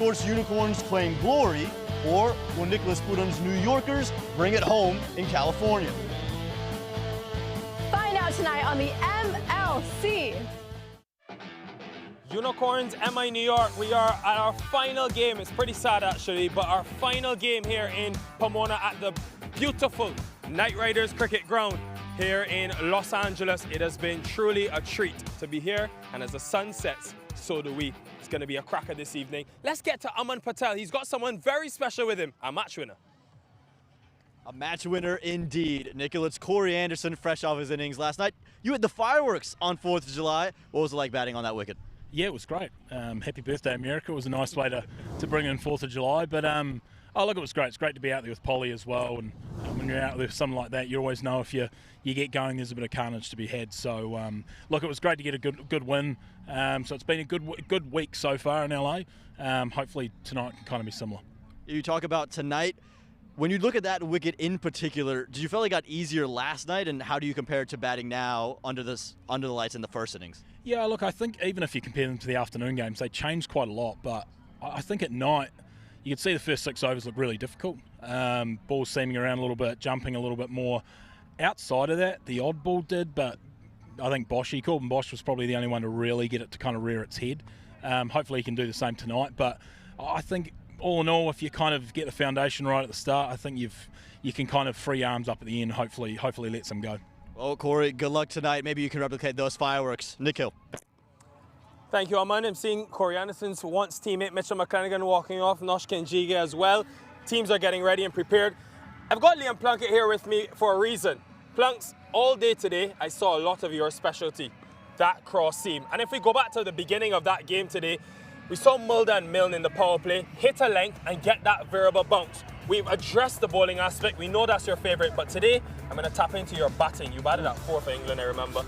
Course Unicorns claim glory, or will Nicholas Pudom's New Yorkers bring it home in California? Find out tonight on the MLC. Unicorns, MI New York, we are at our final game. It's pretty sad actually, but our final game here in Pomona at the beautiful Knight Riders cricket ground here in Los Angeles. It has been truly a treat to be here, and as the sun sets, so do we. It's going to be a cracker this evening. Let's get to Aman Patel. He's got someone very special with him, a match winner. A match winner indeed. Nicholas Corey Anderson, fresh off his innings last night. You had the fireworks on 4th of July. What was it like batting on that wicket? Yeah, it was great. Happy birthday, America. It was a nice way to bring in 4th of July. But, oh, look, it was great. It's great to be out there with Polly as well. And when you're out there with something like that, you always know if you get going, there's a bit of carnage to be had. So, look, it was great to get a good win. So it's been a good week so far in LA. Hopefully tonight can kind of be similar. You talk about tonight. When you look at that wicket in particular, did you feel like it got easier last night, and how do you compare it to batting now under the lights in the first innings? Yeah, look, I think even if you compare them to the afternoon games, they changed quite a lot. But I think at night, you could see the first 6 overs look really difficult. Balls seaming around a little bit, jumping a little bit more. Outside of that, the odd ball did, but I think Corbin Bosch was probably the only one to really get it to kind of rear its head. Hopefully he can do the same tonight. But I think all in all, if you kind of get the foundation right at the start, I think you can kind of free arms up at the end, hopefully let some go. Well, Corey, good luck tonight. Maybe you can replicate those fireworks. Nick Hill. Thank you, Aman. I'm seeing Corey Anderson's once teammate Mitchell McClenaghan walking off, Noshkin Jiga as well. Teams are getting ready and prepared. I've got Liam Plunkett here with me for a reason. Plunks, all day today, I saw a lot of your specialty, that cross seam. And if we go back to the beginning of that game today, we saw Mulder and Milne in the power play hit a length and get that variable bounce. We've addressed the bowling aspect. We know that's your favorite, but today I'm going to tap into your batting. You batted at 4 for England, I remember.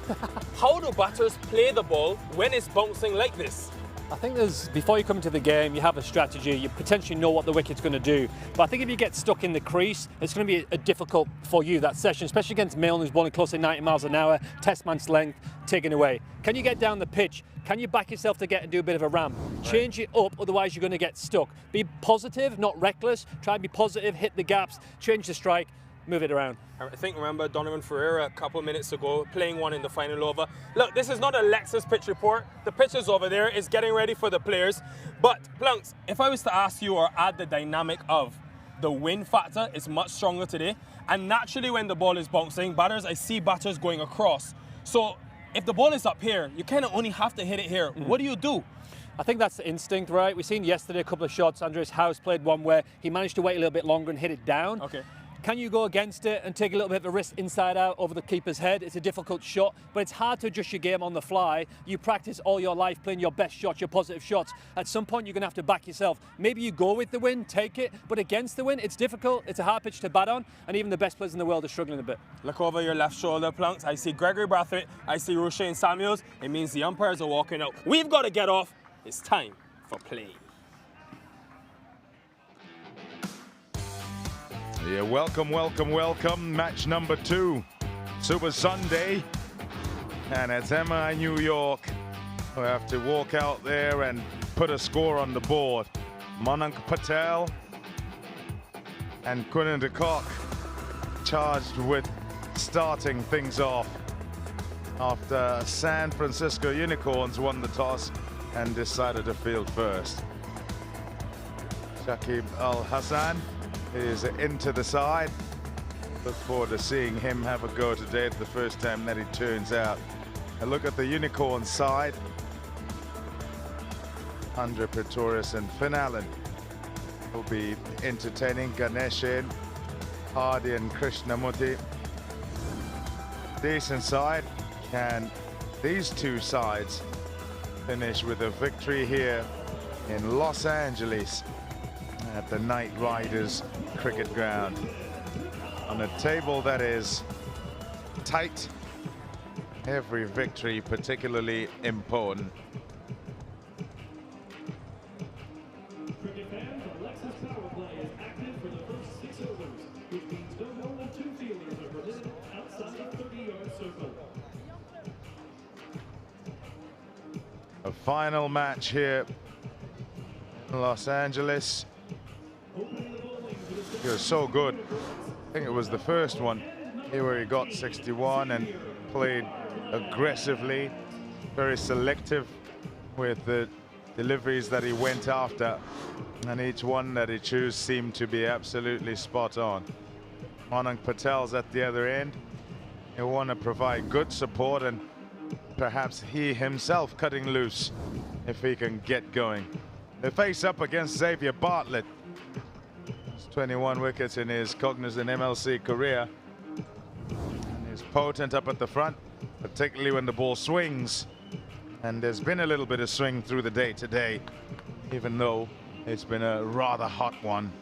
How do batters play the ball when it's bouncing like this? I think before you come into the game, you have a strategy. You potentially know what the wicket's going to do. But I think if you get stuck in the crease, it's going to be difficult for you, that session, especially against Milne, who's bowling close to 90 miles an hour, test match length, taken away. Can you get down the pitch? Can you back yourself to get and do a bit of a ramp? Change it up, otherwise you're going to get stuck. Be positive, not reckless. Try and be positive, hit the gaps, change the strike, move it around. I think, remember, Donovan Ferreira a couple of minutes ago playing one in the final over. Look, this is not a Lexus pitch report. The pitch is over there. It's getting ready for the players. But, Plunks, if I was to ask you or add the dynamic of the wind factor, it's much stronger today. And naturally, when the ball is bouncing, I see batters going across. So, if the ball is up here, you kind of only have to hit it here. What do you do? I think that's the instinct, right? We've seen yesterday a couple of shots. Andreas House played one where he managed to wait a little bit longer and hit it down. Okay. Can you go against it and take a little bit of a risk inside out over the keeper's head? It's a difficult shot, but it's hard to adjust your game on the fly. You practice all your life playing your best shots, your positive shots. At some point, you're going to have to back yourself. Maybe you go with the win, take it, but against the win, it's difficult. It's a hard pitch to bat on, and even the best players in the world are struggling a bit. Look over your left shoulder, Plunks. I see Gregory Brathwaite. I see Roshane Samuels. It means the umpires are walking out. We've got to get off. It's time for play. Yeah, welcome. Match number 2, Super Sunday. And it's MI New York who have to walk out there and put a score on the board. Manan Patel and Quinnan de Kock charged with starting things off after San Francisco Unicorns won the toss and decided to field first. Shakib Al Hassan is into the side. Look forward to seeing him have a go today. It's the first time that he turns out. A look at the Unicorn side. Andre Pretorius and Finn Allen will be entertaining. Ganeshan, Hardy and Krishnamurti. Decent side. Can these two sides finish with a victory here in Los Angeles at the Knight Riders cricket ground on a table that is tight? Every victory particularly important. Cricket fans, Alexis power play is active for the first 6 overs, which means no more than 2 fielders are permitted outside the 30-yard circle. A final match here Los Angeles. He was so good. I think it was the first one here where he got 61 and played aggressively, very selective with the deliveries that he went after, and each one that he chose seemed to be absolutely spot on. Manan Patel's at the other end. He'll want to provide good support and perhaps he himself cutting loose if he can get going. They face up against Xavier Bartlett. He's 21 wickets in his Cognizant MLC career. And he's potent up at the front, particularly when the ball swings. And there's been a little bit of swing through the day today, even though it's been a rather hot one.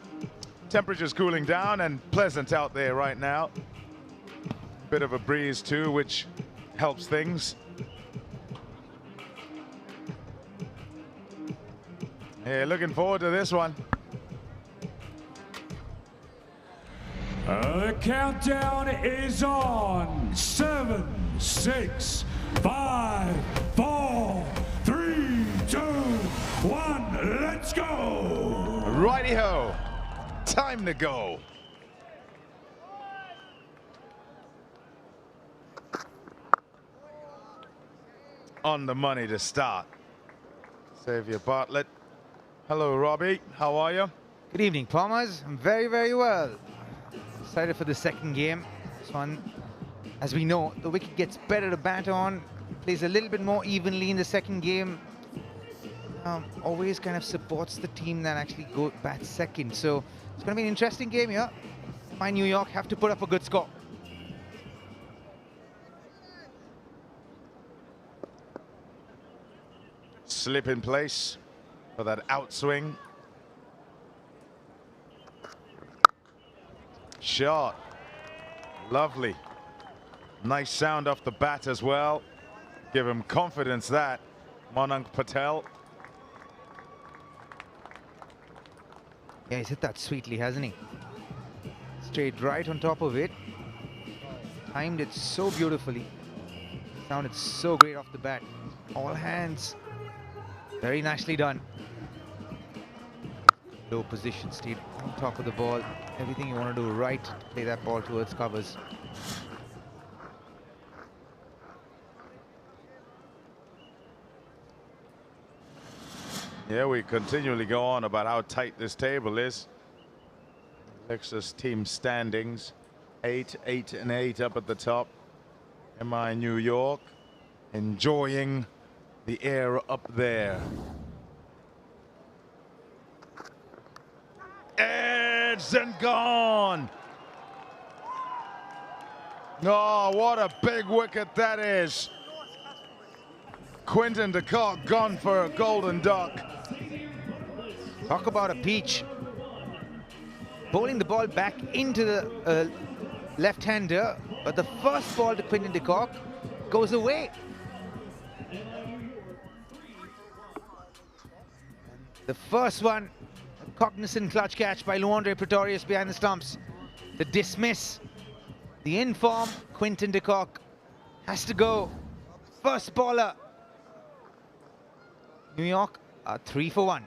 Temperatures cooling down and pleasant out there right now. Bit of a breeze too, which helps things. Yeah, looking forward to this one. The countdown is on. 7, 6, 5, 4, 3, 2, 1. Let's go. Righty-ho. Time to go. On the money to start. Xavier Bartlett. Hello, Robbie. How are you? Good evening, Palmers. I'm very, very well. Excited for the second game. This one, as we know, the wicket gets better to bat on, plays a little bit more evenly in the second game. Always kind of supports the team that actually bats second. So it's going to be an interesting game here. My New York have to put up a good score. Slip in place for that outswing. Shot. Lovely. Nice sound off the bat as well. Give him confidence, that. Manan Patel. Yeah, he's hit that sweetly, hasn't he? Straight right on top of it. Timed it so beautifully. Sounded so great off the bat. All hands. Very nicely done. Low position, stayed on top of the ball. Everything you want to do right, play that ball towards covers. Yeah, we continually go on about how tight this table is. Lexus team standings, 8, 8 and 8 up at the top. MI New York enjoying the air up there. Edged and gone. Oh, what a big wicket that is. Quinton de Kock gone for a golden duck. Talk about a peach. Bowling the ball back into the left-hander, but the first ball to Quinton de Kock goes away. The first one, a Cognizant clutch catch by Luandre Pretorius behind the stumps. The dismiss, the in-form Quinton de Kock has to go. First baller. New York are 3 for 1.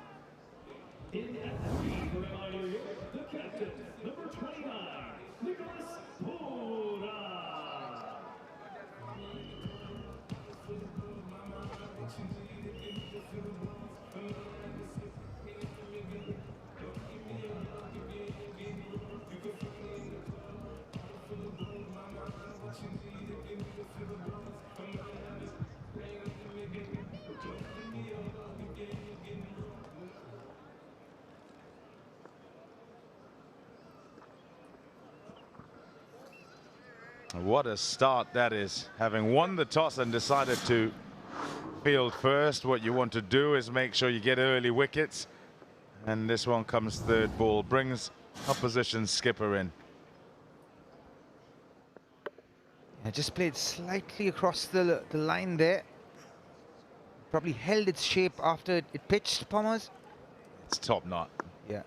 What a start that is. Having won the toss and decided to field first, what you want to do is make sure you get early wickets. And this one comes third ball, brings opposition skipper in. I just played slightly across the line there. Probably held its shape after it pitched, Palmers. It's top knot. Yeah.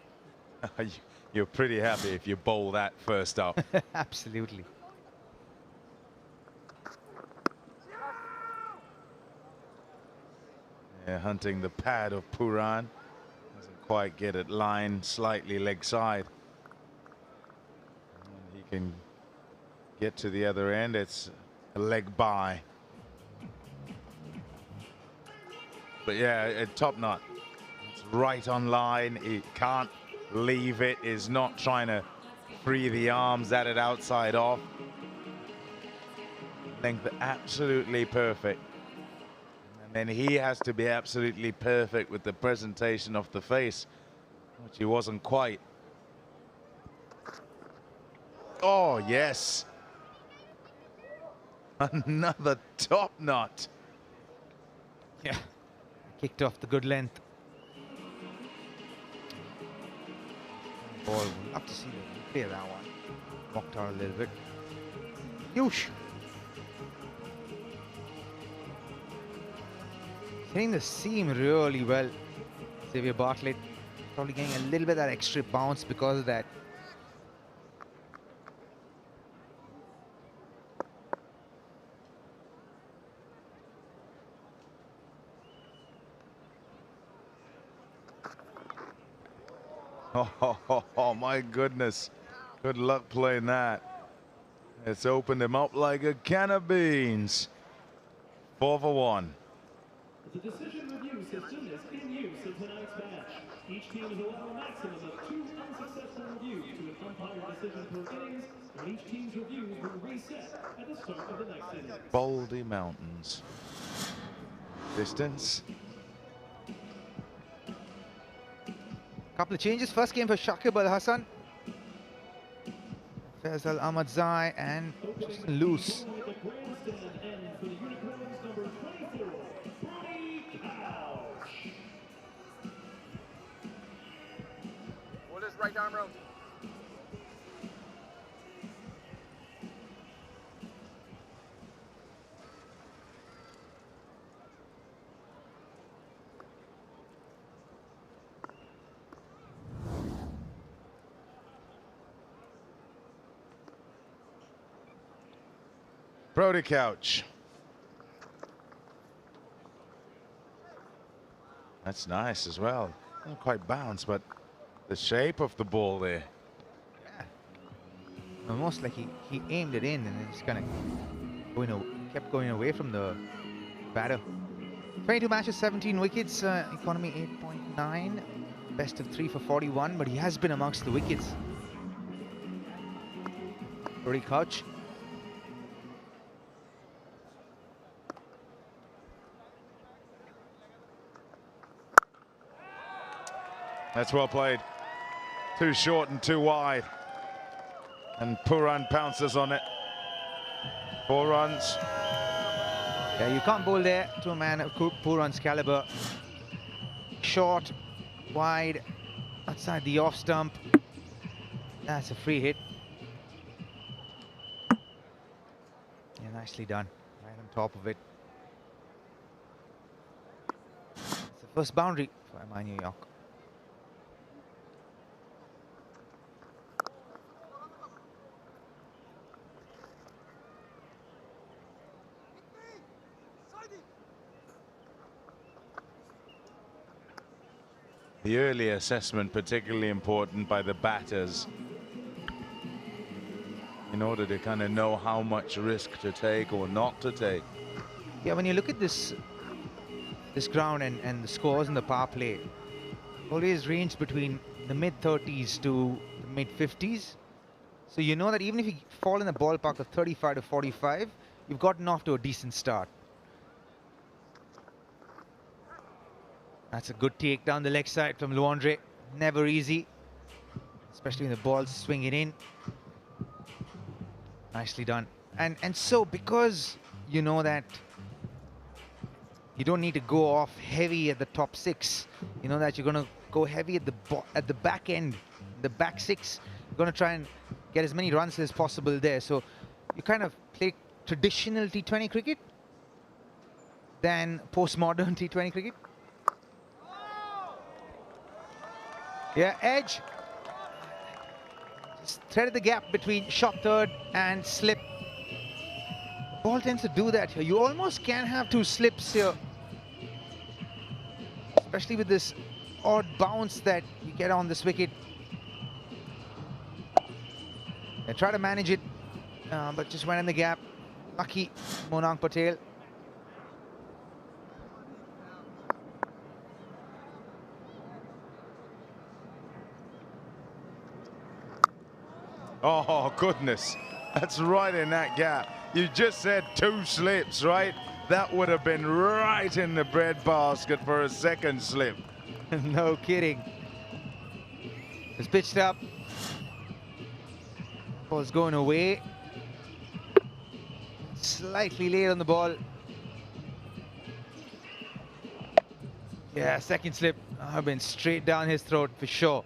You're pretty happy if you bowl that first up. Absolutely. Yeah, hunting the pad of Puran. Hasn't quite get it line, slightly leg side. And he can get to the other end. It's a leg by. But yeah, a top knot. It's right on line. He can't leave it. Is not trying to free the arms at it outside off. Length absolutely perfect. And then he has to be absolutely perfect with the presentation of the face, which he wasn't quite. Oh, yes. Another top knot. Yeah, kicked off the good length. Ball, we'll love to see the replay of that one. Walked out a little bit. Huge. Hitting the seam really well. Xavier Bartlett probably getting a little bit of that extra bounce because of that. Oh, my goodness. Good luck playing that. It's opened him up like a can of beans. 4 for 1. The decision review system is in use in tonight's match. Each team is allowed a maximum of 2 unsuccessful reviews to an umpire decision per innings, and each team's reviews will reset at the start of the next innings. Baldy Mountains. Distance. Couple of changes. First game for Shakib Al Hassan. Faisal Ahmadzai and Tristan Loose. At the grandstand end for the Unicorns, number 24, Brody Couch. Hold his right arm round. Brody Couch. That's nice as well. Not quite bounced, but the shape of the ball there. Yeah. Almost like he aimed it in and it's kind of kept going away from the batter. 22 matches, 17 wickets, economy 8.9, best of 3 for 41, but he has been amongst the wickets. Brody Couch. That's well played. Too short and too wide. And Puran pounces on it. 4 runs. Yeah, you can't bowl there to a man of Puran's caliber. Short, wide, outside the off stump. That's a free hit. Yeah, nicely done. Right on top of it. It's the first boundary for MI New York. The early assessment particularly important by the batters in order to kind of know how much risk to take or not to take. Yeah, when you look at this ground and the scores in the power play, always range between the mid-30s to the mid-50s. So you know that even if you fall in the ballpark of 35 to 45, you've gotten off to a decent start. That's a good take down the leg side from Luandre. Never easy, especially when the ball's swinging in. Nicely done. And so because you know that you don't need to go off heavy at the top 6, you know that you're going to go heavy at the back end, the back 6. You're going to try and get as many runs as possible there. So you kind of play traditional T20 cricket than postmodern T20 cricket. Yeah, edge. Just threaded the gap between shot third and slip. Ball tends to do that here. You almost can have 2 slips here, especially with this odd bounce that you get on this wicket. They try to manage it, but just went in the gap. Lucky Monang Patel. Oh, goodness. That's right in that gap. You just said 2 slips, right? That would have been right in the breadbasket for a second slip. No kidding. It's pitched up. Ball's going away. Slightly late on the ball. Yeah, second slip. I've been straight down his throat for sure.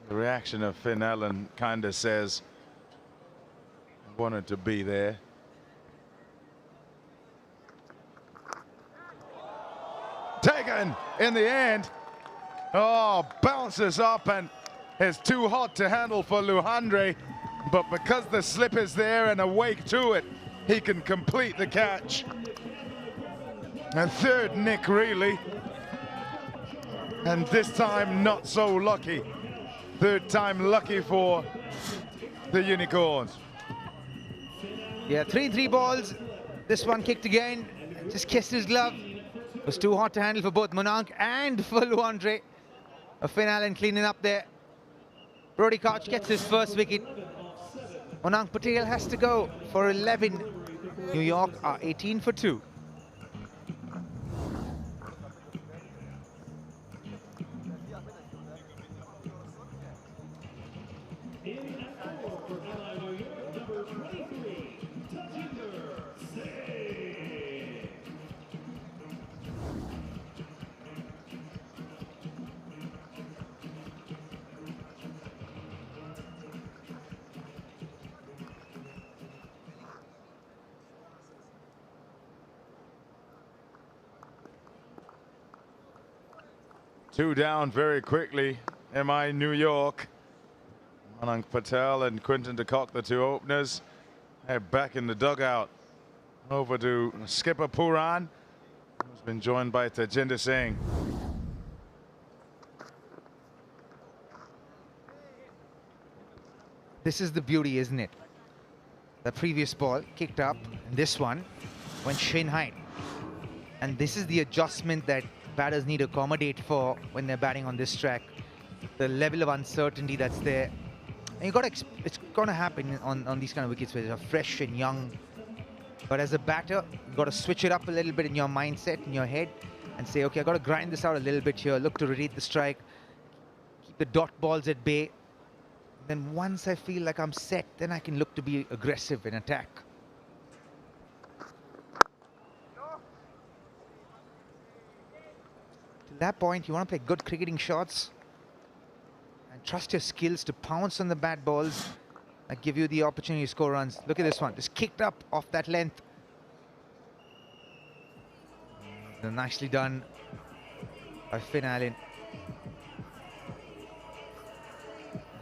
The reaction of Finn Allen kind of says, I wanted to be there. Taken in the end. Oh, bounces up and is too hot to handle for Luhandre. But because the slip is there and awake to it, he can complete the catch. A third nick, really. And this time, not so lucky. Third time lucky for the Unicorns. Yeah, 3 balls. This one kicked again. Just kissed his glove. It was too hot to handle for both Monang and for Luandre. Finn Allen cleaning up there. Brody Koch gets his first wicket. Monang Patel has to go for 11. New York are 18 for 2. Two down very quickly. MI New York. Monang Patel and Quinton de Kock, the 2 openers. They're back in the dugout. Over to skipper Puran, who's been joined by Tajinder Singh. This is the beauty, isn't it? The previous ball kicked up, and this one went shin height. And this is the adjustment that batters need to accommodate for when they're batting on this track. The level of uncertainty that's there. And it's going to happen on these kind of wickets where they're fresh and young. But as a batter, you've got to switch it up a little bit in your mindset, in your head, and say, okay, I've got to grind this out a little bit here, look to rotate the strike, keep the dot balls at bay. Then once I feel like I'm set, then I can look to be aggressive and attack. To that point, you want to play good cricketing shots and trust your skills to pounce on the bad balls that give you the opportunity to score runs. Look at this one, just kicked up off that length. And nicely done by Finn Allen.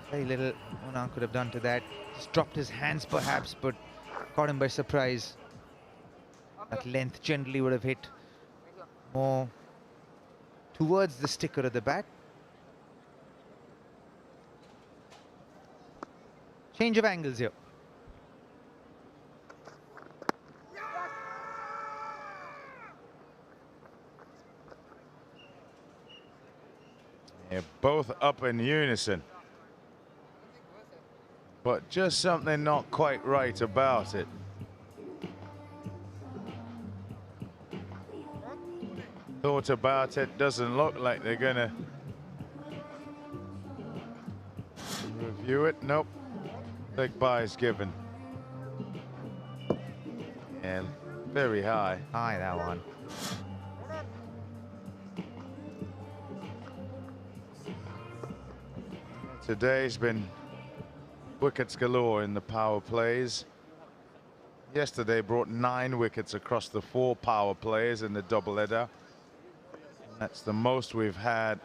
Very little Monang could have done to that. Just dropped his hands perhaps, but caught him by surprise. That length generally would have hit more towards the sticker of the bat. Change of angles here. They're both up in unison. But just something not quite right about it. Thought about it, doesn't look like they're gonna review it. Nope. Big buys given. And very high. High, that one. Today's been wickets galore in the power plays. Yesterday brought 9 wickets across the 4 power plays in the doubleheader. That's the most we've had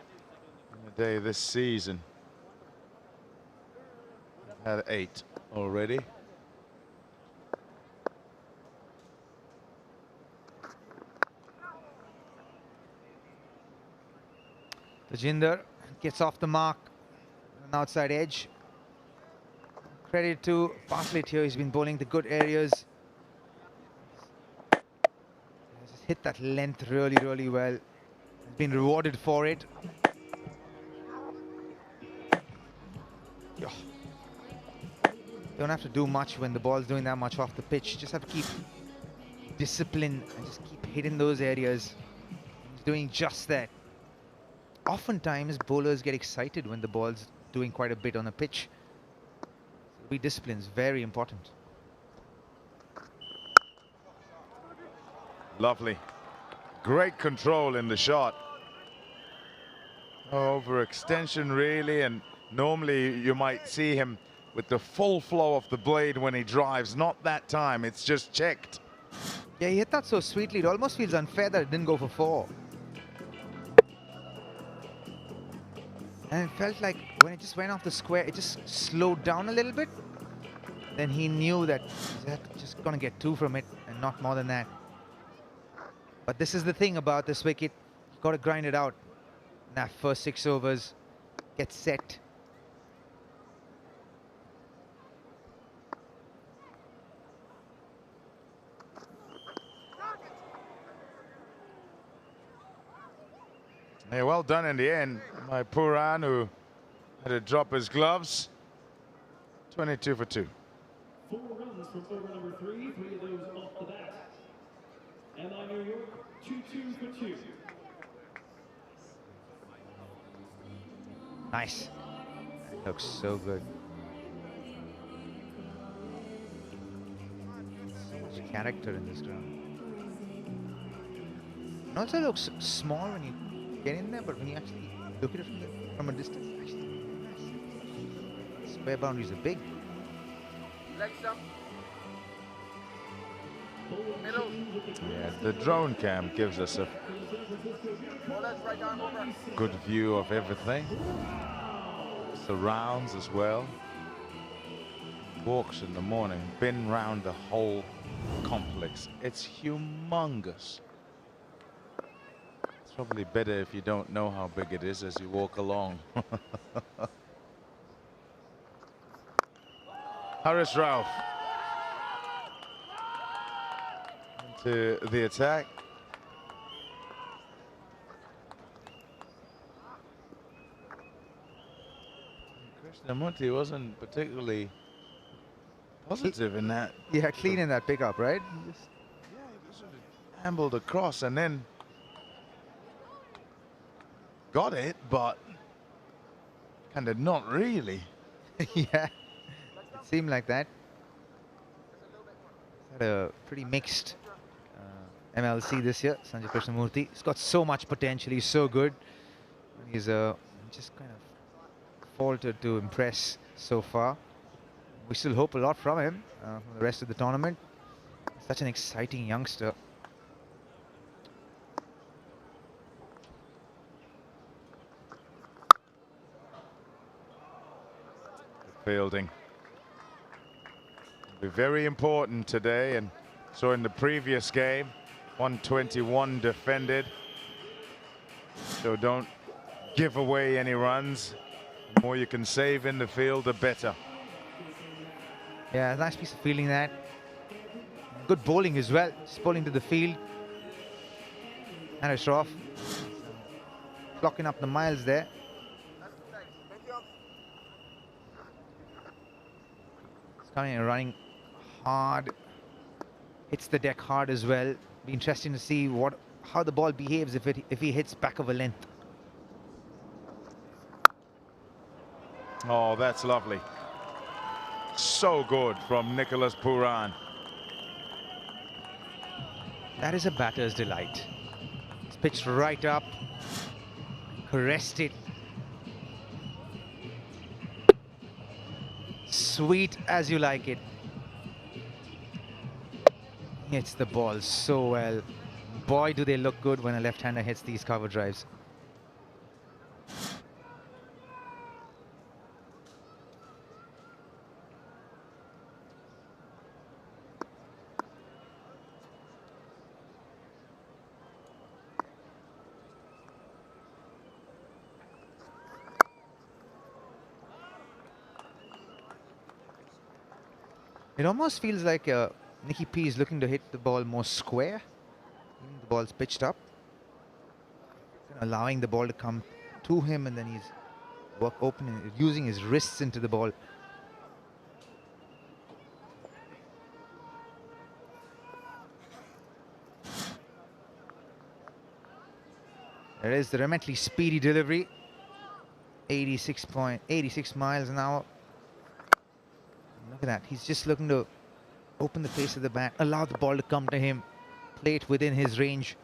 in a day this season. We've had 8 already. Tajinder gets off the mark, an outside edge. Credit to Bartlett here, he's been bowling the good areas. He's hit that length really, really well. He's been rewarded for it. Yo. You don't have to do much when the ball's doing that much off the pitch. Just have to keep discipline and just keep hitting those areas. He's doing just that. Oftentimes, bowlers get excited when the ball's doing quite a bit on a pitch. So be disciplined is very important. Lovely. Great control in the shot. Overextension really, and normally you might see him with the full flow of the blade when he drives. Not that time, it's just checked. Yeah, he hit that so sweetly. It almost feels unfair that it didn't go for 4. And it felt like when it just went off the square, it just slowed down a little bit. Then he knew that he's just going to get 2 from it and not more than that. But this is the thing about this wicket. You've got to grind it out. In that first 6 overs, get set. Yeah, well done in the end by Pooran, who had to drop his gloves. 22 for 2. 4 runs from over number 3, 3 of those off the bat. MI New York, 2-2 for 2. Nice. That looks so good. So much character in this ground. It also looks small when you get in there, but when you actually look at it from a distance, actually nice. Square boundaries are big. Leg stump. Middle. Yeah, the drone cam gives us a Bowler's right arm over. good view of everything. Surrounds as well. Walks in the morning, been round the whole complex. It's humongous. It's probably better if you don't know how big it is as you walk along. Haris Rauf into the attack. Krishnamurti wasn't particularly positive in that. Yeah, clean in that pickup, right? Yeah, he sort of ambled across and then got it, but kind of not really. Yeah, it seemed like that. Had a pretty mixed MLC this year, Sanjay Krishnamurti. He's got so much potential. He's so good. He's just kind of faltered to impress so far. We still hope a lot from him from the rest of the tournament. Such an exciting youngster. Fielding will be very important today, and so in the previous game 121 defended, so don't give away any runs. The more you can save in the field, the better. Yeah, nice piece of fielding that. Good bowling as well. Just bowling to the field. Haris Rauf clocking up the miles there. He's coming and running hard. Hits the deck hard as well. Be interesting to see how the ball behaves if he hits back of a length. Oh, that's lovely. So good from Nicholas Pooran. That is a batter's delight. It's pitched right up, caressed it. Sweet as you like it. Hits the ball so well. Boy, do they look good when a left-hander hits these cover drives. It almost feels like Nicky P is looking to hit the ball more square. The ball's pitched up, allowing the ball to come to him, and then he's opening, using his wrists into the ball. There is the remarkably speedy delivery. 86 miles an hour. Look at that. He's just looking to open the face of the bat, allow the ball to come to him, play it within his range.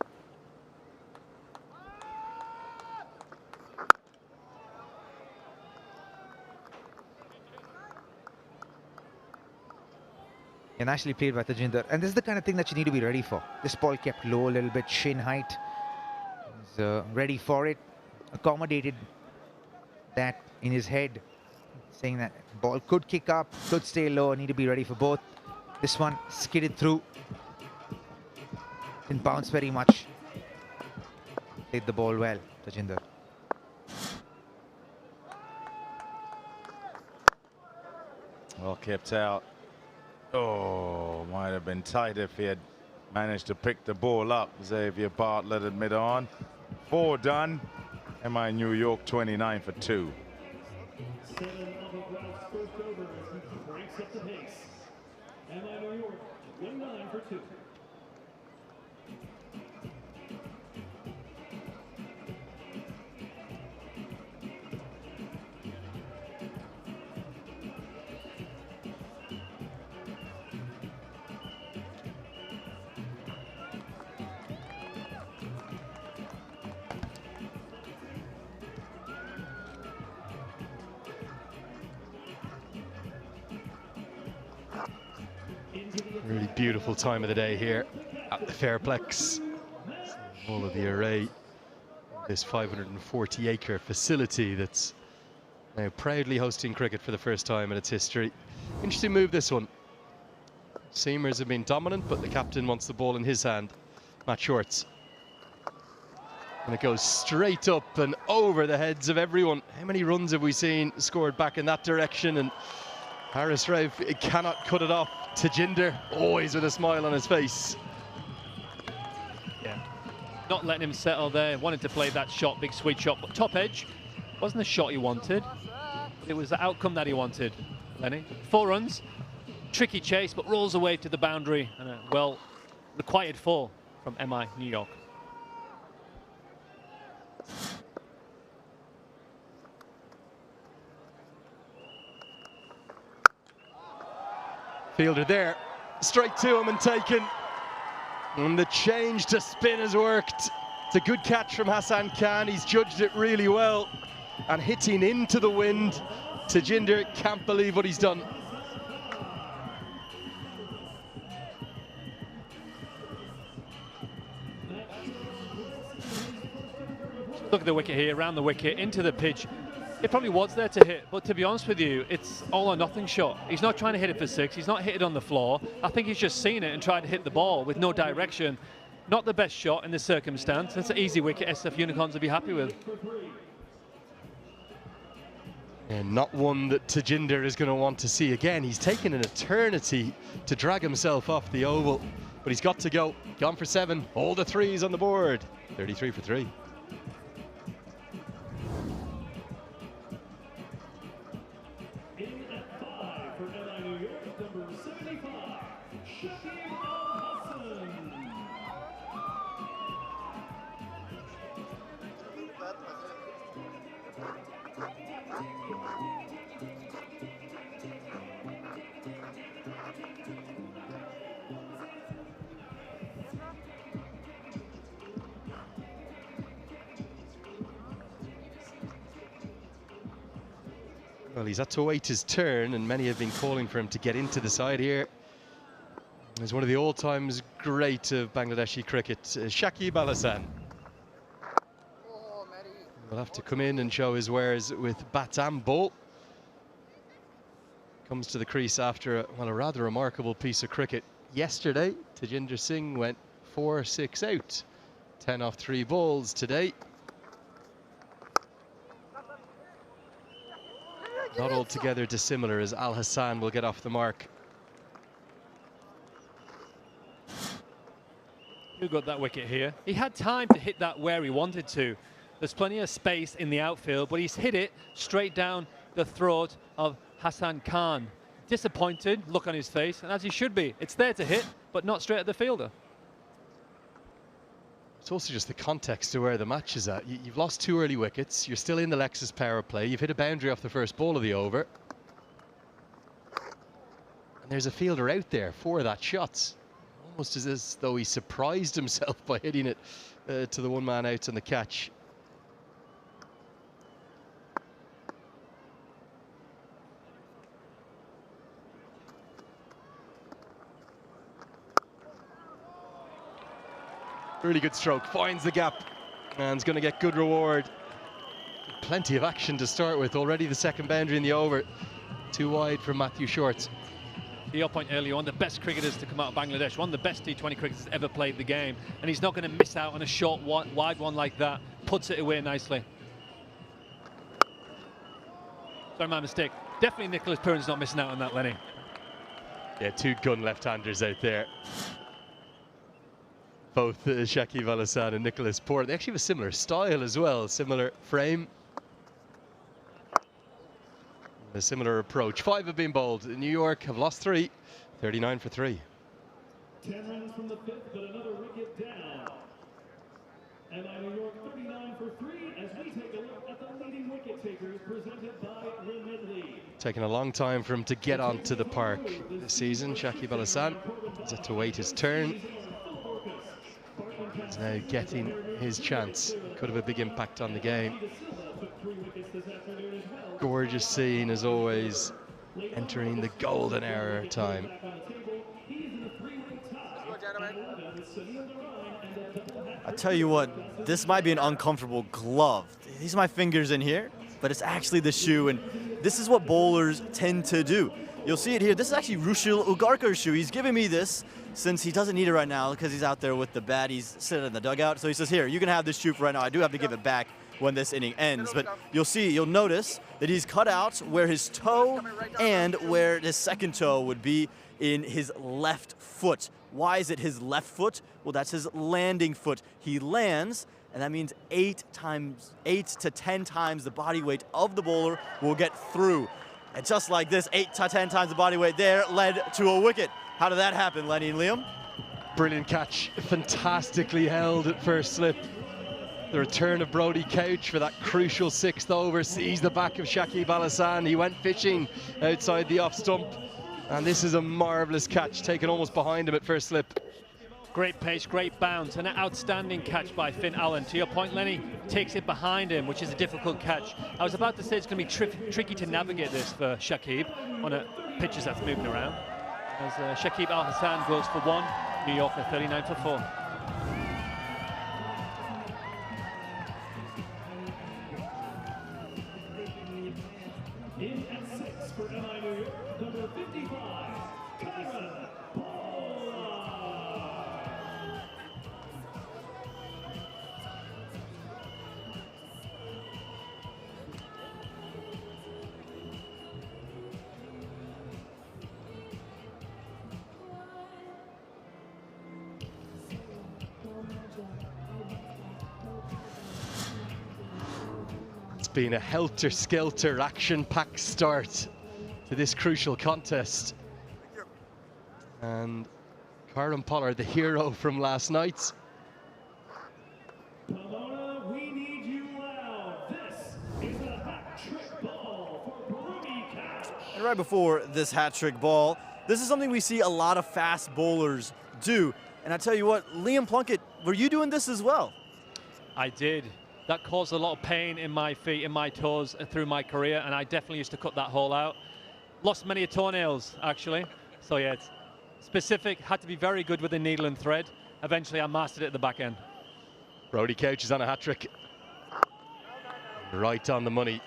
And actually played by Tajinder. And this is the kind of thing that you need to be ready for. This ball kept low a little bit, shin height. He's ready for it. Accommodated that in his head, saying that ball could kick up, could stay low, need to be ready for both. This one skidded through. Didn't bounce very much. Played the ball well, Tajinder. Well kept out. Oh, might have been tight if he had managed to pick the ball up. Xavier Bartlett admit on. 4 done. MI New York 29 for 2. 7 off of Ralph's first over as he breaks up the pace. MI New York 29 for 2. Really beautiful time of the day here at the Fairplex. All of the array, this 540-acre facility that's now proudly hosting cricket for the first time in its history. Interesting move, this one. Seamers have been dominant, but the captain wants the ball in his hand. Matt Shorts. And it goes straight up and over the heads of everyone. How many runs have we seen scored back in that direction? And Harris Rauf cannot cut it off. Tajinder always with a smile on his face. Yeah, not letting him settle there. Wanted to play that shot, big sweet shot, but top edge wasn't the shot he wanted. It was the outcome that he wanted, Lenny. 4 runs, tricky chase, but rolls away to the boundary, and a well required 4 from MI New York. Fielder there, straight to him and taken. And the change to spin has worked. It's a good catch from Hassan Khan. He's judged it really well. And hitting into the wind, Tajinder can't believe what he's done. Look at the wicket here, around the wicket, into the pitch. It probably was there to hit, but to be honest with you, it's all or nothing shot. He's not trying to hit it for 6, he's not hit it on the floor. I think he's just seen it and tried to hit the ball with no direction. Not the best shot in this circumstance. It's an easy wicket SF Unicorns will be happy with. And not one that Tajinder is going to want to see again. He's taken an eternity to drag himself off the oval, but he's got to go. Gone for 7, all the 3s on the board. 33 for 3. Well, he's had to wait his turn, and many have been calling for him to get into the side here. He's one of the all-times great of Bangladeshi cricket, Shakib Al Hasan. Will have to come in and show his wares with bat and ball. Comes to the crease after a rather remarkable piece of cricket yesterday. Tajinder Singh went 4-6 out, 10 off 3 balls today. Not altogether dissimilar as Al Hasan will get off the mark Who got that wicket here? He had time to hit that where he wanted to. There's plenty of space in the outfield, but he's hit it straight down the throat of Hassan Khan. Disappointed look on his face, and as he should be. It's there to hit, but not straight at the fielder. It's also just the context to where the match is at. You've lost 2 early wickets. You're still in the Lexus power play. You've hit a boundary off the first ball of the over. And there's a fielder out there for that shot. Almost as though he surprised himself by hitting it to the one man out on the catch. Really good stroke, finds the gap, and is going to get good reward. Plenty of action to start with. Already the second boundary in the over. Too wide for Matthew Short. To your point earlier, one of the best cricketers to come out of Bangladesh, one of the best T20 cricketers ever played the game, and he's not going to miss out on a short, wide one like that. Puts it away nicely. Sorry, my mistake. Definitely Nicholas Pooran's not missing out on that, Lenny. Yeah, 2 gun left-handers out there. Both Shakib Al Hasan and Nicholas Pooran. They actually have a similar style as well, similar frame. A similar approach. 5 have been bowled. New York have lost 3, 39 for 3. 10 runs from the 5th, but another wicket down. And New York 39 for 3 as we take a look at the leading wicket takers presented by Lynn Midley. Taking a long time for him to get onto the park this season. Shakib Al Hasan has had to wait his turn. He's now getting his chance. Could have a big impact on the game. Gorgeous scene as always, entering the golden hour time. I tell you what, this might be an uncomfortable glove. These are my fingers in here, but it's actually the shoe, and this is what bowlers tend to do. You'll see it here. This is actually Rushil Ugarkar's shoe. He's giving me this since he doesn't need it right now because he's out there with the bat. He's sitting in the dugout. So he says, here, you can have this shoe for right now. I do have to give it back when this inning ends. But you'll notice that he's cut out where his toe and where his second toe would be in his left foot. Why is it his left foot? Well, that's his landing foot. He lands, and that means 8 to 10 times the body weight of the bowler will get through. And just like this, 8 to 10 times the body weight there led to a wicket. How did that happen, Lenny and Liam? Brilliant catch, fantastically held at first slip. The return of Brodie Couch for that crucial 6th over sees the back of Shakib Al Hasan. He went fishing outside the off stump, and this is a marvellous catch, taken almost behind him at first slip. Great pace, great bounce, and an outstanding catch by Finn Allen. To your point, Lenny, takes it behind him, which is a difficult catch. I was about to say it's going to be tricky to navigate this for Shakib on a pitches that's moving around. As Shakib Al Hasan goes for 1, New York are 39 for 4. In at 6 for MI New York, number 55, Kyron Been a helter-skelter, action-packed start to this crucial contest. And Kieran Pollard, the hero from last night. Pomona, we need you loud. This is a hat-trick ball for Brodie Couch. And right before this hat-trick ball, this is something we see a lot of fast bowlers do. And I tell you what, Liam Plunkett, were you doing this as well? I did. That caused a lot of pain in my feet, in my toes through my career, and I definitely used to cut that hole out. Lost many toenails, actually. So yeah, it's specific, had to be very good with the needle and thread. Eventually I mastered it at the back end. Brodie Couch is on a hat-trick. Right on the money.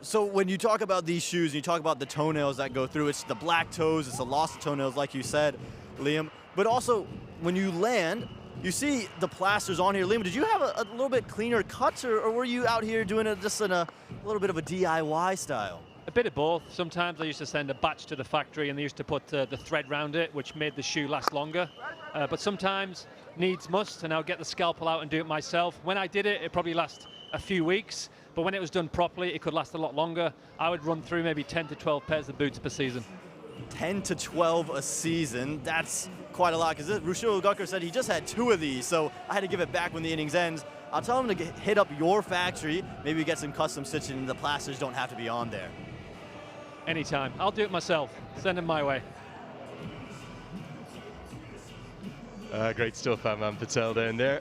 So when you talk about these shoes and you talk about the toenails that go through, it's the black toes, it's the lost toenails like you said, Liam. But also when you land, you see the plasters on here. Liam, did you have a little bit cleaner cuts or were you out here doing it just in a little bit of a DIY style? A bit of both. Sometimes I used to send a batch to the factory and they used to put the thread round it, which made the shoe last longer. But sometimes needs must, and I'll get the scalpel out and do it myself. When I did it, it probably lasts a few weeks, but when it was done properly, it could last a lot longer. I would run through maybe 10 to 12 pairs of boots per season. 10 to 12 a season, that's quite a lot, because Rushil Gukar said he just had 2 of these, so I had to give it back when the innings ends. I'll tell him to hit up your factory, maybe get some custom stitching, and the plasters don't have to be on there. Anytime. I'll do it myself. Send them my way. Great stuff, Aman Patel down there.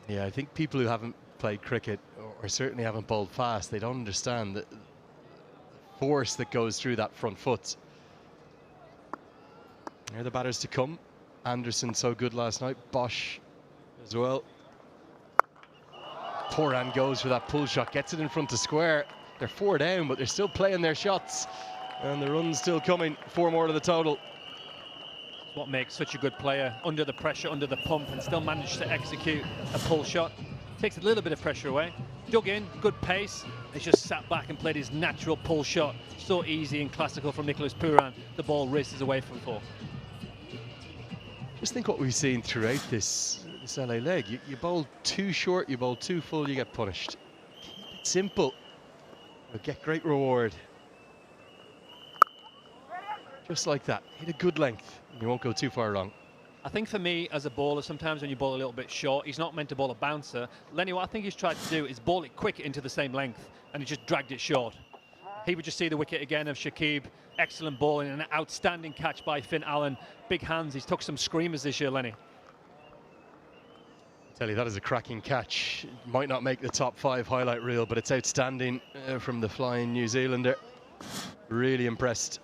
Yeah, I think people who haven't played cricket, or certainly haven't bowled fast, they don't understand the force that goes through that front foot. Here are the batters to come. Anderson so good last night. Bosch as well. Poran goes for that pull shot, gets it in front of square. They're 4 down, but they're still playing their shots. And the run's still coming. 4 more to the total. What makes such a good player, under the pressure, under the pump, and still manage to execute a pull shot. Takes a little bit of pressure away. Dug in, good pace. He's just sat back and played his natural pull shot. So easy and classical from Nicholas Pooran. The ball races away from 4. Just think what we've seen throughout this LA leg. You bowl too short, you bowl too full, you get punished. Keep it simple. You'll get great reward. Just like that. Hit a good length. You won't go too far wrong. I think for me, as a bowler, sometimes when you bowl a little bit short, he's not meant to bowl a bouncer. Lenny, what I think he's tried to do is bowl it quick into the same length, and he just dragged it short. He would just see the wicket again of Shakib. Excellent bowling and an outstanding catch by Finn Allen. Big hands. He's took some screamers this year, Lenny. I tell you, that is a cracking catch. Might not make the top 5 highlight reel, but it's outstanding from the flying New Zealander. Really impressed.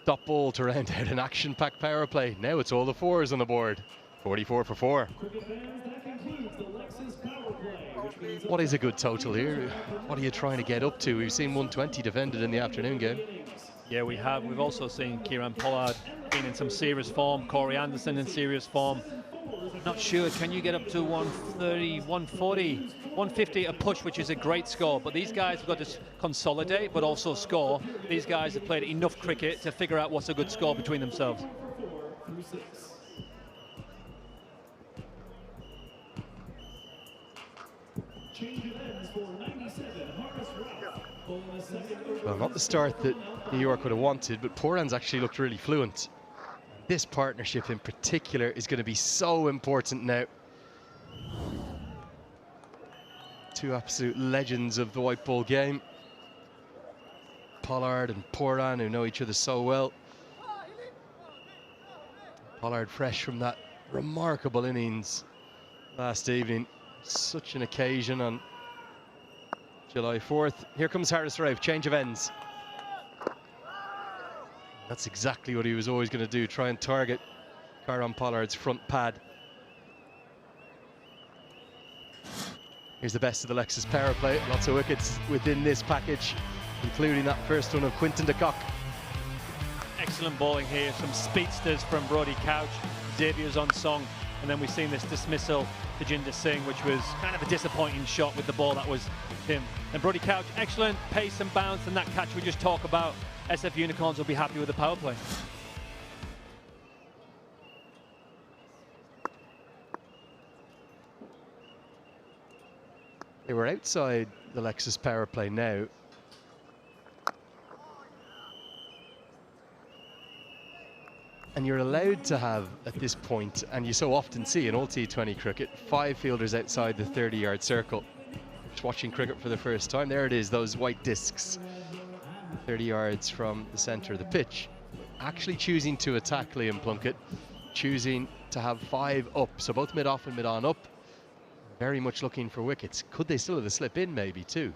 Top ball to round out an action-packed power play. Now it's all the 4s on the board. 44 for 4. What is a good total here? What are you trying to get up to? We've seen 120 defended in the afternoon game. Yeah, we have. We've also seen Kieran Pollard being in some serious form. Corey Anderson in serious form. Not sure. Can you get up to 130, 140, 150 a push, which is a great score. But these guys have got to consolidate, but also score. These guys have played enough cricket to figure out what's a good score between themselves. Well, not the start that New York would have wanted, but Poran's actually looked really fluent. This partnership in particular is going to be so important now. 2 absolute legends of the white ball game. Pollard and Poran, who know each other so well. Pollard fresh from that remarkable innings last evening. Such an occasion on July 4th. Here comes Harris Rauf, change of ends. That's exactly what he was always going to do, try and target Kieran Pollard's front pad. Here's the best of the Lexus power play. Lots of wickets within this package, including that first one of Quinton de Kock. Excellent bowling here. Some speedsters from Brodie Couch. Xavier's on song. And then we've seen this dismissal to Jinder Singh, which was kind of a disappointing shot with the ball that was him. And Brodie Couch, excellent pace and bounce, and that catch we just talked about. SF Unicorns will be happy with the power play. They were outside the Lexus power play now. And you're allowed to have, at this point, and you so often see in all T20 cricket, 5 fielders outside the 30-yard circle. Just watching cricket for the first time, there it is, those white discs. 30 yards from the centre of the pitch. Actually choosing to attack Liam Plunkett, choosing to have 5 up, so both mid-off and mid-on up. Very much looking for wickets. Could they still have a slip in, maybe, too?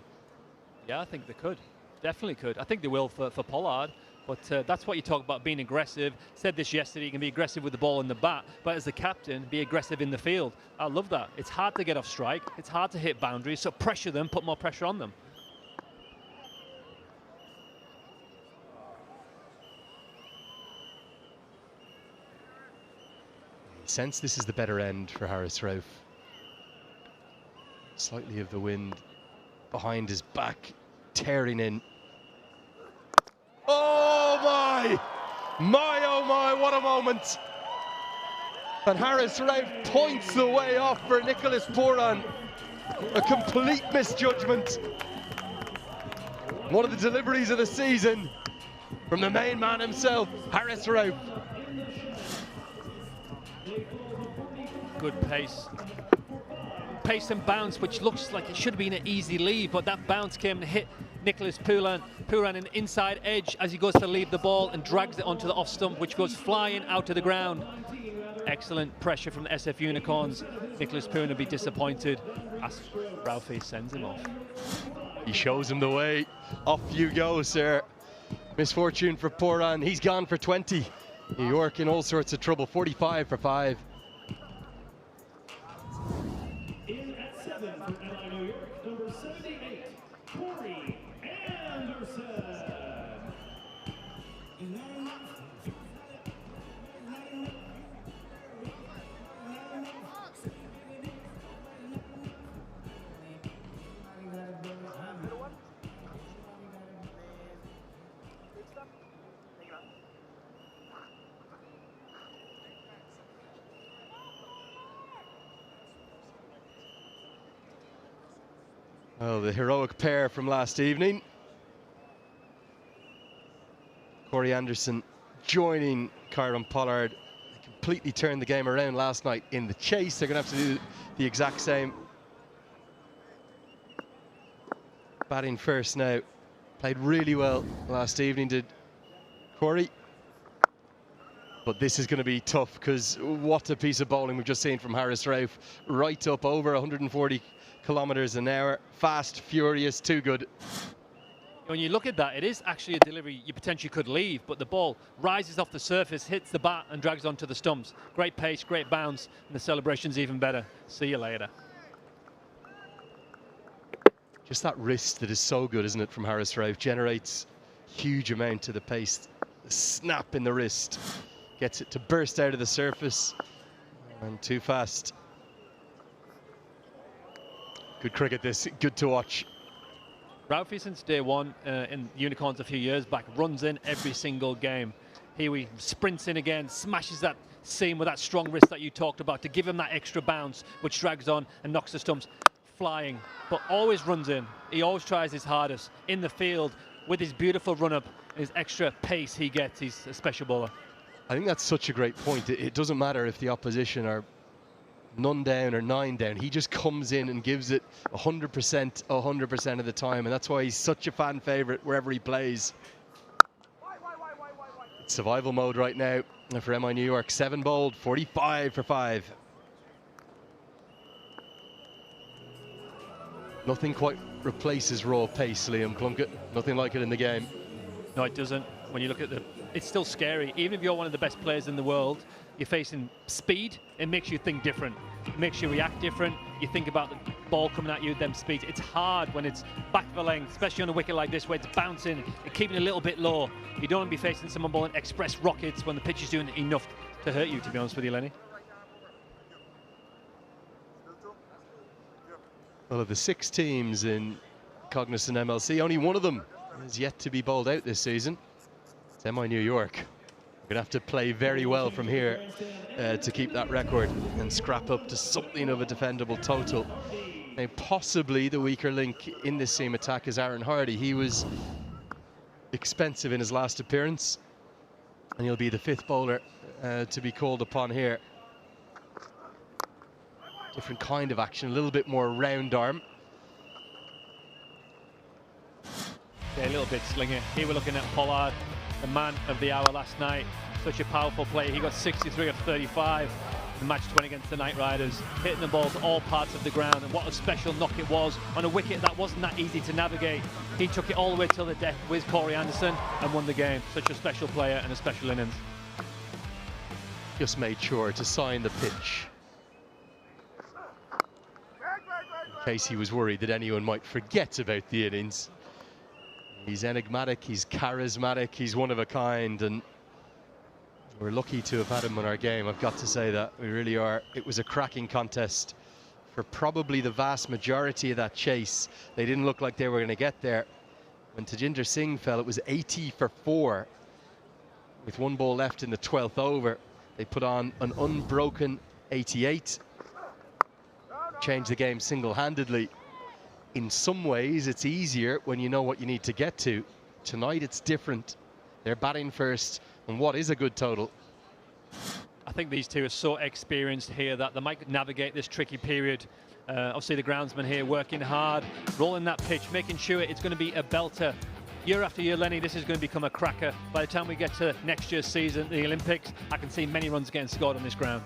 Yeah, I think they could. Definitely could. I think they will for Pollard. But that's what you talk about, being aggressive. Said this yesterday, you can be aggressive with the ball in the bat, but as the captain, be aggressive in the field. I love that. It's hard to get off strike. It's hard to hit boundaries, so pressure them, put more pressure on them. Sense this is the better end for Harris Rauf. slightly of the wind behind his back, tearing in. Oh my! My oh my, what a moment! And Harris Rauf points the way off for Nicholas Pooran. A complete misjudgment. One of the deliveries of the season from the main man himself, Harris Rauf. Good pace. Pace and bounce, which looks like it should have been an easy lead, but that bounce came and hit Nicholas Pooran an inside edge as he goes to leave the ball and drags it onto the off stump, which goes flying out to the ground. Excellent pressure from the SF Unicorns. Nicholas Pooran will be disappointed as Ralphie sends him off. He shows him the way. Off you go, sir. Misfortune for Pooran. He's gone for 20. New York in all sorts of trouble. 45 for 5. In at 7 for MI New York, number 78, Corey Anderson. Oh, the heroic pair from last evening. Corey Anderson joining Kyron Pollard. They completely turned the game around last night in the chase. They're going to have to do the exact same. Batting first now. Played really well last evening, did Corey. But this is going to be tough because what a piece of bowling we've just seen from Harris Rauf. Right up over 140 kilometers an hour. Fast, furious, too good. When you look at that, it is actually a delivery you potentially could leave, but the ball rises off the surface, hits the bat and drags onto the stumps. Great pace, great bounce, and the celebration's even better. See you later. Just that wrist that is so good, isn't it, from Harris Rauf? Generates huge amount of the pace. The snap in the wrist gets it to burst out of the surface, and too fast. Good cricket this, good to watch. Ralphie, since day one in Unicorns a few years back, runs in every single game. Here he sprints in again, smashes that seam with that strong wrist that you talked about to give him that extra bounce, which drags on and knocks the stumps flying, but always runs in. He always tries his hardest in the field with his beautiful run-up and his extra pace he gets. He's a special bowler. I think that's such a great point. It doesn't matter if the opposition are none down or 9 down. He just comes in and gives it 100% of the time, and that's why he's such a fan favorite wherever he plays. It's survival mode right now for MI New York. 7 bowled, 45 for 5. Nothing quite replaces raw pace, Liam Plunkett. Nothing like it in the game. No, it doesn't. When you look at it's still scary. Even if you're one of the best players in the world, you're facing speed. It makes you think different. It makes you react different. You think about the ball coming at you, them speeds. It's hard when it's back of the length, especially on a wicket like this where it's bouncing and keeping it a little bit low. You don't want to be facing someone bowling express rockets when the pitch is doing enough to hurt you, to be honest with you, Lenny. Well, of the 6 teams in Cognizant MLC, only one of them is yet to be bowled out this season. It's MI New York. We're going to have to play very well from here to keep that record and scrap up to something of a defendable total. Now, possibly the weaker link in this same attack is Aaron Hardy. He was expensive in his last appearance, and he'll be the 5th bowler to be called upon here. Different kind of action, a little bit more round arm. Yeah, a little bit slinger. Here we're looking at Pollard, the man of the hour last night. Such a powerful play. He got 63 of 35 in match 20 against the Knight Riders, hitting the ball to all parts of the ground. And what a special knock it was on a wicket that wasn't that easy to navigate. He took it all the way till the death with Corey Anderson and won the game. Such a special player and a special innings. Just made sure to sign the pitch, in case he was worried that anyone might forget about the innings. He's enigmatic, he's charismatic, he's one of a kind, and we're lucky to have had him in our game. I've got to say that, we really are. It was a cracking contest for probably the vast majority of that chase. They didn't look like they were going to get there. When Tajinder Singh fell, it was 80 for 4. With 1 ball left in the 12th over, they put on an unbroken 88. Changed the game single-handedly. In some ways, it's easier when you know what you need to get to. Tonight, it's different. They're batting first, and what is a good total? I think these two are so experienced here that they might navigate this tricky period. Obviously, the groundsman here working hard, rolling that pitch, making sure it's going to be a belter. Year after year, Lenny, this is going to become a cracker. By the time we get to next year's season, the Olympics, I can see many runs getting scored on this ground.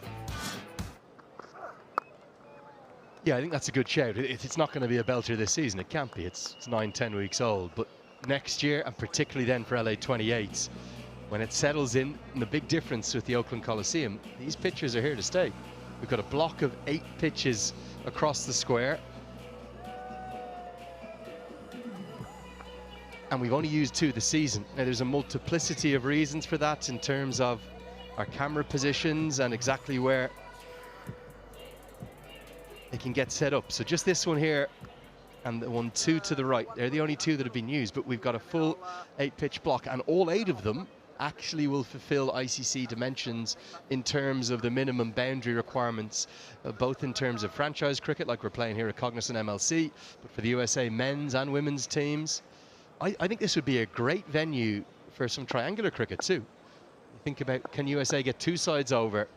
Yeah, I think that's a good shout. It's not going to be a belter this season. It can't be. It's 9-10 weeks old. But next year, and particularly then for LA 28, when it settles in, and the big difference with the Oakland Coliseum, these pitches are here to stay. We've got a block of 8 pitches across the square. And we've only used 2 this season. Now, there's a multiplicity of reasons for that in terms of our camera positions and exactly where they can get set up. So just this one here and the 1-2 to the right, they're the only 2 that have been used, but we've got a full 8-pitch block, and all 8 of them actually will fulfill ICC dimensions in terms of the minimum boundary requirements, both in terms of franchise cricket, like we're playing here at Cognizant MLC, but for the USA men's and women's teams. I think this would be a great venue for some triangular cricket too. Think about, can USA get 2 sides over?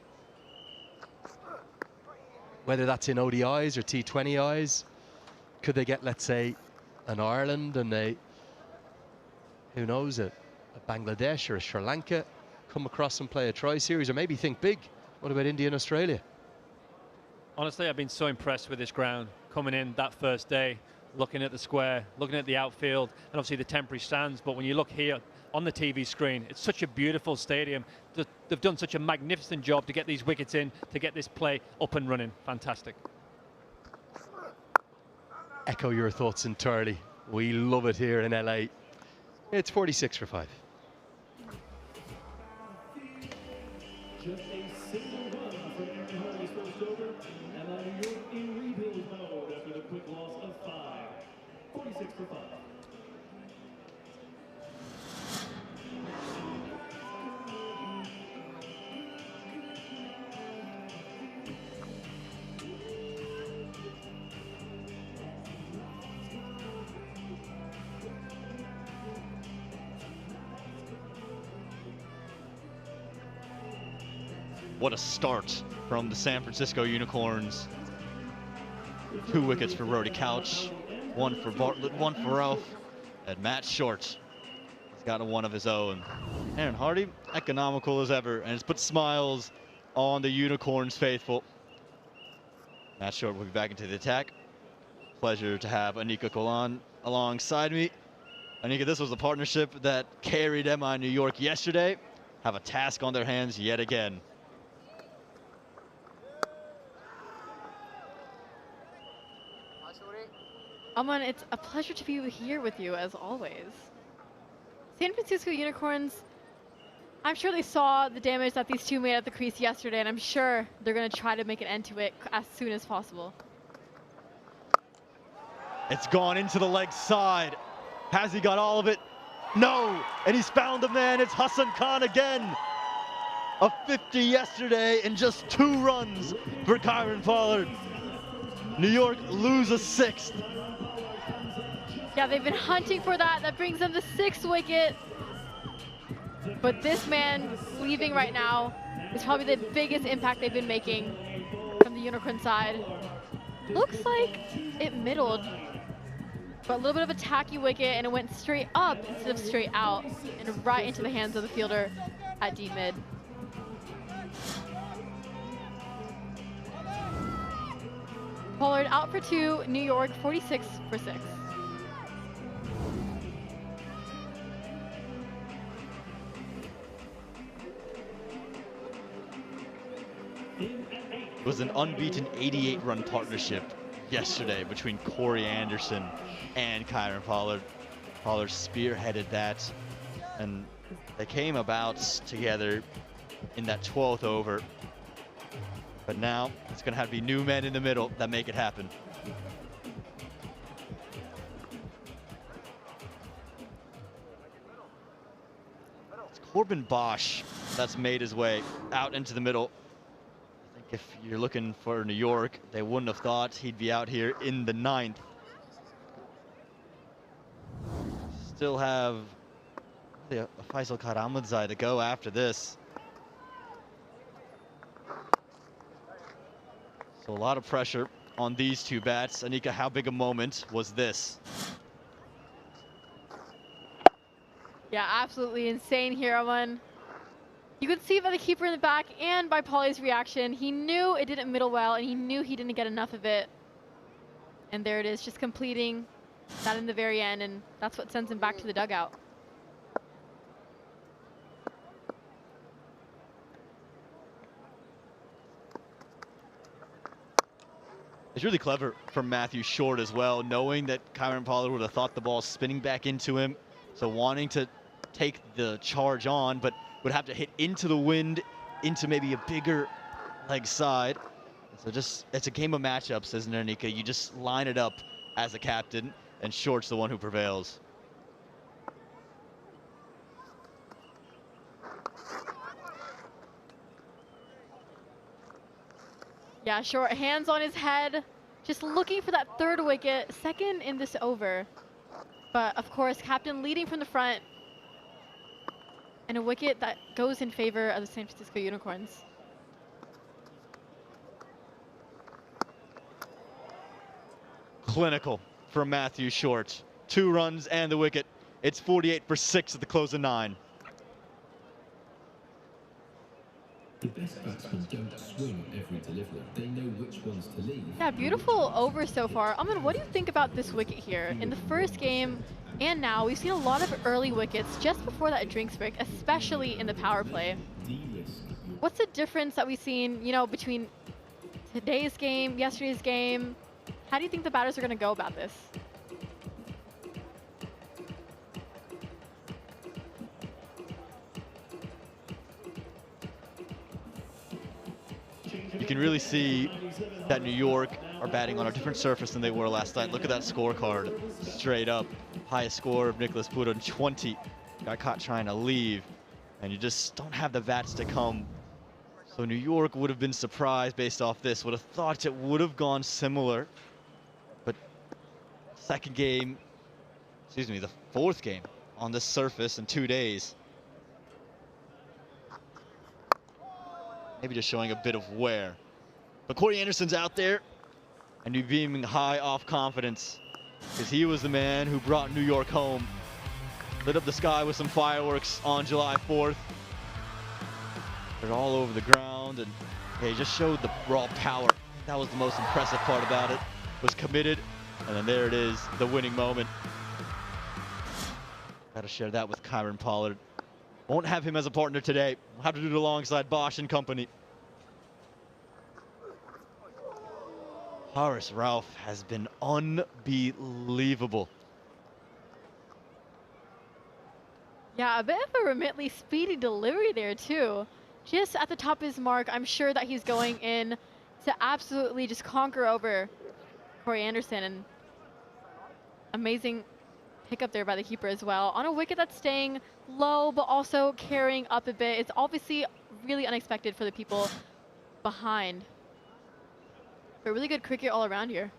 Whether that's in ODIs or T20Is. Could they get, let's say, an Ireland and who knows, a Bangladesh or a Sri Lanka come across and play a tri-series, or maybe think big? What about India and Australia? Honestly, I've been so impressed with this ground. Coming in that first day, looking at the square, looking at the outfield, and obviously the temporary stands. But when you look here on the TV screen, it's such a beautiful stadium. They've done such a magnificent job to get these wickets in, to get this play up and running. Fantastic. Echo your thoughts entirely. We love it here in LA. It's 46 for 5. Just a single run for Aaron Hardy's first over, and now New York in rebuild mode after the quick loss of 5. 46 for 5. What a start from the San Francisco Unicorns. 2 wickets for Brody Couch, 1 for Bartlett, 1 for Ralph, and Matt Short. He's got a 1 of his own. Aaron Hardy, economical as ever, and has put smiles on the Unicorns faithful. Matt Short will be back into the attack. Pleasure to have Anika Kolan alongside me. Anika, this was a partnership that carried MI New York yesterday. Have a task on their hands yet again. Aman, it's a pleasure to be here with you as always. San Francisco Unicorns, I'm sure they saw the damage that these 2 made at the crease yesterday, and I'm sure they're going to try to make an end to it as soon as possible. It's gone into the leg side. Has he got all of it? No, and he's found the man. It's Hassan Khan again. A 50 yesterday and just 2 runs for Kyron Pollard. New York lose a 6th. Yeah, they've been hunting for that. That brings them the 6th wicket. But this man leaving right now is probably the biggest impact they've been making from the Unicorn side. Looks like it middled, but a little bit of a tacky wicket, and it went straight up instead of straight out and right into the hands of the fielder at deep mid. Pollard out for 2, New York 46 for 6. It was an unbeaten 88-run partnership yesterday between Corey Anderson and Kyron Pollard. Pollard spearheaded that, and they came about together in that 12th over. But now it's going to have to be new men in the middle that make it happen. It's Corbin Bosch that's made his way out into the middle. I think if you're looking for New York, they wouldn't have thought he'd be out here in the 9th. Still have a Faisal Karamadzai to go after this. So a lot of pressure on these two bats. Anika, how big a moment was this? Yeah, absolutely insane here, Aman. You could see by the keeper in the back and by Pauly's reaction, he knew it didn't middle well, and he knew he didn't get enough of it. And there it is, just completing that in the very end, and that's what sends him back to the dugout. It's really clever from Matthew Short as well, knowing that Kyron Pollard would have thought the ball spinning back into him. So wanting to take the charge on, but would have to hit into the wind, into maybe a bigger leg side. So just, it's a game of matchups, isn't it, Anika? You just line it up as a captain, and Short's the one who prevails. Yeah, Short, hands on his head, just looking for that 3rd wicket, 2nd in this over. But of course, captain leading from the front, and a wicket that goes in favor of the San Francisco Unicorns. Clinical from Matthew Short. 2 runs and the wicket. It's 48 for 6 at the close of 9. The best batsmen don't swing every delivery. They know which ones to leave. Yeah, beautiful over so far. Aman, what do you think about this wicket here? In the first game and now, we've seen a lot of early wickets just before that drinks break, especially in the power play. What's the difference that we've seen, you know, between today's game, yesterday's game? How do you think the batters are going to go about this? You can really see that New York are batting on a different surface than they were last night. Look at that scorecard, straight up. Highest score of Nicholas Budon, 20. Got caught trying to leave, and you just don't have the bats to come. So New York would have been surprised based off this, would have thought it would have gone similar. But second game, excuse me, the 4th game on this surface in 2 days. Maybe just showing a bit of wear. But Corey Anderson's out there, and he's beaming high off confidence, because he was the man who brought New York home. Lit up the sky with some fireworks on July 4th. They're all over the ground, and he just showed the raw power. That was the most impressive part about it, was committed, and then there it is, the winning moment. Got to share that with Kyron Pollard. Won't have him as a partner today. We'll have to do it alongside Bosch and company. Horace Ralph has been unbelievable. Yeah, a bit of a remotely speedy delivery there too. Just at the top of his mark, I'm sure that he's going in to absolutely just conquer over Corey Anderson. And amazing pick up there by the keeper as well. On a wicket that's staying low, but also carrying up a bit. It's obviously really unexpected for the people behind. But really good cricket all around here.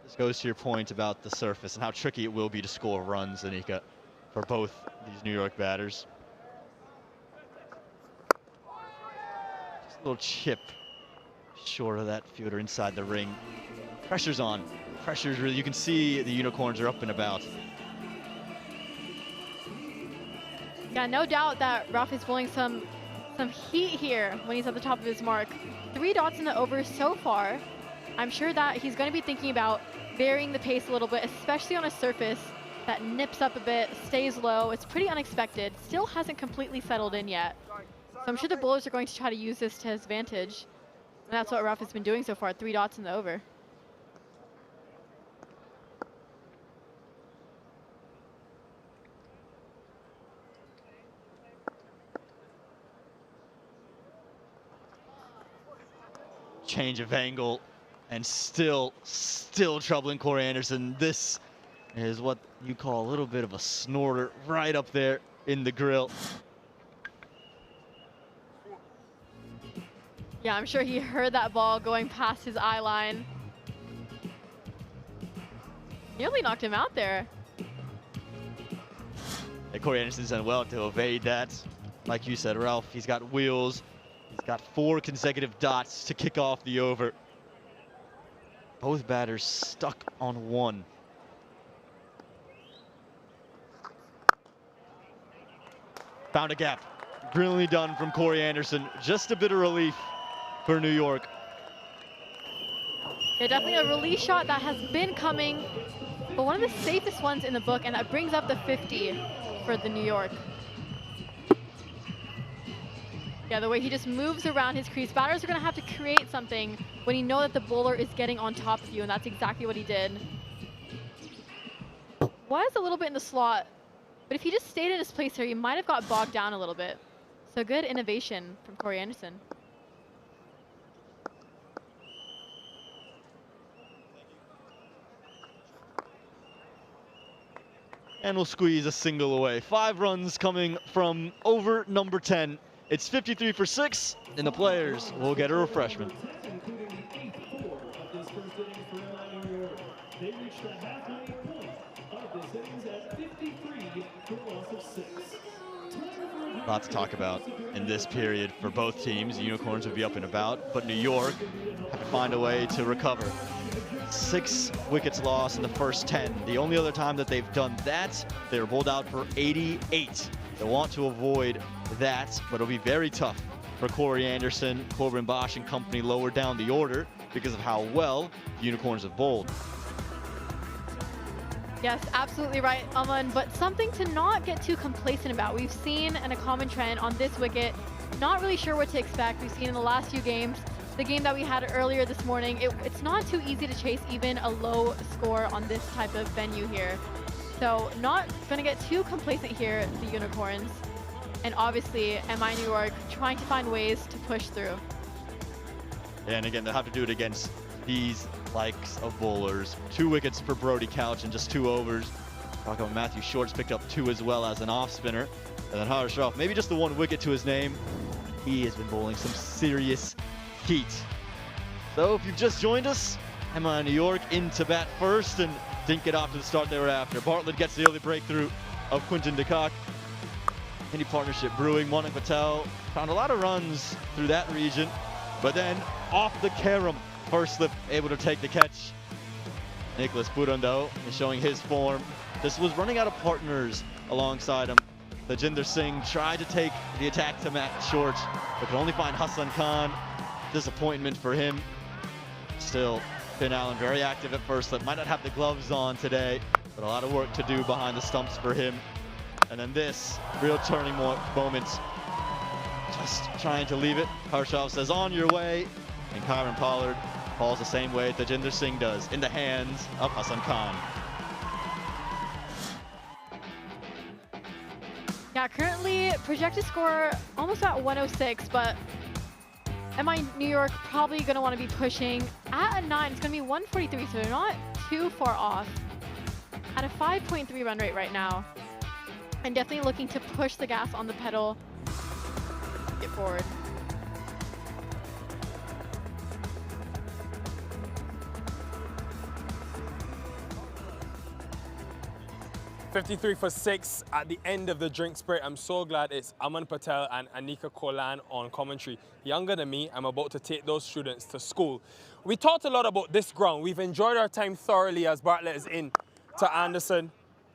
This goes to your point about the surface and how tricky it will be to score runs, Anika, for both these New York batters. Just a little chip short of that fielder inside the ring. Pressure's on. Pressure's really, you can see the Unicorns are up and about. Yeah, no doubt that Ralph is pulling some heat here when he's at the top of his mark. 3 dots in the over so far. I'm sure that he's going to be thinking about varying the pace a little bit, especially on a surface that nips up a bit, stays low. It's pretty unexpected. Still hasn't completely settled in yet. So I'm sure the bowlers are going to try to use this to his advantage. And that's what Ralph has been doing so far, 3 dots in the over. change of angle, and still troubling Corey Anderson. This is what you call a little bit of a snorter right up there in the grill. Yeah, I'm sure he heard that ball going past his eye line. Nearly knocked him out there. And Corey Anderson's done well to evade that. Like you said, Ralph, he's got wheels. He's got 4 consecutive dots to kick off the over. Both batters stuck on 1. Found a gap. Brilliantly done from Corey Anderson. Just a bit of relief for New York. Yeah, definitely a release shot that has been coming, but one of the safest ones in the book, and that brings up the 50 for the New York. Yeah, the way he just moves around his crease. Batters are going to have to create something when you know that the bowler is getting on top of you, and that's exactly what he did. Was a little bit in the slot, but if he just stayed in his place here, he might have got bogged down a little bit. So good innovation from Corey Anderson. And we'll squeeze a single away. 5 runs coming from over number 10. It's 53 for 6, and the players will get a refreshment. They reached the halfway point of this innings at 53 for a loss of 6. A lot to talk about in this period for both teams. The Unicorns would be up and about, but New York had to find a way to recover. 6 wickets lost in the first 10. The only other time that they've done that, they were bowled out for 88. They want to avoid that, but it'll be very tough for Corey Anderson, Corbin Bosch and company lower down the order because of how well the Unicorns have bowled. Yes, absolutely right, Aman, but something to not get too complacent about. We've seen a common trend on this wicket, not really sure what to expect. We've seen in the last few games, the game that we had earlier this morning, it's not too easy to chase even a low score on this type of venue here. So not gonna get too complacent here, the Unicorns. And obviously, MI New York trying to find ways to push through. And again, they'll have to do it against these likes of bowlers. 2 wickets for Brody Couch in just 2 overs. Talking about Matthew Short's picked up 2 as well as an off spinner. And then Harsh Ralph, maybe just the 1 wicket to his name. He has been bowling some serious heat. So if you've just joined us, MI New York into bat first and didn't get off to the start they were after. Bartlett gets the early breakthrough of Quinton de Kock. Any partnership brewing. Monik Patel found a lot of runs through that region, but then off the carom, first slip able to take the catch. Nicholas Burundo is showing his form. This was running out of partners alongside him. Tajinder Singh tried to take the attack to Matt Short, but could only find Hassan Khan. Disappointment for him. Still, Finn Allen very active at first slip. Might not have the gloves on today, but a lot of work to do behind the stumps for him. And then this real turning moment, just trying to leave it. Harshav says, on your way. And Kyron Pollard falls the same way Tajinder Singh does, in the hands of Hassan Khan. Yeah, currently projected score almost at 106, but MI New York probably going to want to be pushing at a 9. It's going to be 143, so they're not too far off. At a 5.3 run rate right now. And definitely looking to push the gas on the pedal, get forward. $53 for 6 at the end of the drink spurt. I'm so glad it's Aman Patel and Anika Kolan on commentary. Younger than me, I'm about to take those students to school. We talked a lot about this ground. We've enjoyed our time thoroughly as Bartlett is in to Anderson.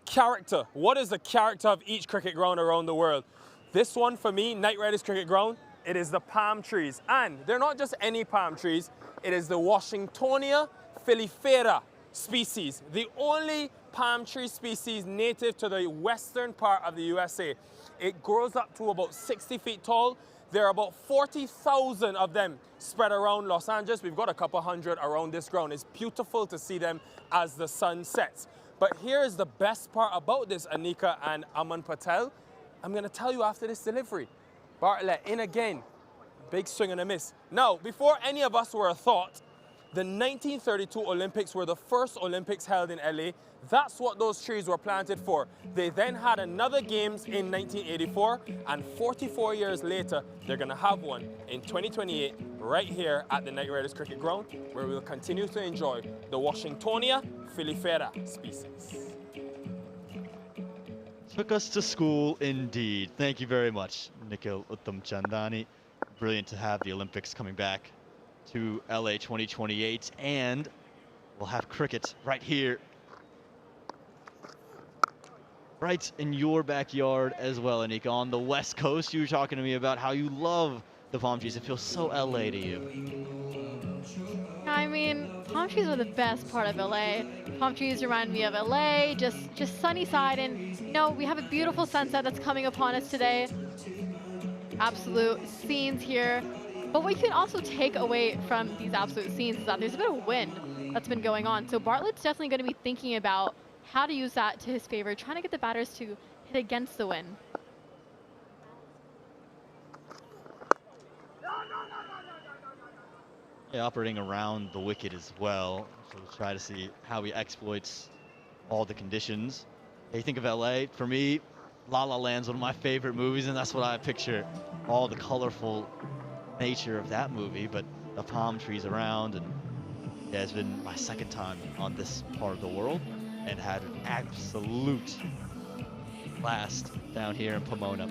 Character. What is the character of each cricket ground around the world? This one for me, Knight Riders cricket ground, it is the palm trees. And they're not just any palm trees, it is the Washingtonia filifera species, the only palm tree species native to the western part of the USA. It grows up to about 60 feet tall. There are about 40,000 of them spread around Los Angeles. We've got a couple hundred around this ground. It's beautiful to see them as the sun sets. But here's the best part about this, Anika and Aman Patel. I'm going to tell you after this delivery. Bartlett in again. Big swing and a miss. Now, before any of us were a thought, the 1932 Olympics were the first Olympics held in LA. That's what those trees were planted for. They then had another games in 1984, and 44 years later, they're gonna have one in 2028 right here at the Knight Riders Cricket Ground, where we'll continue to enjoy the Washingtonia filifera species. Took us to school indeed. Thank you very much, Nikhil Uttamchandani. Brilliant to have the Olympics coming back to LA 2028, and we'll have cricket right here, right in your backyard as well, Anika. On the West Coast, you were talking to me about how you love the palm trees. It feels so LA to you. I mean, palm trees are the best part of LA. Palm trees remind me of LA, just sunny side, and you know, we have a beautiful sunset that's coming upon us today. Absolute scenes here. But what you can also take away from these absolute scenes is that there's a bit of wind that's been going on. So Bartlett's definitely going to be thinking about how to use that to his favor, trying to get the batters to hit against the wind. Yeah, operating around the wicket as well. So we'll try to see how he exploits all the conditions. Hey, you think of LA, for me, La La Land's one of my favorite movies, and that's what I picture, all the colorful nature of that movie, but the palm trees around. And yeah, it's been my second time on this part of the world and had an absolute blast down here in Pomona.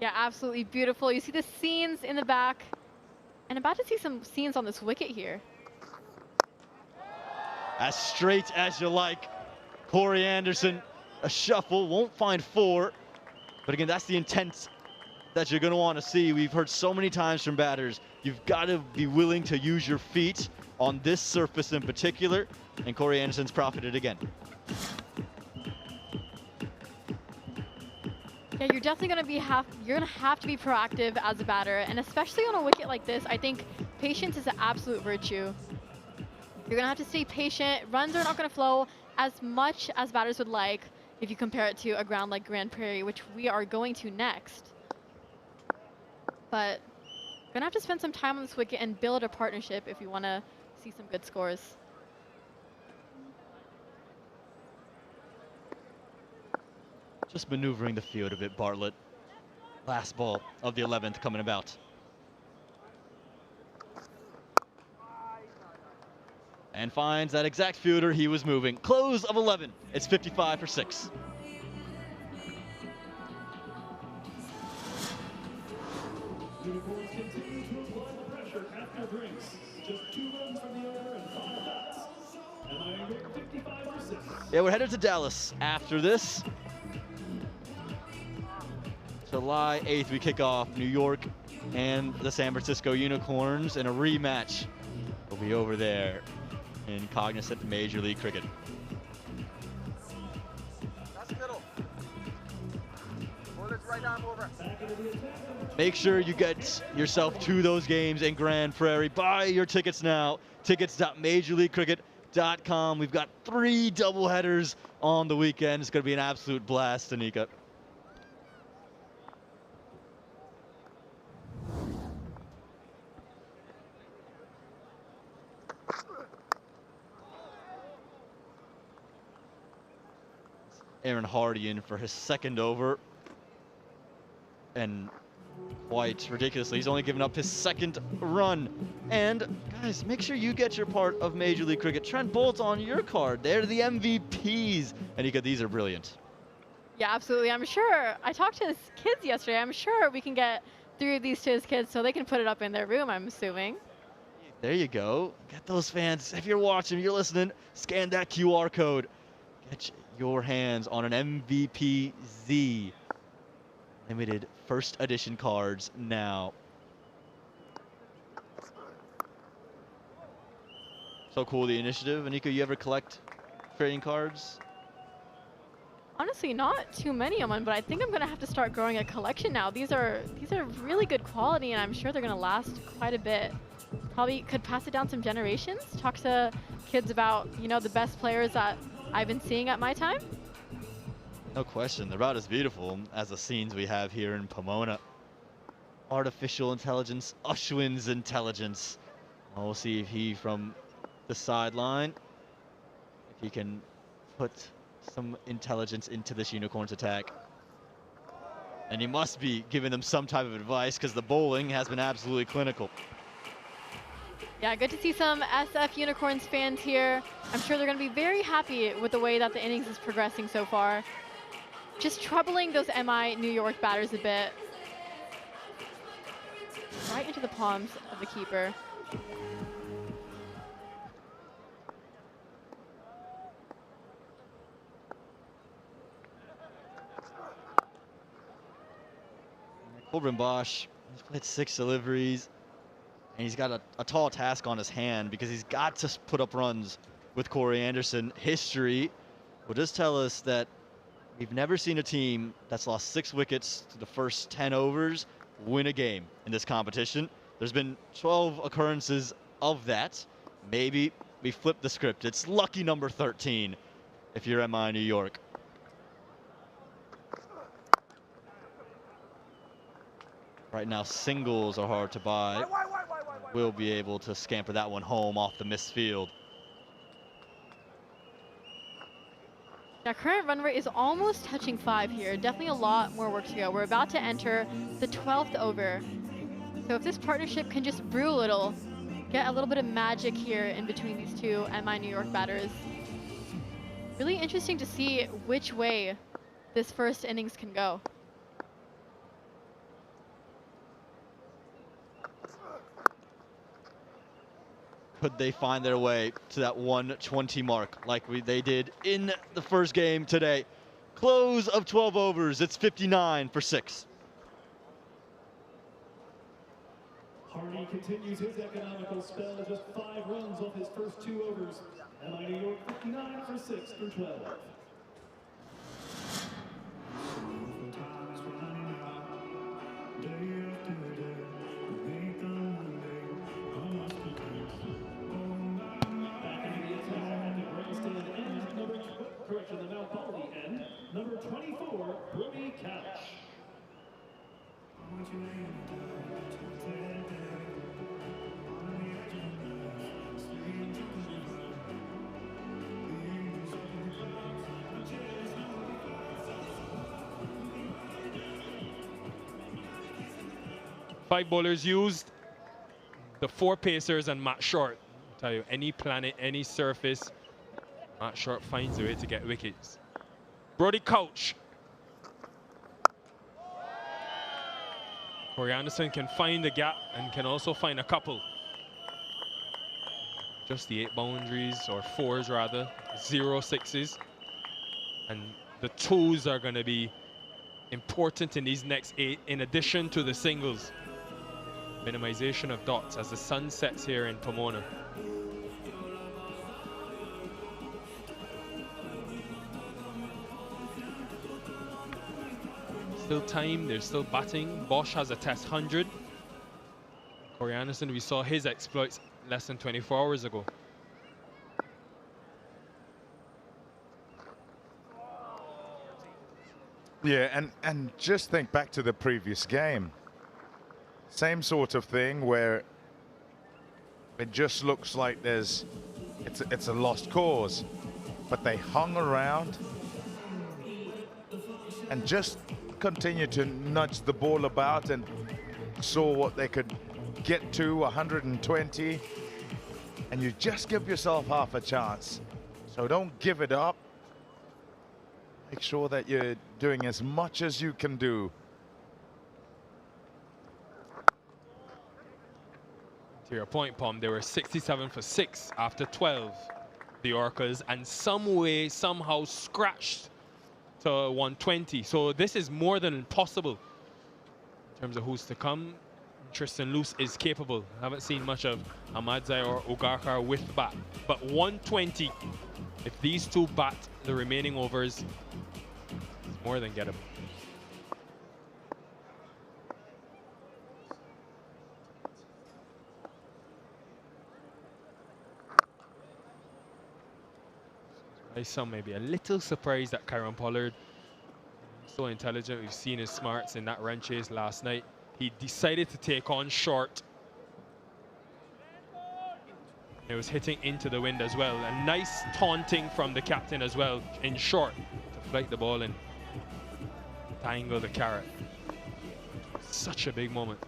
Yeah, absolutely beautiful. You see the scenes in the back, and about to see some scenes on this wicket here. As straight as you like. Corey Anderson, a shuffle, won't find 4. But again, that's the intent that you're going to want to see. We've heard so many times from batters, you've got to be willing to use your feet on this surface in particular. And Corey Anderson's profited again. Yeah, you're definitely going to be you're going to have to be proactive as a batter, and especially on a wicket like this, I think patience is an absolute virtue. You're going to have to stay patient. Runs are not going to flow as much as batters would like if you compare it to a ground like Grand Prairie, which we are going to next. But you're going to have to spend some time on this wicket and build a partnership if you want to see some good scores. Just maneuvering the field a bit, Bartlett. Last ball of the 11th coming about. And finds that exact fielder he was moving. Close of 11. It's 55 for 6. Unicorns continue to apply the pressure after drinks. Just 2 runs from the owner and 5 dots. MIA 55 for 6. Yeah, we're headed to Dallas after this. July 8th, we kick off New York and the San Francisco Unicorns, and a rematch will be over there in Cognizant Major League Cricket. That's middle. Pull it right arm over. Make sure you get yourself to those games in Grand Prairie. Buy your tickets now. Tickets.majorleaguecricket.com. We've got 3 doubleheaders on the weekend. It's going to be an absolute blast, Anika. Aaron Hardy in for his 2nd over. And quite ridiculously, he's only given up his 2nd run. And guys, make sure you get your part of Major League Cricket. Trent Bolt on your card. They're the MVPs. And these are brilliant. Yeah, absolutely. I'm sure. I talked to his kids yesterday. I'm sure we can get 3 of these to his kids so they can put it up in their room, I'm assuming. There you go. Get those fans. If you're watching, you're listening, scan that QR code. Get your hands on an MVPZ. Limited 1st edition cards now. So cool, the initiative. Anika, you ever collect trading cards? Honestly, not too many of them, but I think I'm going to have to start growing a collection now. These are really good quality, and I'm sure they're going to last quite a bit. Probably could pass it down some generations. Talk to kids about, the best players that I've been seeing at my time. No question, the route is beautiful, as the scenes we have here in Pomona. Artificial intelligence, Ashwin's intelligence. We'll see if he, from the sideline, if he can put some intelligence into this Unicorns attack. And he must be giving them some type of advice, because the bowling has been absolutely clinical. Yeah, good to see some SF Unicorns fans here. I'm sure they're going to be very happy with the way that the innings is progressing so far. Just troubling those MI New York batters a bit. Right into the palms of the keeper. Corbin Bosch, he's played 6 deliveries, and he's got a tall task on his hand because he's got to put up runs with Corey Anderson. History will just tell us that we've never seen a team that's lost 6 wickets to the first 10 overs win a game in this competition. There's been 12 occurrences of that. Maybe we flip the script. It's lucky number 13 if you're MI New York. Right now, singles are hard to buy. We'll be able to scamper that one home off the missed field. Yeah, current run rate is almost touching 5 here. Definitely a lot more work to go. We're about to enter the 12th over. So if this partnership can just brew a little, get a little bit of magic here in between these two MI New York batters. Really interesting to see which way this first innings can go. Could they find their way to that 120 mark like they did in the first game today? Close of 12 overs, it's 59 for 6. Hardy continues his economical spell, just 5 runs off his first 2 overs. MI New York 59 for 6 through 12. Number 24, Brody Couch. 5 bowlers used, the 4 pacers and Matt Short. I'll tell you, any planet, any surface, Matt Short finds a way to get wickets. Brody Couch. Corey Anderson can find the gap and can also find a couple. Just the 8 boundaries, or 4s rather, 0 6s. And the 2s are going to be important in these next 8, in addition to the singles. Minimization of dots as the sun sets here in Pomona. Still time, there's still batting. Bosch has a test 100. Corey Anderson, we saw his exploits less than 24 hours ago. Yeah, and just think back to the previous game. Same sort of thing where it just looks like it's a lost cause, but they hung around and just continued to nudge the ball about and saw what they could get to, 120, and you just give yourself half a chance. So don't give it up. Make sure that you're doing as much as you can do. To your point, Pom, they were 67 for 6 after 12, the Orcas, and some way, somehow scratched to 120. So this is more than possible in terms of who's to come. Tristan Luce is capable. I haven't seen much of Ahmadzai or Ugarkar with bat, but 120, if these two bat the remaining overs, is more than gettable. Some may be a little surprised that Kyron Pollard So intelligent. We've seen his smarts in that run chase last night. He decided to take on short. It was hitting into the wind as well. A nice taunting from the captain as well in short to flight the ball and tangle the carrot. Such a big moment.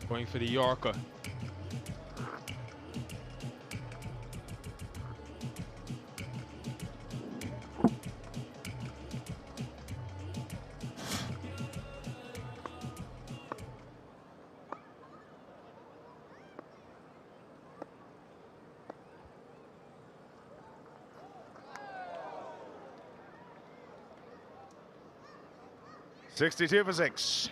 Going for the Yorker. $62 for 6.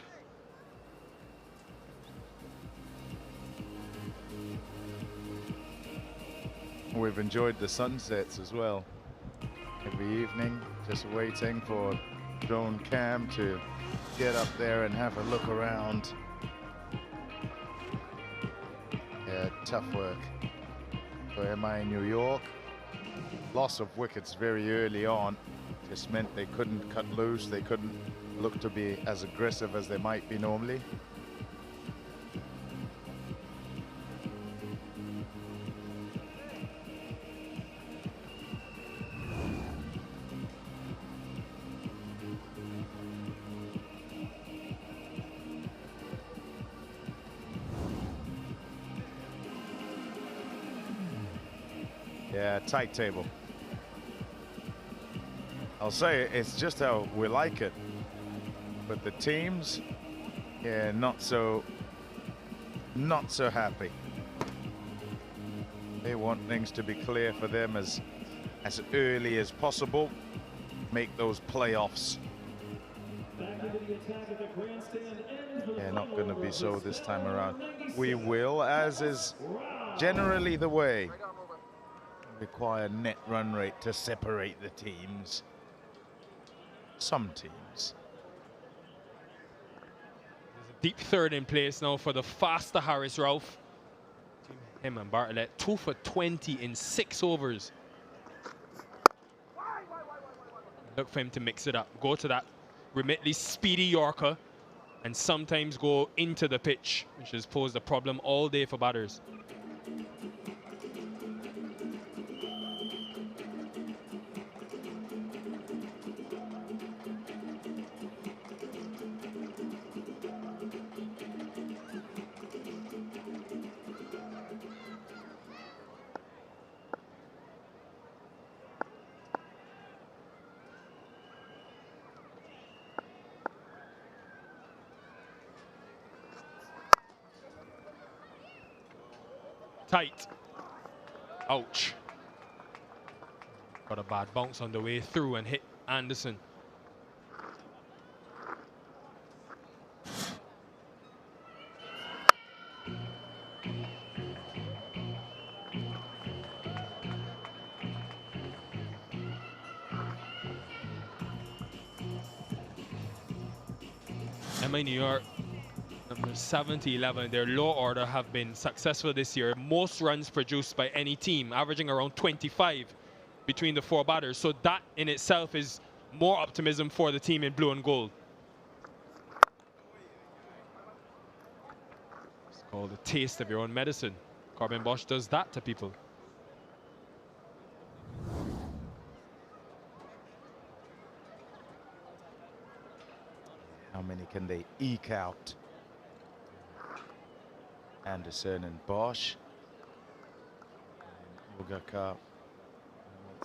We've enjoyed the sunsets as well. Every evening, just waiting for drone cam to get up there and have a look around. Yeah, tough work for MI New York. Loss of wickets very early on just meant they couldn't cut loose. They couldn't look to be as aggressive as they might be normally. Yeah, tight table. I'll say it's just how we like it. But the teams, yeah, not so happy. They want things to be clear for them as early as possible. Make those playoffs. Yeah, not going to be so this time around. We will, as is generally the way. Require net run rate to separate the teams. Some teams. There's a deep third in place now for the faster Harris Ralph. Him and Bartlett 2 for 20 in 6 overs. Look for him to mix it up. Go to that remotely speedy Yorker and sometimes go into the pitch, which has posed a problem all day for batters. Tight. Ouch. Got a bad bounce on the way through and hit Anderson. MI New York, number 70-11, their low order have been successful this year. Most runs produced by any team, averaging around 25 between the 4 batters. So that in itself is more optimism for the team in blue and gold. It's called a taste of your own medicine. Corbin Bosch does that to people. How many can they eke out? Anderson and Bosch. Mugaka,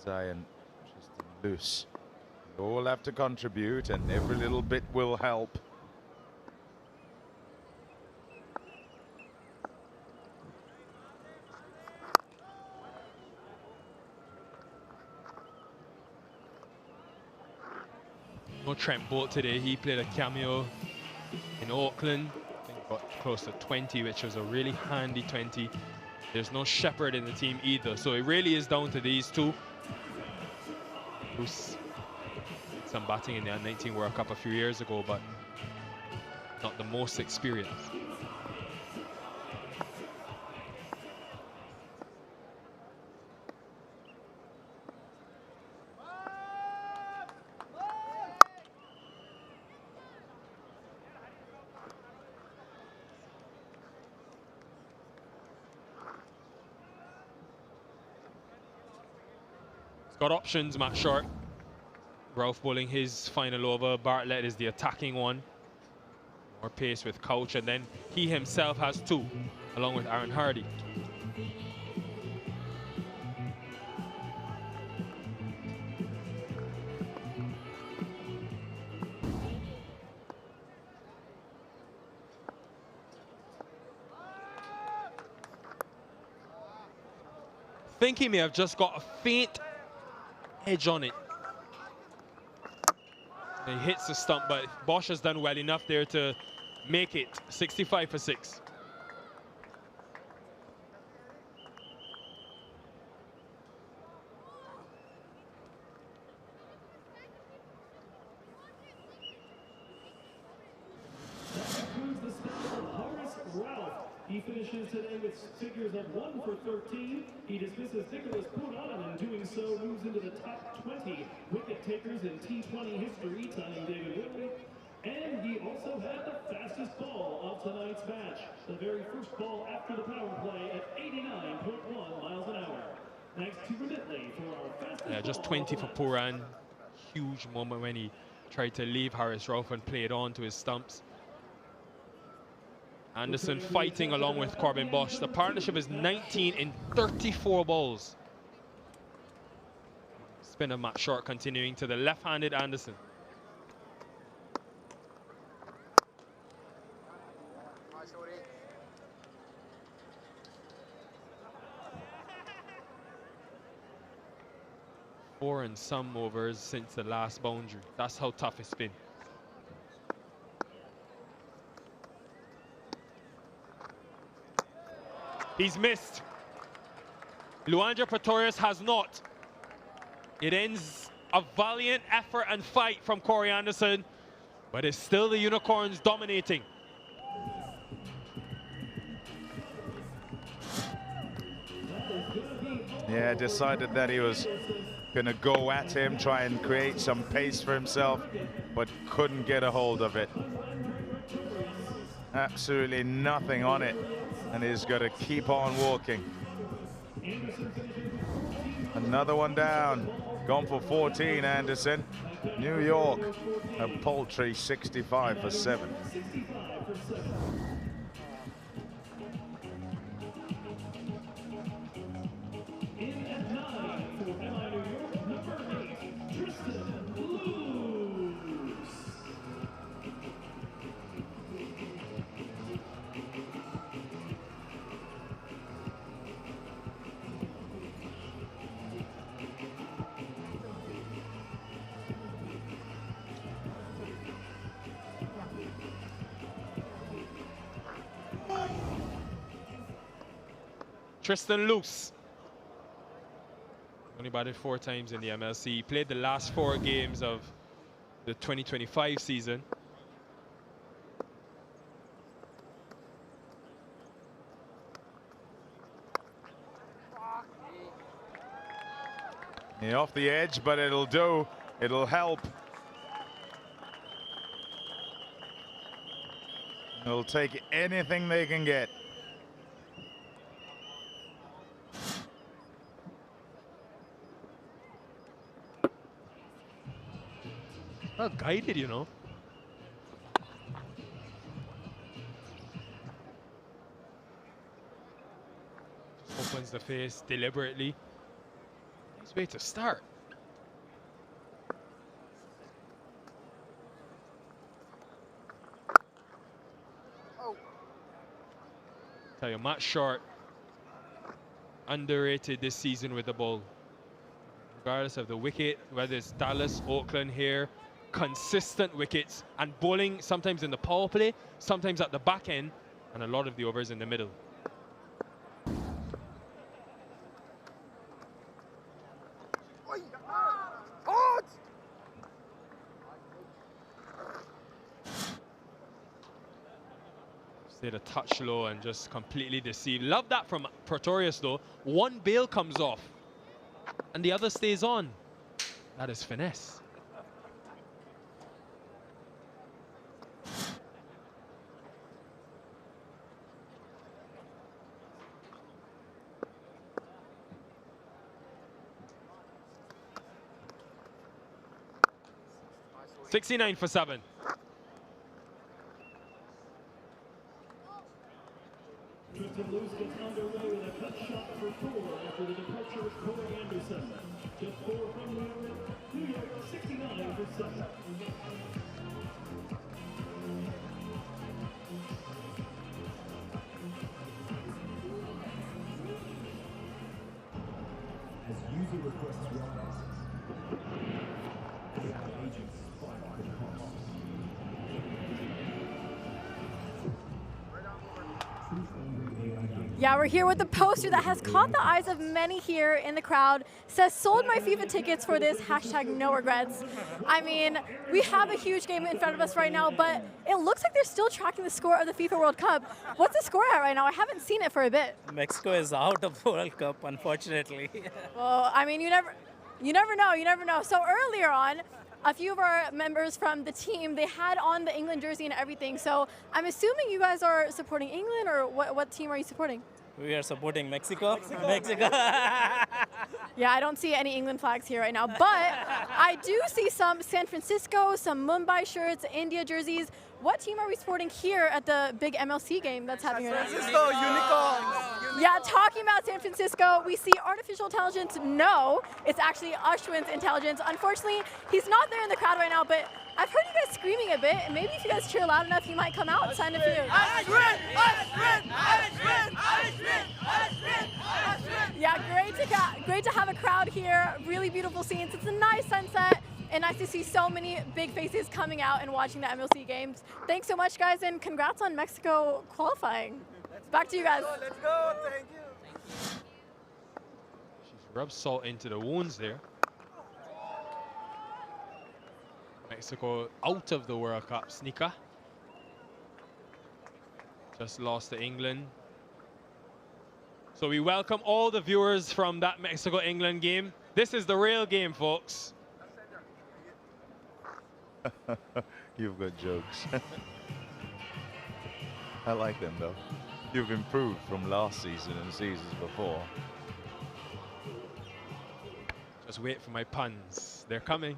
Zion, just loose. They all have to contribute, and every little bit will help. No Trent Bolt today. He played a cameo in Auckland. I think got close to 20, which was a really handy 20. There's no shepherd in the team either. So it really is down to these two. Who's some batting in the U19 World Cup a few years ago, but not the most experienced. Got options, Matt Short. Ralph bowling his final over. Bartlett is the attacking one. More pace with Couch, and then he himself has two, along with Aaron Hardy. Think he may have just got a faint edge on it. He hits the stump, but Bosch has done well enough there to make it 65 for 6. He finishes today with figures of 1 for 13. He dismisses Nicholas Puran, and doing so moves into the top 20 wicket takers in T20 history, tying David Whitley. And he also had the fastest ball of tonight's match, the very first ball after the power play at 89.1 miles an hour. Thanks to Whitley for our fastest Yeah, just 20 for Puran. Huge moment when he tried to leave Harris Ralph and play it on to his stumps. Anderson fighting along with Corbin Bosch. The partnership is 19 in 34 balls. Spin of Matt Short continuing to the left-handed Anderson. Four and some overs since the last boundary. That's how tough it's been. He's missed. Luandra Pretorius has not. It ends a valiant effort and fight from Corey Anderson, but it's still the Unicorns dominating. Yeah, decided that he was going to go at him, try and create some pace for himself, but couldn't get a hold of it. Absolutely nothing on it, and he's got to keep on walking. Another one down. Gone for 14, Anderson. New York, a paltry 65 for 7. Tristan Luce. Only batted 4 times in the MLC. He played the last 4 games of the 2025 season. Yeah, off the edge, but it'll do. It'll help. They'll take anything they can get. Well guided, you know. Just opens the face deliberately. Nice way to start. Tell you, Matt Short, underrated this season with the ball. Regardless of the wicket, whether it's Dallas, Oakland here, consistent wickets and bowling sometimes in the power play, sometimes at the back end, and a lot of the overs in the middle. Stayed a touch low and just completely deceived. Love that from Pretorius though. One bail comes off and the other stays on. That is finesse. $69 for 7. Tristan Luce gets underway with a cut shot for 4 after the departure of Corey Anderson. Just 4 from New York, 69 for 7. As user requests rise, AI agents spike the cost. Yeah, we're here with the poster that has caught the eyes of many here in the crowd. Says, sold my FIFA tickets for this, hashtag no regrets. I mean, we have a huge game in front of us right now, but it looks like they're still tracking the score of the FIFA World Cup. What's the score at right now? I haven't seen it for a bit. Mexico is out of the World Cup, unfortunately. Well, I mean, you never know. So earlier on, a few of our members from the team, they had on the England jersey and everything. So I'm assuming you guys are supporting England, or what team are you supporting? We are supporting Mexico. Mexico. Yeah, I don't see any England flags here right now, but I do see some San Francisco, some Mumbai shirts, India jerseys. What team are we supporting here at the big MLC game that's happening right now? San Francisco Unicorns! Yeah, talking about San Francisco, we see artificial intelligence. No, it's actually Ashwin's intelligence. Unfortunately, he's not there in the crowd right now, but I've heard you guys screaming a bit, and maybe if you guys cheer loud enough, he might come out and sign a few. Ashwin! Ashwin! Ashwin! Ashwin! Ashwin! Ashwin! Yeah, great to have a crowd here. Really beautiful scenes. It's a nice sunset, and nice to see so many big faces coming out and watching the MLC games. Thanks so much, guys, and congrats on Mexico qualifying. Back to you guys. Let's go, thank you. She's rubbed salt into the wounds there. Mexico out of the World Cup, sneaker. Just lost to England. So we welcome all the viewers from that Mexico-England game. This is the real game, folks. You've got jokes. I like them though. You've improved from last season and seasons before. Just wait for my puns. They're coming.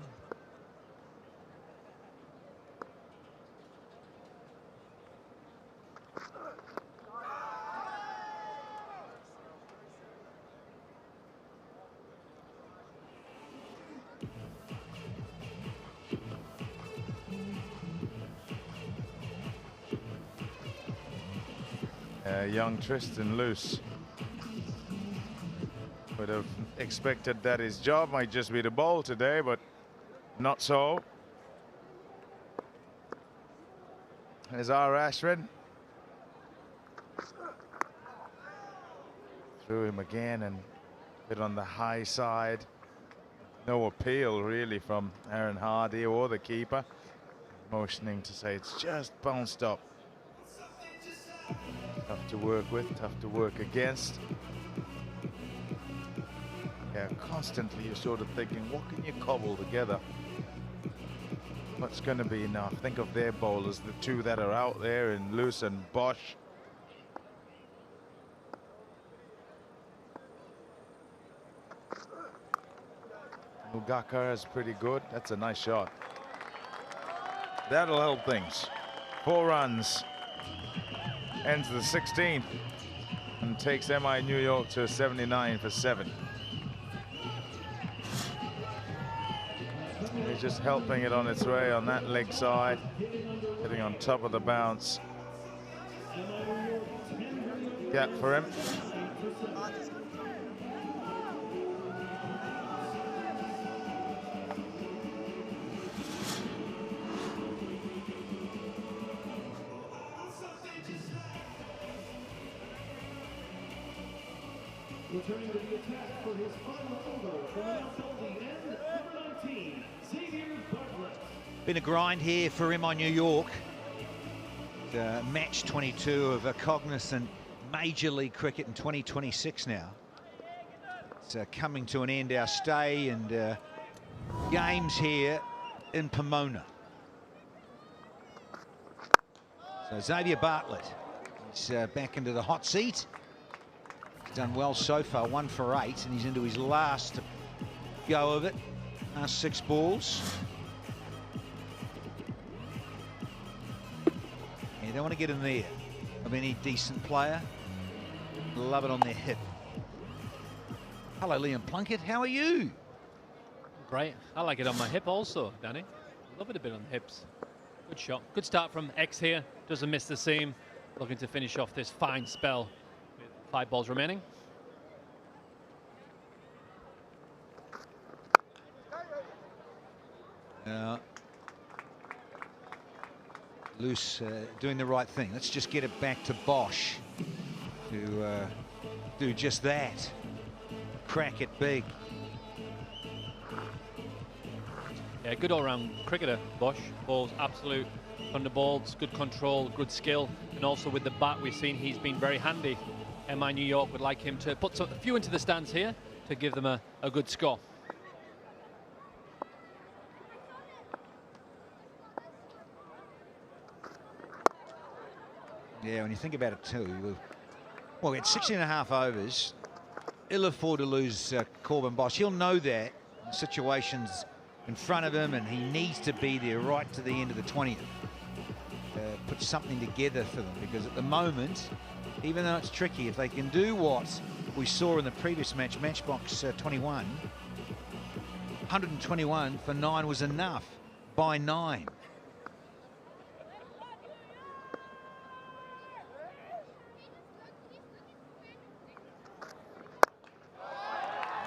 Young Tristan Luce would have expected that his job might just be the bowl today, but not so. There's our Ashwin. Threw him again and a bit on the high side. No appeal really from Aaron Hardy or the keeper. Motioning to say it's just bounced up. Tough to work with, tough to work against. Yeah, constantly you're sort of thinking, what can you cobble together? What's going to be enough? Think of their bowlers, the two that are out there in Luce and Bosch. Mugakar is pretty good. That's a nice shot. That'll help things. 4 runs. Ends the 16th and takes MI New York to 79 for 7. He's just helping it on its way on that leg side, hitting on top of the bounce. Gap for him. Returning to the attack for his final over from the end, number 19, Xavier Bartlett. Been a grind here for him on New York. match 22 of Cognizant Major League Cricket in 2026 now. It's coming to an end, our stay and games here in Pomona. So Xavier Bartlett is back into the hot seat. He's done well so far, 1 for 8, and he's into his last go of it. Last 6 balls. You don't want to get in there of any decent player. Love it on their hip. Hello, Liam Plunkett. How are you? Great. I like it on my hip also, Danny. Love it a bit on the hips. Good shot. Good start from X here. Doesn't miss the seam. Looking to finish off this fine spell with 5 balls remaining. Loose doing the right thing. Let's just get it back to Bosch to do just that. Crack it big. Yeah, good all-round cricketer, Bosch. Balls absolute thunderbolts, good control, good skill, and also with the bat we've seen he's been very handy. MI New York would like him to put a few into the stands here to give them a good score. Yeah, when you think about it too, well, we had 16.5 overs. Ill afford to lose Corbin Bosch. He'll know that situations in front of him, and he needs to be there right to the end of the 20th. Put something together for them, because at the moment, even though it's tricky, if they can do what we saw in the previous match, Matchbox 21, 121 for 9 was enough by 9.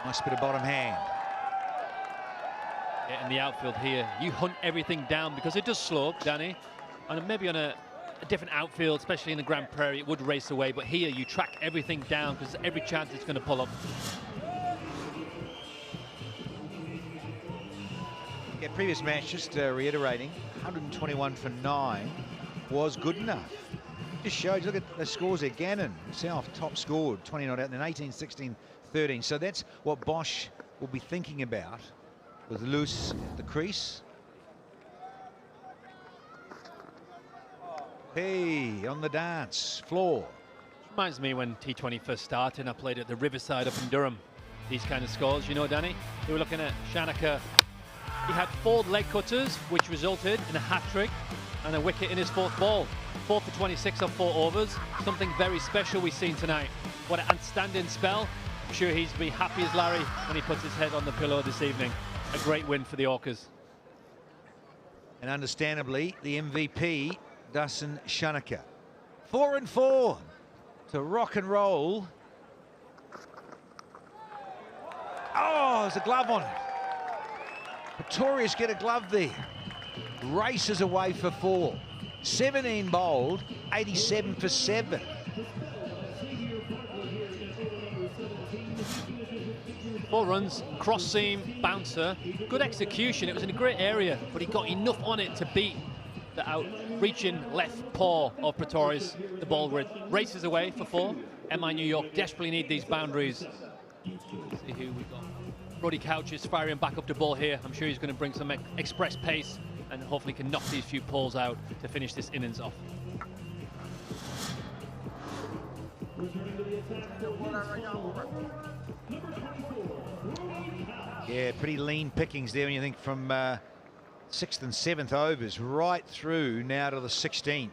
Nice bit of bottom hand. Yeah, in the outfield here, you hunt everything down because it does slope, Danny. And maybe on a different outfield, especially in the Grand Prairie, it would race away. But here, you track everything down because every chance it's going to pull up. Yeah, previous match, just reiterating, 121 for 9 was good enough. Just showed, look at the scores there. Gannon himself top scored, 20 not out, and then 18, 16, 13. So that's what Bosch will be thinking about with Loose at the crease. Hey, on the dance floor. Reminds me when T20 first started, I played at the Riverside up in Durham. These kind of scores, you know, Danny? We were looking at Shanaka. He had 4 leg cutters, which resulted in a hat-trick and a wicket in his 4th ball. 4 for 26 on 4 overs. Something very special we've seen tonight. What an outstanding spell. I'm sure he's be happy as Larry when he puts his head on the pillow this evening. A great win for the Orcas. And understandably, the MVP, Dasan Shanaka. 4 and 4 to rock and roll. Oh, there's a glove on it. Pretorius get a glove there. Races away for 4. 17 bowled, 87 for 7. Four runs, cross seam, bouncer, good execution. It was in a great area, but he got enough on it to beat the out-reaching left paw of Pretorius. The ball races away for 4. MI New York desperately need these boundaries. See who we got. Brody Couch is firing back up the ball here. I'm sure he's going to bring some express pace and hopefully can knock these few pulls out to finish this innings off. Yeah, pretty lean pickings there when you think from 6th and 7th overs right through now to the 16th.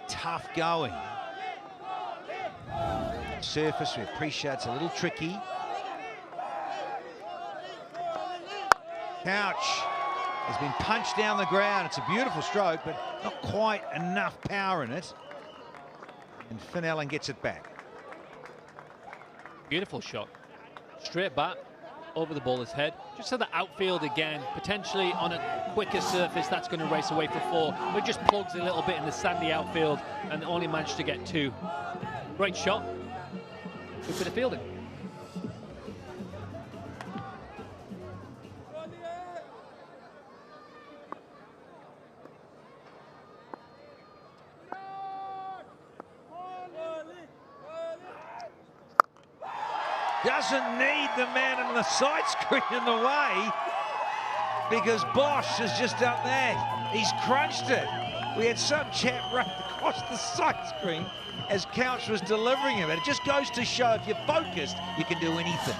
Tough going. Surface, we appreciate it's a little tricky. Couch has been punched down the ground. It's a beautiful stroke, but not quite enough power in it. And Finn Allen gets it back. Beautiful shot. Straight bat over the bowler's head. Just so the outfield again, potentially on a quicker surface, that's going to race away for 4. But it just plugs a little bit in the sandy outfield and only managed to get 2. Great shot. Good bit of fielding. Doesn't need the man on the side screen in the way because Bosch is just up there. He's crunched it. We had some chap run across the side screen as Couch was delivering him. It just goes to show if you're focused, you can do anything.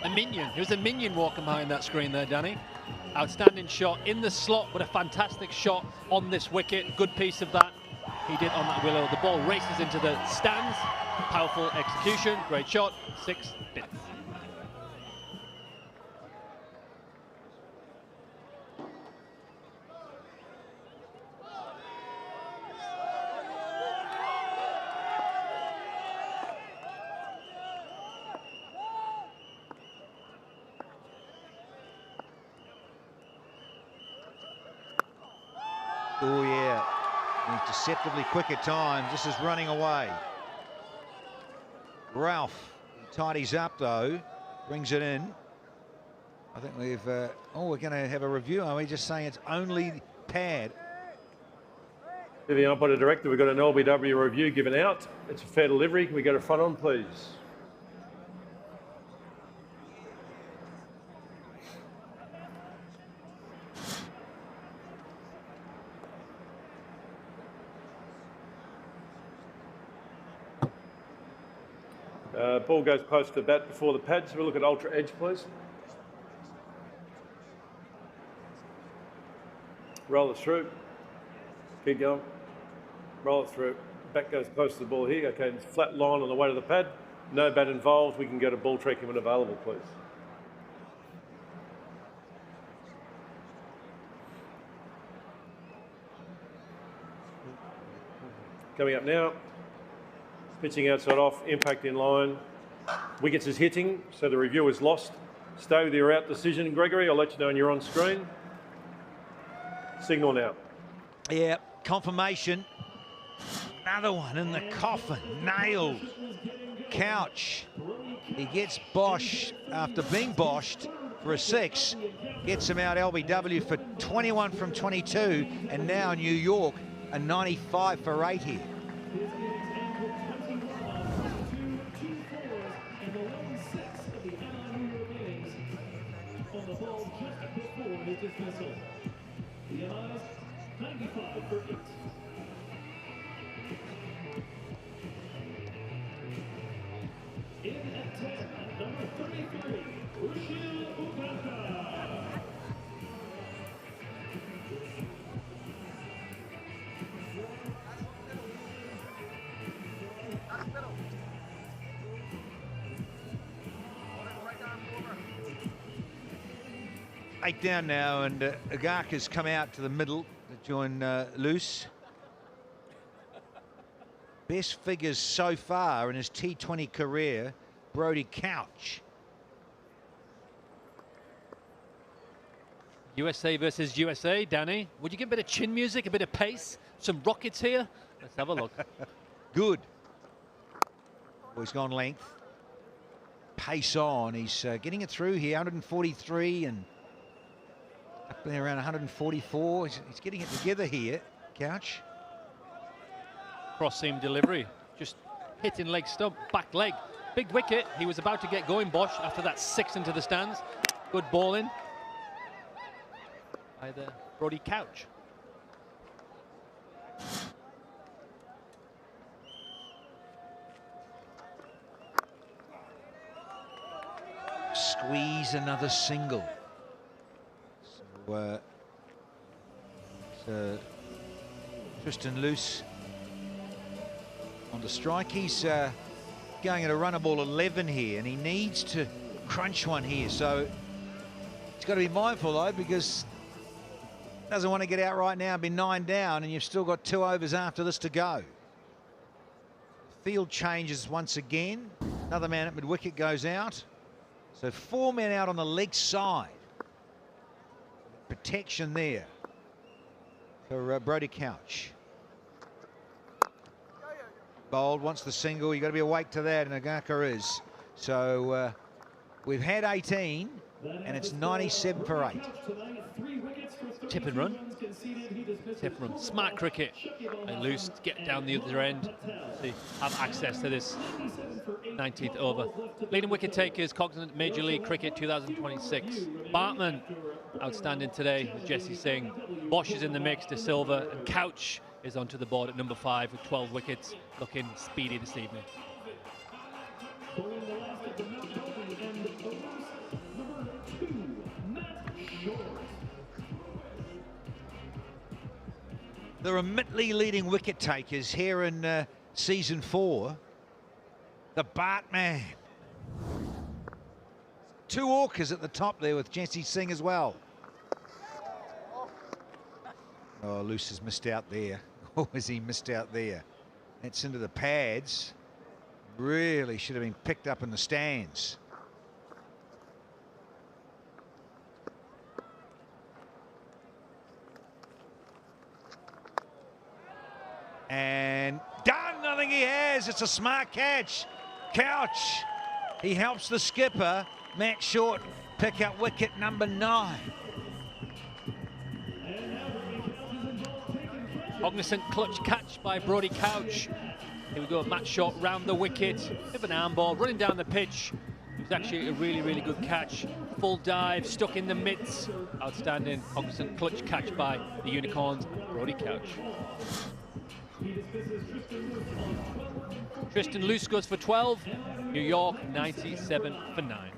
A minion. It was a minion walking behind that screen there, Danny. Outstanding shot in the slot, but a fantastic shot on this wicket. Good piece of that. He did on that willow. The ball races into the stands. Powerful execution. Great shot. 6 bits. Oh, yeah. He's deceptively quick at times. This is running away. Ralph tidies up, though. Brings it in. I think we've... we're going to have a review. Are we just saying it's only pad? To the umpire director, we've got an LBW review given out. It's a fair delivery. Can we go to front on, please? Ball goes post to bat before the pad, so we'll look at ultra edge, please. Roll it through. Keep going. Roll it through. Back goes close to the ball here. Okay, it's flat line on the way to the pad. No bat involved. We can go to ball tracking when available, please. Coming up now. Pitching outside off, impact in line. Wickets is hitting, so the review is lost. Stay with your out decision, Gregory. I'll let you know when you're on screen. Signal now. Yeah, confirmation. Another one in the coffin. Nailed. Couch. He gets Bosch after being Boshed for a 6. Gets him out LBW for 21 from 22. And now New York, a 95 for 8 here. Dismissal. The odds 95 for 8. In at 10, number 33, Ushil Ukaka. Eight down now, and Agaka's come out to the middle to join Loose. Best figures so far in his T20 career, Brody Couch. USA versus USA, Danny. Would you give a bit of chin music, a bit of pace, some rockets here? Let's have a look. Good. Well, he's gone length. Pace on. He's getting it through here, 143 and up there around 144. He's getting it together here, Couch. Cross seam delivery, just hitting leg stump, back leg. Big wicket. He was about to get going, Bosch, after that 6 into the stands. Good ball in by the Brody Couch. Squeeze another single. So Tristan Loose on the strike. He's going at a run of ball 11 here, and he needs to crunch one here. So he's got to be mindful though, because doesn't want to get out right now and be 9 down, and you've still got 2 overs after this to go. Field changes once again. Another man at mid-wicket goes out. So 4 men out on the leg side. Protection there for Brody Couch. Bowled, wants the single. You've got to be awake to that, and Agaka is. So we've had 18, and it's 97 for 8. Tip and run. Tip and run. Smart cricket. And Loose, get down the other end. They have access to this 19th over. Leading wicket takers, Cognizant Major League Cricket 2026. Bartman, outstanding today with Jesse Singh. Bosch is in the mix, De Silva, and Couch is onto the board at number 5 with 12 wickets, looking speedy this evening. There are Mitley leading wicket takers here in season 4. The Bartman. 2 Orcas at the top there with Jesse Singh as well. Oh, Luce has missed out there. Oh, has he missed out there? That's into the pads. Really should have been picked up in the stands. And done, I think he has. It's a smart catch. Couch, he helps the skipper, Matt Short, pick up wicket number 9. Cognizant clutch catch by Brodie Couch. Here we go, Matt Short round the wicket. Bit of an arm ball, running down the pitch. It was actually a really, really good catch. Full dive, stuck in the mitts. Outstanding Cognizant clutch catch by the Unicorns and Brodie Couch. Tristan Luce goes for 12. New York 97 for 9.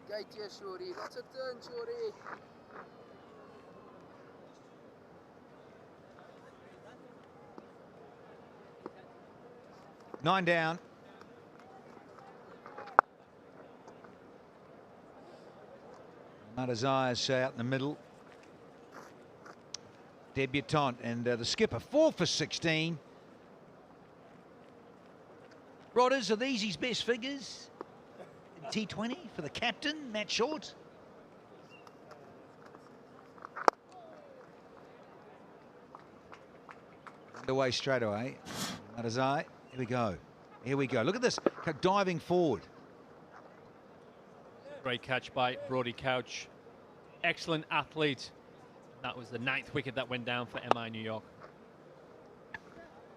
Gate here, Shorty. Lots of turn, Shorty. Nine down. Matazias out in the middle. Debutant and the skipper 4 for 16. Rodders, are these his best figures? T20 for the captain, Matt Short. Underway straight away. Matazias, here we go. Here we go. Look at this, diving forward. Great catch by Brodie Couch. Excellent athlete. That was the 9th wicket that went down for MI New York.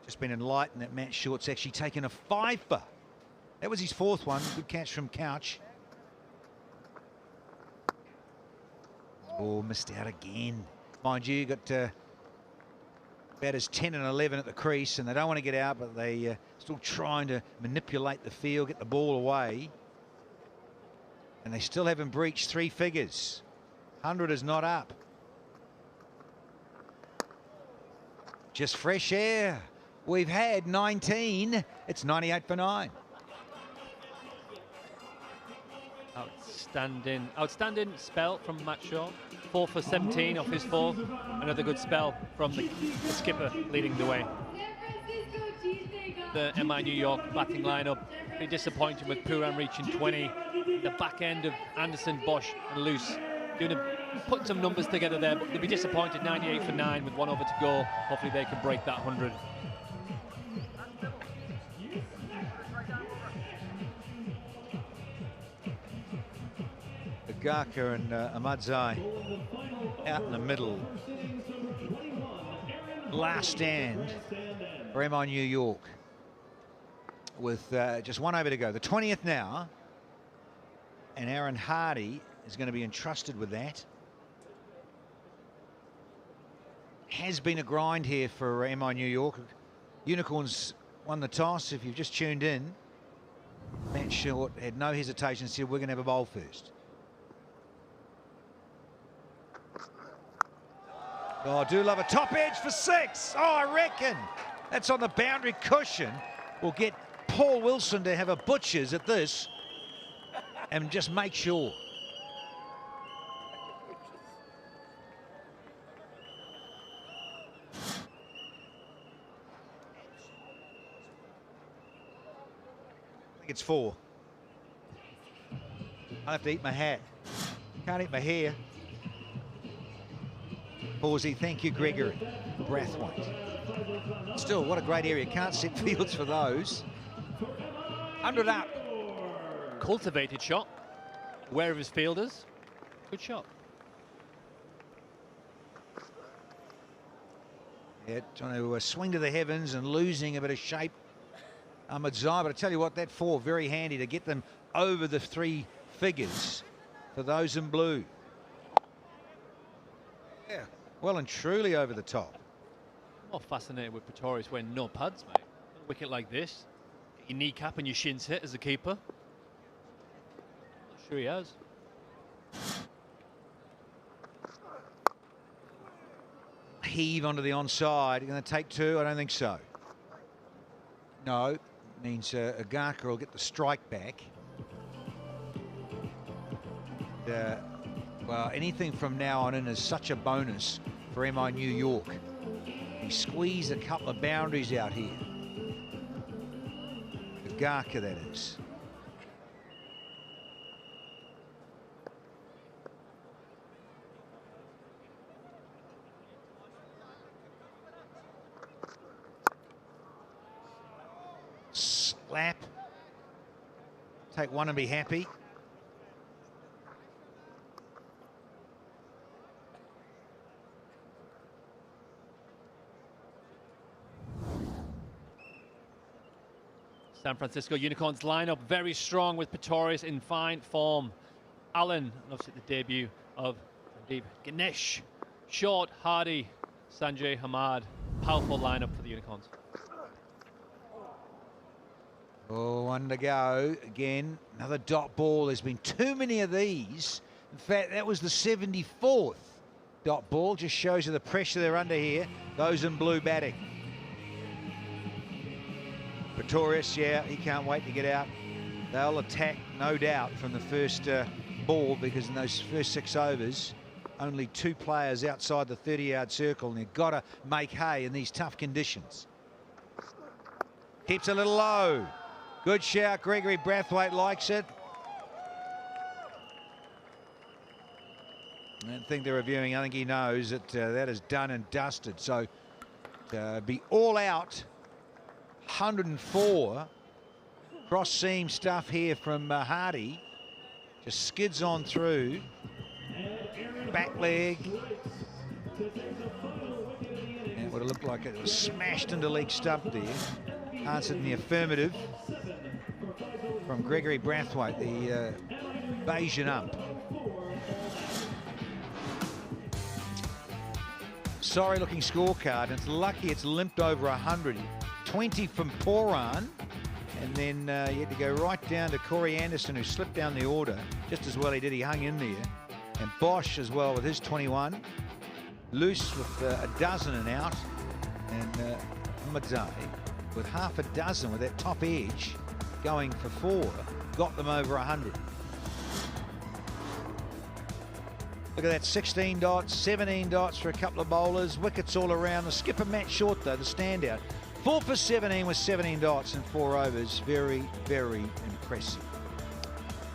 Just been enlightened that Matt Short's actually taken a 5-fer. That was his 4th one. Good catch from Couch. Oh, missed out again. Mind you, got batters 10 and 11 at the crease, and they don't want to get out, but they still trying to manipulate the field, get the ball away. And they still haven't breached 3 figures. 100 is not up. Just fresh air. We've had 19. It's 98 for 9. Outstanding spell from Matt Shaw. 4 for 17 off his 4. Another good spell from the skipper leading the way. The MI New York batting lineup be disappointed with Puran reaching 20. The back end of Anderson, Bosch and Luce putting some numbers together there, but they'll be disappointed. 98 for 9 with 1 over to go. Hopefully they can break that 100. Garka and Ahmadzai out in the middle. Last stand for MI New York with just 1 over to go. The 20th now, and Aaron Hardy is going to be entrusted with that. Has been a grind here for MI New York. Unicorns won the toss. If you've just tuned in, Matt Short had no hesitation, said we're going to have a bowl first. Oh, I do love a top edge for 6. Oh, I reckon that's on the boundary cushion. We'll get Paul Wilson to have a butcher's at this and just make sure. I think it's 4. I have to eat my hat. Can't eat my hair. Pawsey, thank you, Gregory. Brathwaite. Still, what a great area. Can't set fields for those. 100 up. Cultivated shot. Aware of his fielders. Good shot. Yeah, trying to swing to the heavens and losing a bit of shape. Ahmadzai, but I tell you what, that 4 very handy to get them over the 3 figures for those in blue. Yeah, well and truly over the top. More fascinated with Pretorius when no pads, mate. A wicket like this, get your kneecap and your shins hit as a keeper. Not sure he has. Heave onto the onside. Going to take 2? I don't think so. No, means Agaka will get the strike back. Well, anything from now on in is such a bonus for MI New York. He squeezed a couple of boundaries out here. Agaka, that is. Slap. Take 1 and be happy. San Francisco Unicorns lineup very strong with Pretorius in fine form. Allen, obviously the debut of Sandeep Ganesh. Short, Hardy, Sanjay Hamad. Powerful lineup for the Unicorns. Oh, 1 to go. Again, another dot ball. There's been too many of these. In fact, that was the 74th dot ball. Just shows you the pressure they're under here. Those in blue batting. Pretorius, yeah, he can't wait to get out. They'll attack, no doubt, from the first ball, because in those first 6 overs, only 2 players outside the 30-yard circle, and you've got to make hay in these tough conditions. Keeps a little low. Good shout. Gregory Brathwaite likes it. I don't think they're reviewing. I think he knows that that is done and dusted. So be all out. 104. Cross seam stuff here from Hardy. Just skids on through. Back leg. And it would have looked like it was smashed into leg stump there. Answered in the affirmative from Gregory Brathwaite, the Bayesian ump. Sorry looking scorecard, and it's lucky it's limped over 100. 20 from Poran, and then you had to go right down to Corey Anderson, who slipped down the order just as well he did. He hung in there. And Bosch as well with his 21. Loose with a dozen and out. And Ahmadzai with half a dozen with that top edge going for 4. Got them over 100. Look at that, 16 dots, 17 dots for a couple of bowlers. Wickets all around. The skipper Matt Short, though, the standout. 4 for 17 with 17 dots in 4 overs. Very, very impressive.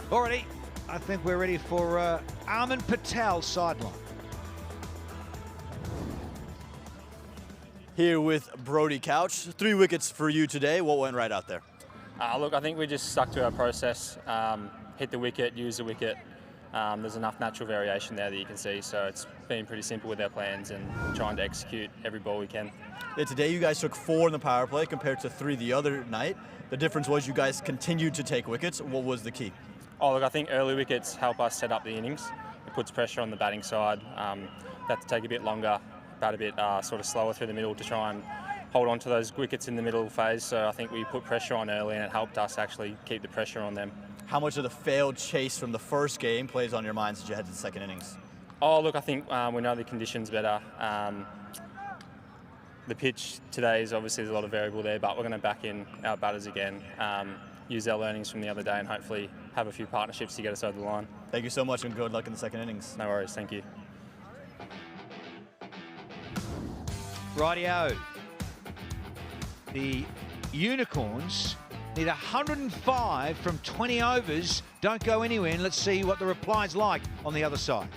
Alrighty, I think we're ready for Arman Patel sideline. Here with Brody Couch. 3 wickets for you today. What went right out there? Look, I think we just stuck to our process, hit the wicket, use the wicket. There's enough natural variation there that you can see, so it's been pretty simple with our plans and trying to execute every ball we can. Yeah, today you guys took 4 in the power play compared to 3 the other night. The difference was you guys continued to take wickets. What was the key? Oh, look, I think early wickets help us set up the innings. It puts pressure on the batting side. They have to take a bit longer, bat a bit sort of slower through the middle to try and hold on to those wickets in the middle phase. So I think we put pressure on early, and it helped us actually keep the pressure on them. How much of the failed chase from the first game plays on your minds as you head to the second innings? Oh, look, I think we know the conditions better. The pitch today is obviously there's a lot of variable there, but we're going to back in our batters again, use our learnings from the other day, and hopefully have a few partnerships to get us over the line. Thank you so much, and good luck in the second innings. No worries, thank you. Rightio. The Unicorns Need 105 from 20 overs. Don't go anywhere, and let's see what the reply's like on the other side.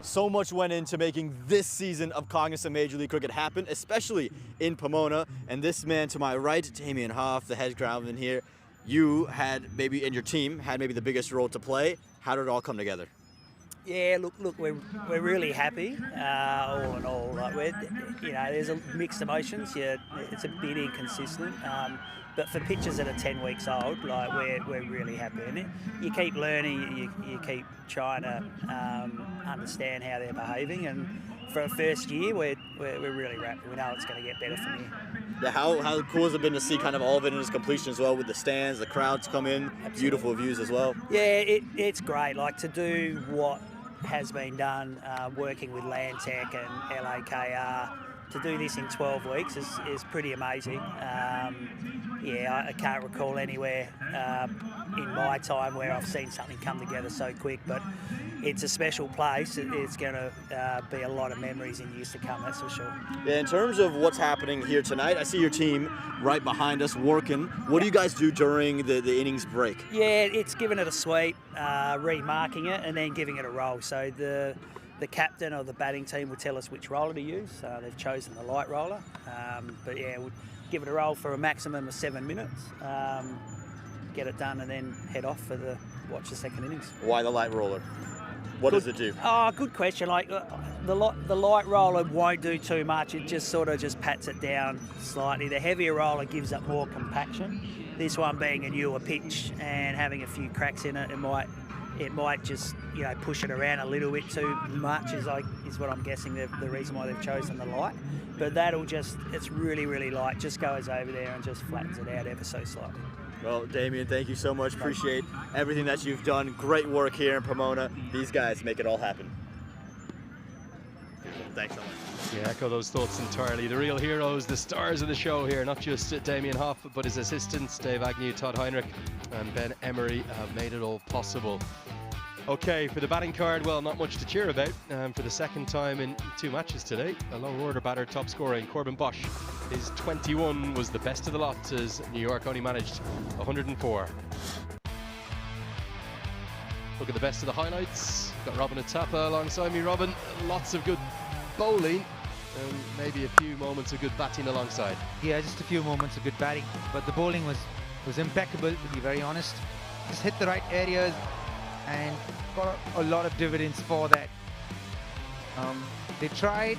So much went into making this season of Cognizant Major League Cricket happen, especially in Pomona. And this man to my right, Damien Hoff, the head groundsman here, you had maybe, and your team had maybe the biggest role to play. How did it all come together? Yeah, look, we're really happy, all in all. Like there's a mixed emotions. Yeah, it's a bit inconsistent, but for pitches that are 10 weeks old, like we're really happy. And you keep learning, you keep trying to understand how they're behaving. And for a first year, we're really happy. We know it's going to get better from here. Yeah, how cool has it been to see kind of all of it in its completion as well, with the stands, the crowds come in, Absolutely. Beautiful views as well? Yeah, it's great. Like to do what has been done, working with Landtech and LAKR, to do this in 12 weeks is pretty amazing. I can't recall anywhere in my time where I've seen something come together so quick, but it's a special place. It's going to be a lot of memories in years to come, that's for sure. Yeah, in terms of what's happening here tonight, I see your team right behind us working. What do you guys do during the innings break? Yeah, it's giving it a sweep, remarking it, and then giving it a roll. So the captain or the batting team will tell us which roller to use. They've chosen the light roller. We'll give it a roll for a maximum of 7 minutes, get it done, and then head off for watch the second innings. Why the light roller? What does it do? Oh, good question. Like the light roller won't do too much. It just sort of pats it down slightly. The heavier roller gives up more compaction. This one being a newer pitch and having a few cracks in it, it might just push it around a little bit too much. Is what I'm guessing the reason why they've chosen the light. But it's really, really light. Just goes over there and just flattens it out ever so slightly. Well, Damien, thank you so much. Appreciate everything that you've done. Great work here in Pomona. These guys make it all happen. Thanks so much. Yeah, echo those thoughts entirely. The real heroes, the stars of the show here, not just Damien Hoff, but his assistants, Dave Agnew, Todd Heinrich, and Ben Emery have made it all possible. Okay, for the batting card, well, not much to cheer about. For the second time in 2 matches today, a lower order batter top scoring, Corbin Bosch. His 21 was the best of the lot as New York only managed 104. Look at the best of the highlights. Got Robin Atapa alongside me. Robin, lots of good bowling and maybe a few moments of good batting alongside. Yeah, just a few moments of good batting, but the bowling was impeccable, to be very honest. Just hit the right areas and got a lot of dividends for that. They tried,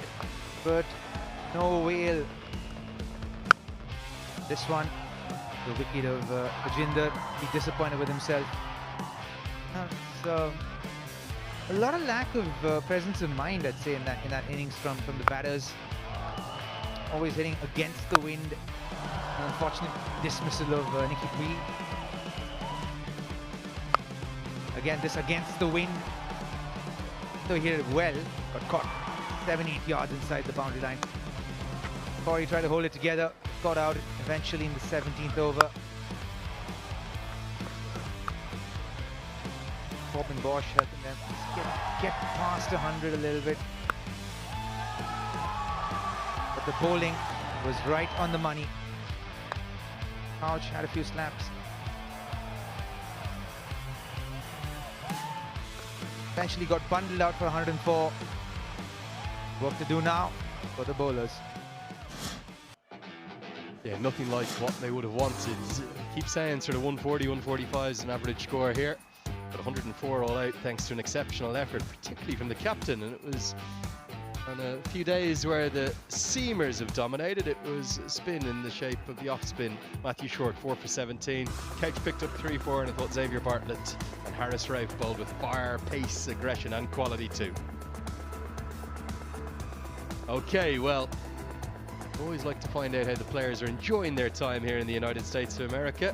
but no avail. This one, the wicket of Ajinder, he disappointed with himself. So a lot of lack of presence of mind, I'd say, in that innings from the batters. Always hitting against the wind. An unfortunate dismissal of Nicky Quee. Again, this against the wind. Though he hit it well, got caught 7-8 yards inside the boundary line. Corey tried to hold it together, got out eventually in the 17th over. Corbin Bosch helping them get past 100 a little bit. But the bowling was right on the money. Couch had a few slaps. Eventually got bundled out for 104. Work to do now for the bowlers. Yeah, nothing like what they would have wanted. Keep saying sort of 140, 145 is an average score here. But 104 all out thanks to an exceptional effort, particularly from the captain. And it was on a few days where the seamers have dominated. It was a spin in the shape of the off spin. Matthew Short 4 for 17. Couch picked up 3-4, and I thought Xavier Bartlett and Harris Rafe bowled with fire, pace, aggression and quality too. Okay, well, always like to find out how the players are enjoying their time here in the United States of America.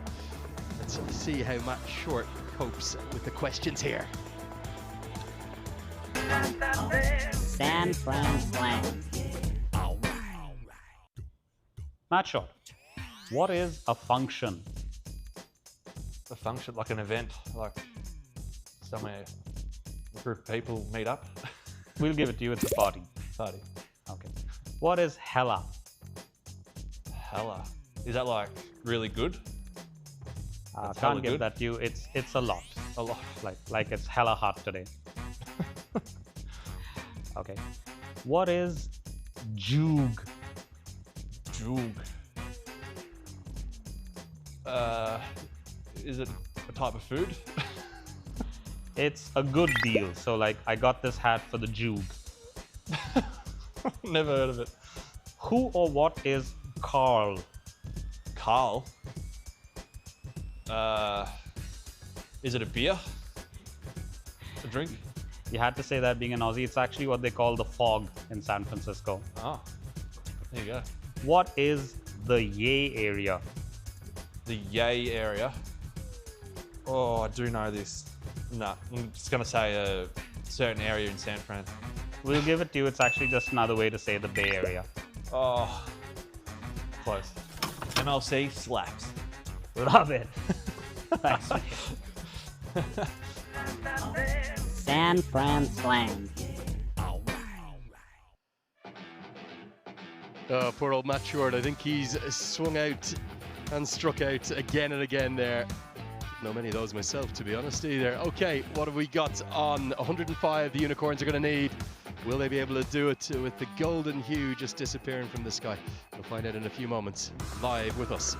Let's see how Matt Short copes with the questions here. San Fran Slam. Matt Short, what is a function? A function, like an event, like somewhere a group of people meet up. We'll give it to you, it's a party. Party. Okay. What is hella? Hella. Is that like really good? Can't give that to you. It's a lot. A lot. Like it's hella hot today. Okay. What is juge? Juge. Is it a type of food? It's a good deal. So like I got this hat for the juge. Never heard of it. Who or what is Carl? Carl? Is it a beer? A drink? You had to say that being an Aussie. It's actually what they call the fog in San Francisco. Ah, there you go. What is the Yay area? The Yay area? Oh, I do know this. No, I'm just going to say a certain area in San Fran. We'll give it to you. It's actually just another way to say the Bay Area. Oh, close. MLC slaps. Love it. Thanks, mate. San Fran Slam. Oh, poor old Matt Short. I think he's swung out and struck out again and again there. Not many of those myself, to be honest, either. Okay, what have we got on 105 the Unicorns are going to need? Will they be able to do it with the golden hue just disappearing from the sky? We'll find out in a few moments. Live with us.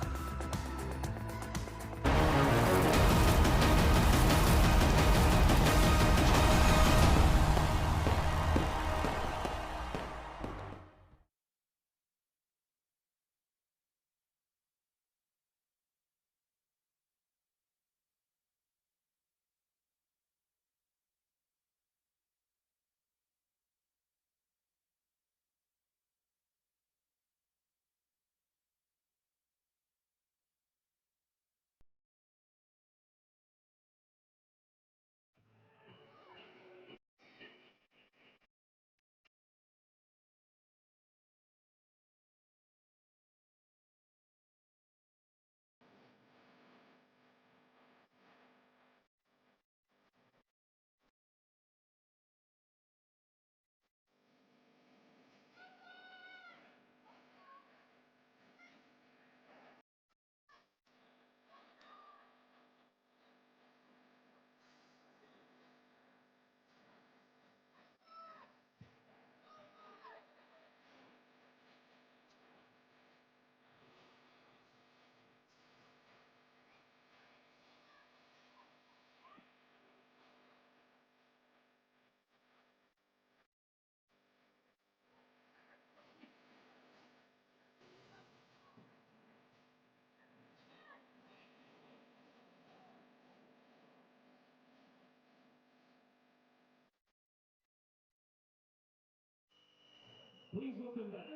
Please welcome back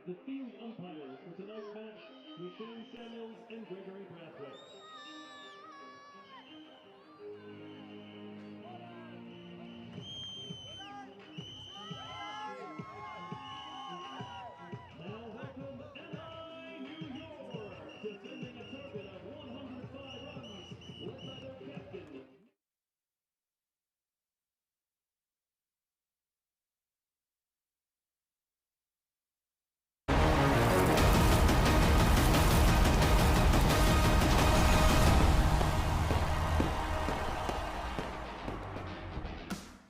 the field umpires for tonight's match, Shane Samuels and Gregory Brathwaite. Now welcome MI New York, defending a target of 105 runs, led by their captain.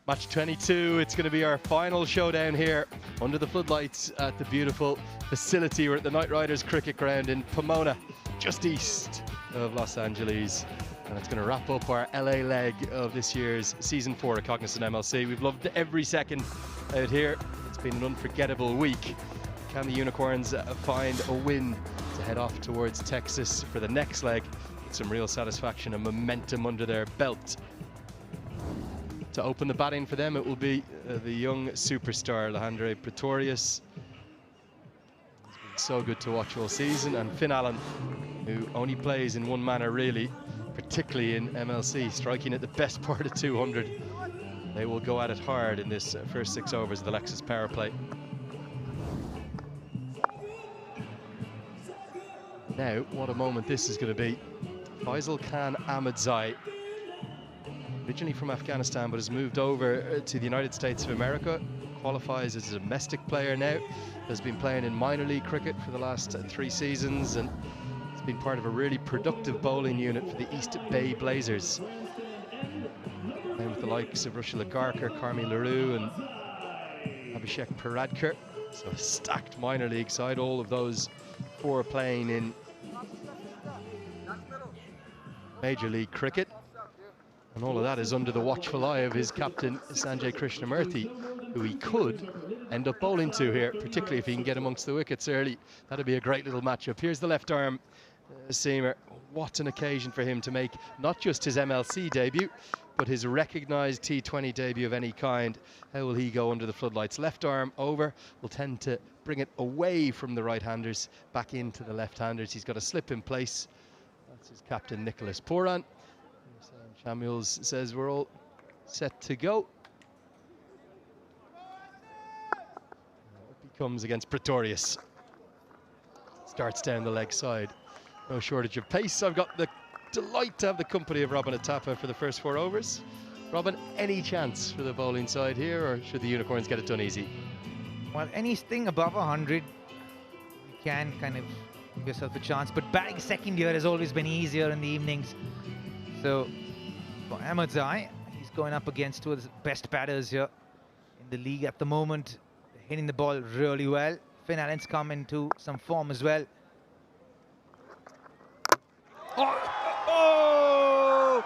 Match 22, it's going to be our final showdown here under the floodlights at the beautiful facility. We're at the Knight Riders cricket ground in Pomona, just east of Los Angeles. And it's going to wrap up our LA leg of this year's Season 4 of Cognizant MLC. We've loved every second out here. It's been an unforgettable week. Can the Unicorns find a win to head off towards Texas for the next leg with some real satisfaction and momentum under their belt? To open the batting for them, it will be the young superstar Alejandro Pretorius. He's been so good to watch all season, and Finn Allen, who only plays in one manner really, particularly in MLC, striking at the best part of 200. They will go at it hard in this first 6 overs of the Lexus power play. Now, what a moment this is going to be. Faisal Khan Ahmadzai, originally from Afghanistan, but has moved over to the United States of America, qualifies as a domestic player now, has been playing in minor league cricket for the last 3 seasons, and has been part of a really productive bowling unit for the East Bay Blazers. Playing with the likes of Rushila Garkar, Carmi LaRue and Abhishek Paradkar. So a stacked minor league side, all of those 4 playing in Major League Cricket. And all of that is under the watchful eye of his captain, Sanjay Krishnamurthy, who he could end up bowling to here, particularly if he can get amongst the wickets early. That'd be a great little matchup. Here's the left arm seamer. What an occasion for him to make not just his MLC debut, but his recognised T20 debut of any kind. How will he go under the floodlights? Left arm over, will tend to bring it away from the right-handers, back into the left-handers. He's got a slip in place. That's his captain, Nicholas Puran. Samuels says we're all set to go. Up he comes against Pretorius. Starts down the leg side. No shortage of pace. I've got the delight to have the company of Robin Atapa for the first 4 overs. Robin, any chance for the bowling side here, or should the Unicorns get it done easy? Well, anything above 100, you can kind of give yourself a chance. But batting second here has always been easier in the evenings. So for Ahmadzai, he's going up against 2 of the best batters here in the league at the moment. They're hitting the ball really well. Finn Allen's come into some form as well. Oh!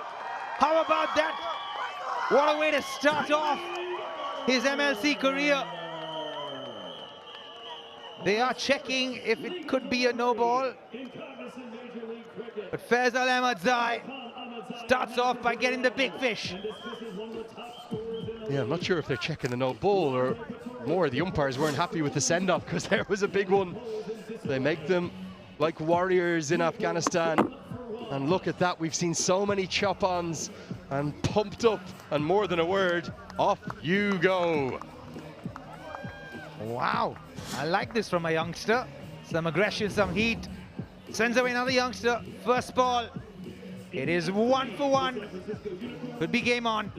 How about that? What a way to start off his MLC career. They are checking if it could be a no ball. But Faisal Ahmadzai starts off by getting the big fish. Yeah, I'm not sure if they're checking the no ball or more the umpires weren't happy with the send-off, because there was a big one. They make them like warriors in Afghanistan. And look at that, we've seen so many chop-ons and pumped up, and more than a word, off you go. Wow, I like this from a youngster. Some aggression, some heat. Sends away another youngster. First ball. It is 1 for 1. Could be game on.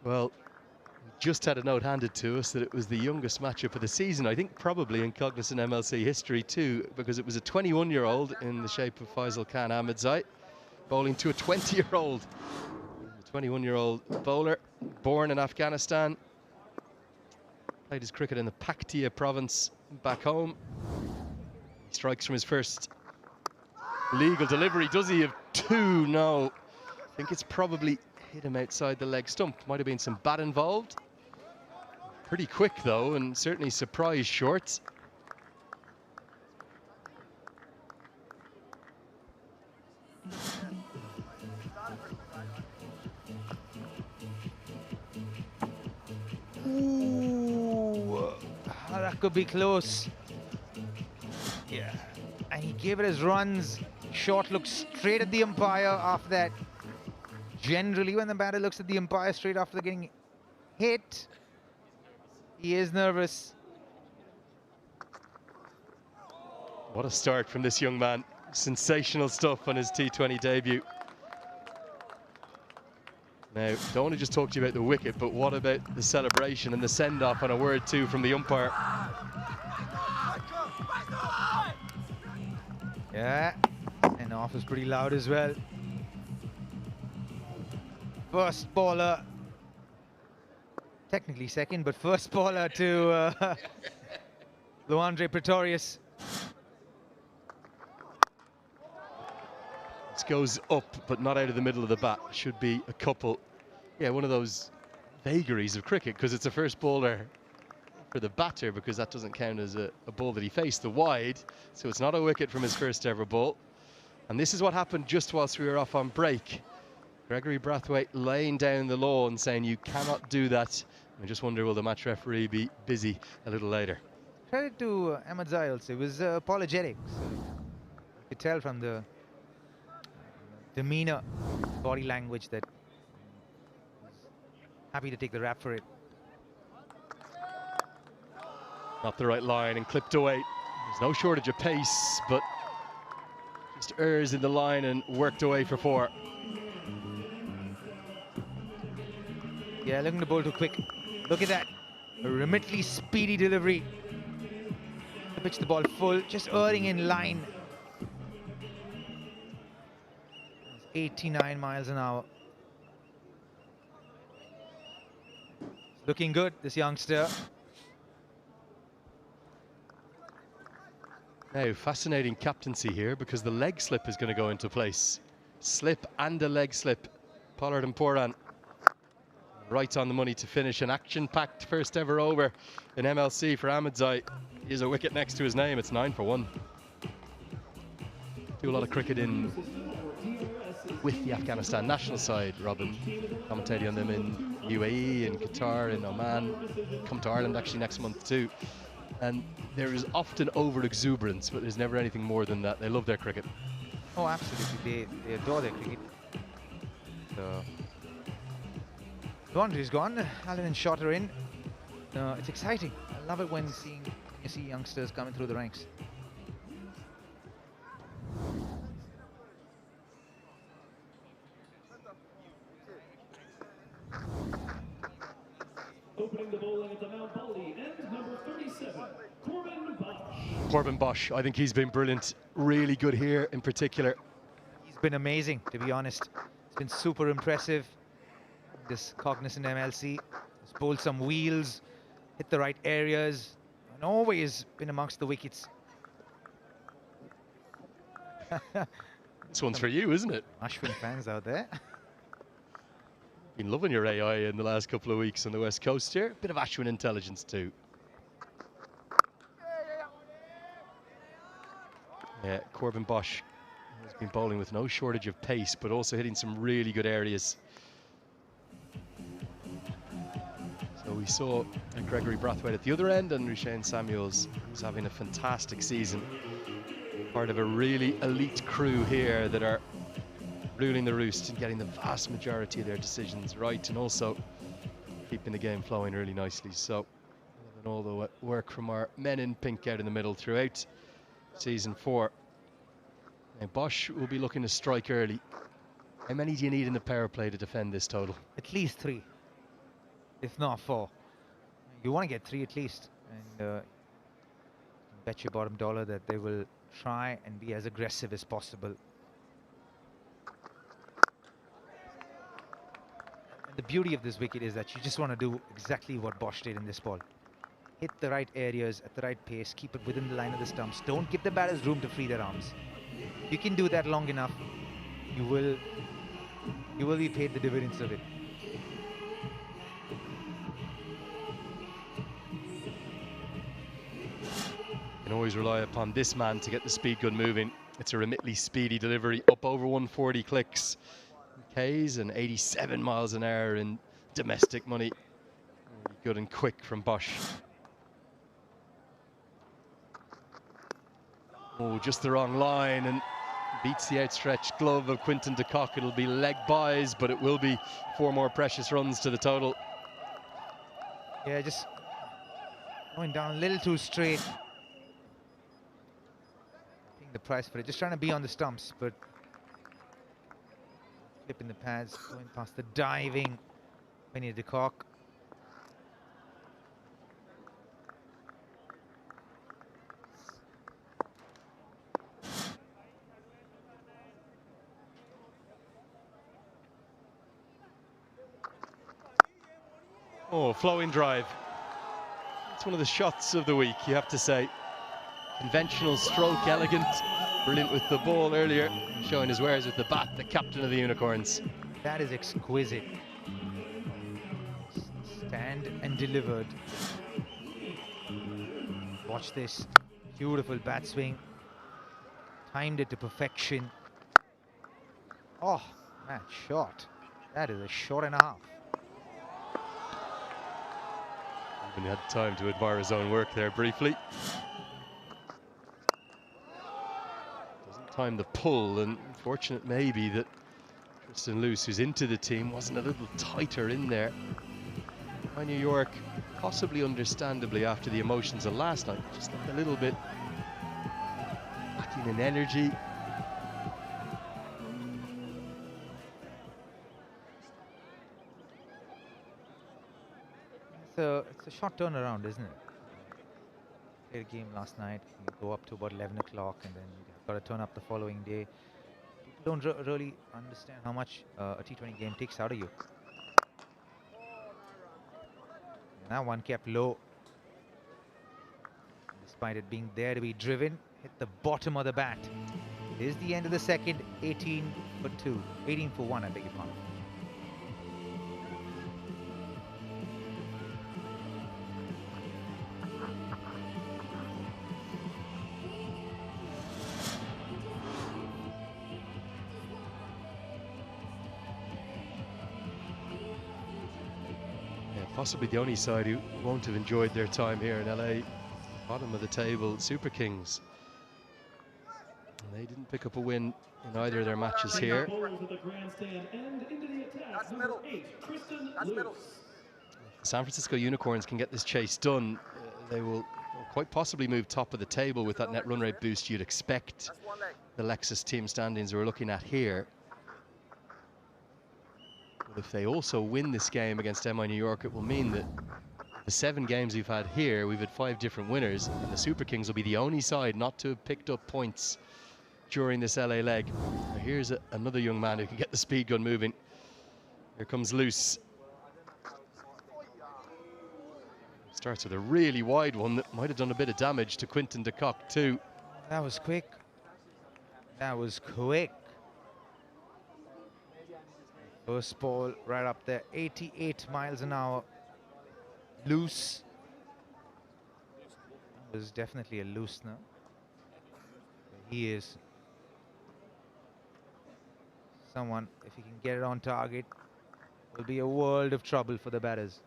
Well, we just had a note handed to us that it was the youngest matchup of the season, I think probably in Cognizant MLC history too, because it was a 21-year-old in the shape of Faisal Khan Ahmadzai bowling to a 20-year-old in the 21-year-old bowler, born in Afghanistan. Played his cricket in the Paktia province back home. He strikes from his first legal delivery. Does he have two? No. I think it's probably hit him outside the leg stump. Might have been some bat involved. Pretty quick though, and certainly surprise short. Ooh, that could be close. Yeah, and he gave it his runs. Shot looked straight at the umpire after that. Generally, when the batter looks at the umpire straight after getting hit, he is nervous. What a start from this young man. Sensational stuff on his T20 debut. Now, don't want to just talk to you about the wicket, but what about the celebration and the send-off and a word too from the umpire? Yeah, and off was pretty loud as well. First bowler, technically second, but first bowler to Luandre Pretorius. This goes up, but not out of the middle of the bat. Should be a couple. Yeah, one of those vagaries of cricket, because it's a first bowler for the batter, because that doesn't count as a ball that he faced, the wide. So it's not a wicket from his first ever ball. And this is what happened just whilst we were off on break. Gregory Brathwaite laying down the law and saying you cannot do that. I just wonder, will the match referee be busy a little later? Credit to Ahmed Ziles. It was apologetic. So you could tell from the demeanor, body language, that he's happy to take the rap for it. Not the right line and clipped away. There's no shortage of pace, but just errs in the line and worked away for four. Yeah, looking to bowl too quick. Look at that. A remitly speedy delivery. To pitch the ball full, just erring in line. 89 miles an hour. Looking good, this youngster. Now, fascinating captaincy here, because the leg slip is going to go into place. Slip and a leg slip. Pollard and Poran right on the money to finish an action-packed first ever over in MLC for Ahmedzai. Here's a wicket next to his name. It's 9 for 1. Do a lot of cricket in with the Afghanistan national side, Robin. Commentating on them in UAE, in Qatar, in Oman. Come to Ireland actually next month too. And there is often over-exuberance, but there's never anything more than that. They love their cricket. Oh, absolutely. They adore their cricket. So, Laundry's gone. Allen and Shot are in. It's exciting. I love it when you see youngsters coming through the ranks. Opening the bowling at the Mount Baldy end, number 37, Corbin Bosch. Corbin Bosch, I think he's been brilliant. Really good here in particular. He's been amazing, to be honest. It's been super impressive. This Cognizant MLC. He's bowled some wheels, hit the right areas, and always been amongst the wickets. This one's for you, isn't it? Ashwin fans out there. Been loving your AI in the last couple of weeks on the West Coast here. Bit of Ashwin intelligence too. Yeah, Corbin Bosch has been bowling with no shortage of pace, but also hitting some really good areas. So we saw Gregory Brathwaite at the other end, and Rushane Samuels is having a fantastic season. Part of a really elite crew here that are ruling the roost and getting the vast majority of their decisions right, and also keeping the game flowing really nicely. So all the work from our men in pink out in the middle throughout season 4. Now Bosch will be looking to strike early. How many do you need in the power play to defend this total? At least 3, if not 4. You want to get 3 at least, and bet your bottom dollar that they will try and be as aggressive as possible. the beauty of this wicket is that you just want to do exactly what Bosch did in this ball. Hit the right areas at the right pace, keep it within the line of the stumps. Don't give the batters room to free their arms. You can do that long enough, you will be paid the dividends of it. You can always rely upon this man to get the speed gun moving. It's a remitly speedy delivery, up over 140 clicks. K's and 87 miles an hour in domestic money. Really good and quick from Bosch. Oh, just the wrong line and beats the outstretched glove of Quinton de Kock. It'll be leg buys, but it will be 4 more precious runs to the total. Yeah, just going down a little too straight. Paying the price for it. Just trying to be on the stumps, but flipping the pads, going past the diving Quinton de Kock. Oh, flowing drive. It's one of the shots of the week, you have to say. Conventional stroke, elegant. Brilliant with the ball earlier. Showing his wares with the bat, the captain of the Unicorns. That is exquisite. Stand and delivered. Watch this. Beautiful bat swing. Timed it to perfection. Oh, man, shot. That is a shot and a half. Even had time to admire his own work there briefly. Doesn't time the pull, and fortunate maybe that Tristan Luce, who's into the team, wasn't a little tighter in there. By New York, possibly understandably after the emotions of last night, just looked a little bit lacking in energy. It's a short turnaround, isn't it? Played a game last night, you go up to about 11 o'clock and then you've got to turn up the following day. People don't really understand how much a T20 game takes out of you. And that one kept low. Despite it being there to be driven, hit the bottom of the bat. It is the end of the second, 18 for 2. 18 for 1, I beg your pardon. Possibly the only side who won't have enjoyed their time here in LA. Bottom of the table, Super Kings. And they didn't pick up a win in either of their matches here. That's middle. That's middle. San Francisco Unicorns can get this chase done. They will quite possibly move top of the table with that net run rate boost you'd expect. The Lexus team standings we're looking at here. But if they also win this game against MI New York, it will mean that the 7 games we've had here, we've had 5 different winners, and the Super Kings will be the only side not to have picked up points during this LA leg. Now here's another young man who can get the speed gun moving. Here comes Luce. Starts with a really wide one that might have done a bit of damage to Quinton de Kock too. That was quick. That was quick. First ball right up there, 88 miles an hour. Loose. It was definitely a loosener. He is someone, if he can get it on target, will be a world of trouble for the batters.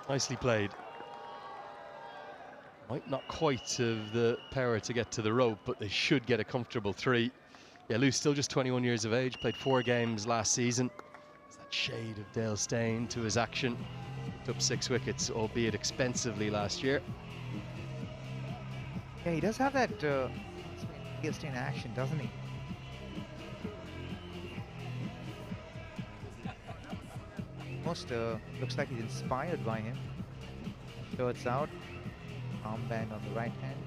Nicely played. Might not quite have the power to get to the rope, but they should get a comfortable 3. Yeah, Luce still just 21 years of age, played 4 games last season. There's that shade of Dale Steyn to his action. Picked up 6 wickets, albeit expensively last year. Yeah, he does have that Dale Steyn action, doesn't he? Almost looks like he's inspired by him. Shirts out. Armband on the right hand.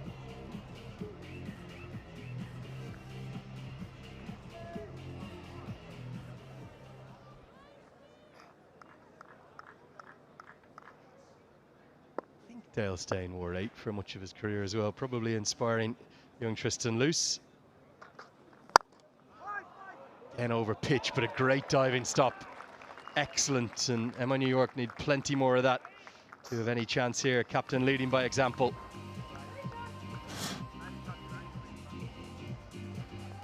Dale Steyn wore 8 for much of his career as well, probably inspiring young Tristan Luce. Again over pitch, but a great diving stop. Excellent, and MI New York need plenty more of that to have any chance here. Captain leading by example.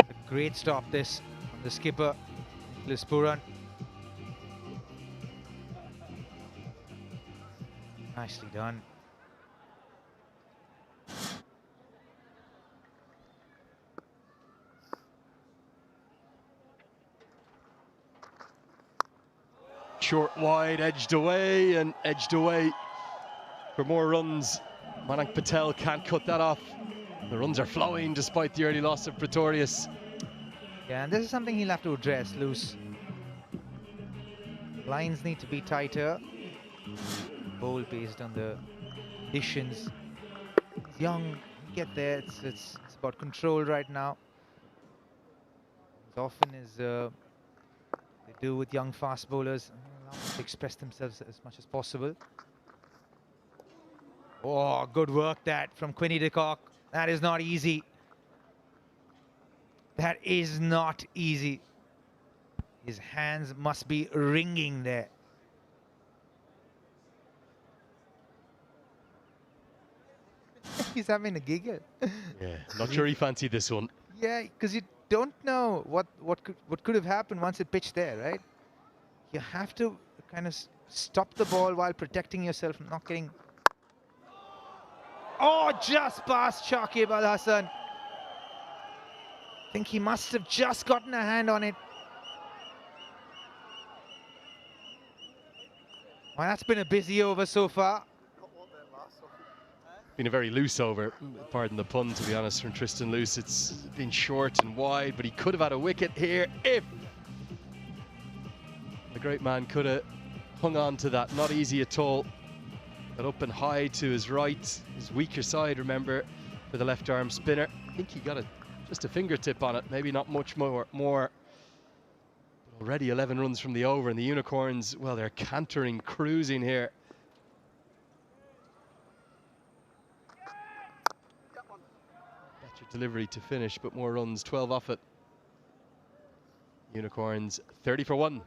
A great stop this from the skipper, Lispuran. Nicely done. Short wide, edged away and edged away for more runs. Manik Patel can't cut that off. The runs are flowing despite the early loss of Pretorius. Yeah, and this is something he'll have to address, Luce. Lines need to be tighter. Bowl based on the conditions. He's young, get there. It's about control right now. As often as they do with young fast bowlers, allow them to express themselves as much as possible. Oh, good work that from Quinny de Kock. That is not easy. That is not easy. His hands must be ringing there. He's having a giggle. Yeah, not sure he fancied this one. Yeah, because you don't know what could have happened once it pitched there, right? You have to kind of stop the ball while protecting yourself from not getting. Oh, just past Shakib Al Hassan. I think he must have just gotten a hand on it. Well, that's been a busy over so far. Been a very loose over, pardon the pun, to be honest, from Tristan Luce. It's been short and wide, but he could have had a wicket here if the great man could have hung on to that. Not easy at all. But up and high to his right, his weaker side, remember, for the left arm spinner. I think he got just a fingertip on it, maybe not much more. But already 11 runs from the over, and the Unicorns, well, they're cantering, cruising here. Better delivery to finish, but more runs, 12 off it. Unicorns 30 for 1.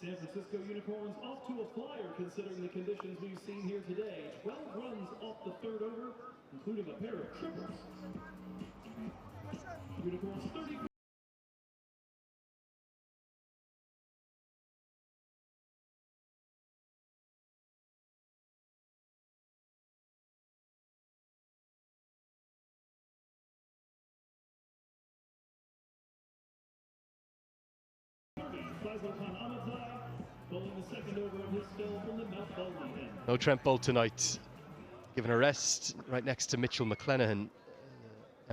San Francisco Unicorns off to a flyer considering the conditions we've seen here today. 12 runs off the third over, including a pair of triples. Unicorns 30. No Trent Bolt tonight. Given a rest right next to Mitchell McClenaghan,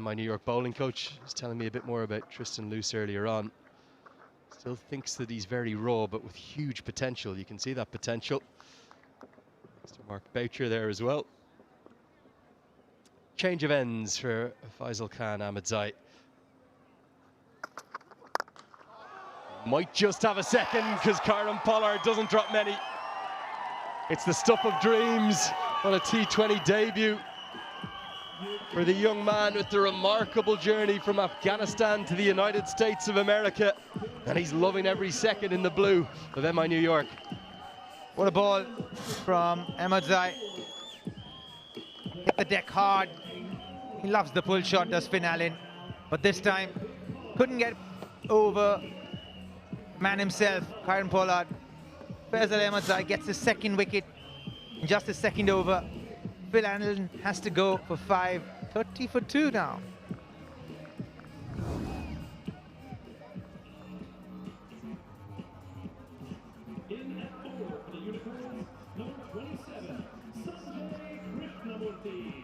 MI New York bowling coach. He's telling me a bit more about Tristan Luce earlier on. Still thinks that he's very raw, but with huge potential. You can see that potential. Next to Mark Boucher there as well. Change of ends for Faisal Khan Ahmedzai. Might just have a second because Kieran Pollard doesn't drop many. It's the stuff of dreams on a T20 debut for the young man with the remarkable journey from Afghanistan to the United States of America. And he's loving every second in the blue of MI New York. What a ball from Ahmedzai. Hit the deck hard. He loves the pull shot, does Finn Allen. But this time, couldn't get over man himself, Kieran Pollard. Faisal Ahmedzai gets his second wicket in just his second over. Phil Allen has to go for 5. 30 for 2 now. In at 4 for the Unicorns, number 27, Sanjay Krishnamurthy.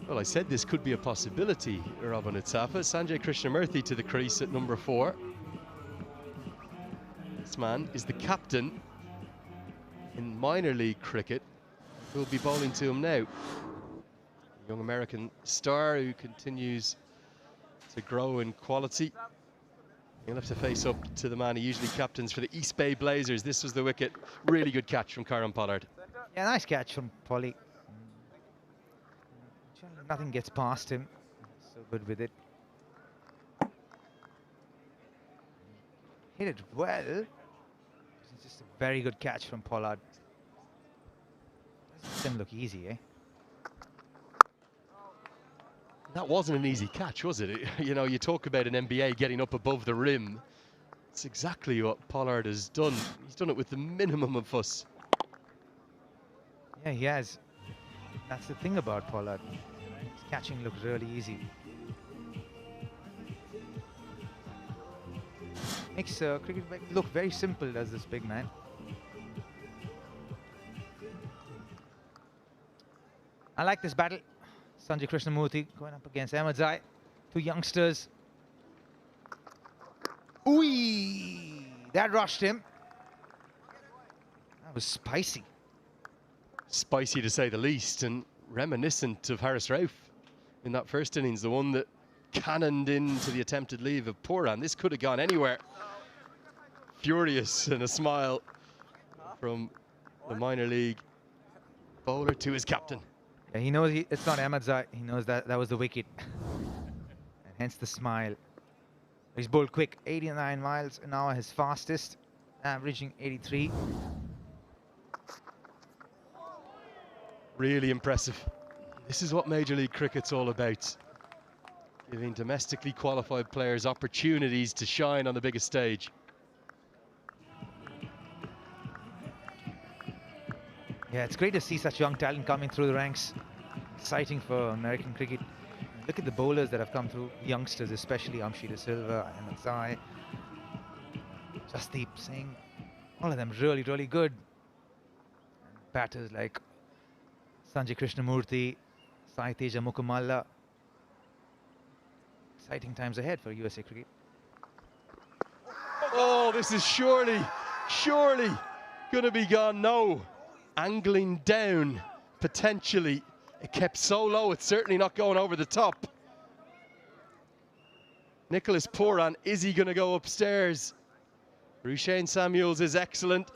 Well, I said this could be a possibility, Robin Itsafa. Sanjay Krishnamurthy to the crease at number 4. This man is the captain in minor league cricket. Who'll be bowling to him now? A young American star who continues to grow in quality. He'll have to face up to the man he usually captains for the East Bay Blazers. This was the wicket. Really good catch from Kieran Pollard. Yeah, nice catch from Polly. Nothing gets past him. So good with it. Hit it well. It's just a very good catch from Pollard. Doesn't look easy, eh? That wasn't an easy catch, was it? You know, you talk about an NBA getting up above the rim. It's exactly what Pollard has done. He's done it with the minimum of fuss. Yeah, he has. That's the thing about Pollard. His catching looks really easy. Makes cricket look very simple, does this big man. I like this battle. Sanjay Krishnamurthy going up against Ahmed Zai. Two youngsters. Ooh, that rushed him. That was spicy. Spicy to say the least, and reminiscent of Haris Rauf in that first innings, the one that cannoned into the attempted leave of Pooran. This could have gone anywhere. Furious and a smile from the minor league bowler to his captain. Yeah, he knows it's not Ahmed Zai. He knows that was the wicket. And hence the smile. He's bowled quick, 89 miles an hour, his fastest, averaging 83. Really impressive. This is what Major League Cricket's all about. Giving domestically qualified players opportunities to shine on the biggest stage. Yeah, it's great to see such young talent coming through the ranks. Exciting for American cricket. Look at the bowlers that have come through, youngsters especially, Amshi De Silva, Ahmed Zai, Jasdeep Singh, all of them really, really good. And batters like Sanjay Krishnamurthy, Sai Teja Mukamalla. Exciting times ahead for USA cricket. Oh, this is surely going to be gone. No. Angling down, potentially. It kept so low, it's certainly not going over the top. Nicholas Pooran, is he going to go upstairs? Rushain Samuels is excellent,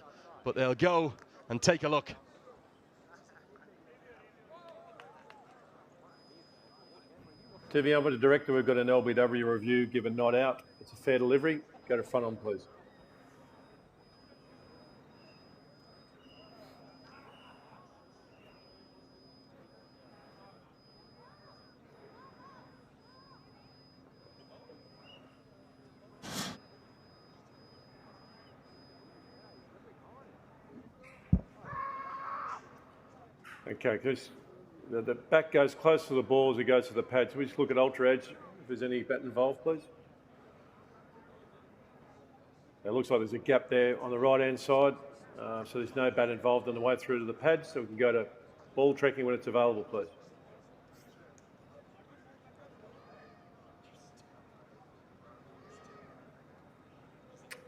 but they'll go and take a look. To be able to director, we've got an LBW review, given not out. It's a fair delivery. Go to front on, please. Okay, because the back goes close to the ball as it goes to the pad. So we just look at ultra edge, if there's any bat involved, please. It looks like there's a gap there on the right-hand side. So there's no bat involved on the way through to the pad. So we can go to ball tracking when it's available, please.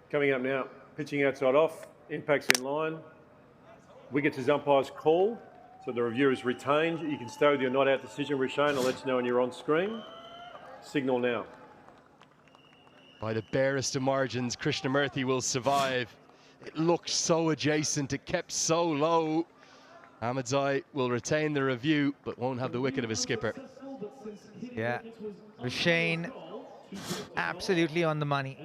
Coming up now, pitching outside off, impacts in line. Wickets is umpire's call. So the review is retained. You can stay with your not out decision, Rushain. I'll let you know when you're on screen. Signal now. By the barest of margins, Krishnamurthy will survive. It looked so adjacent, it kept so low. Ahmed Zai will retain the review, but won't have the wicket of his skipper. Yeah, Rushain, absolutely on the money.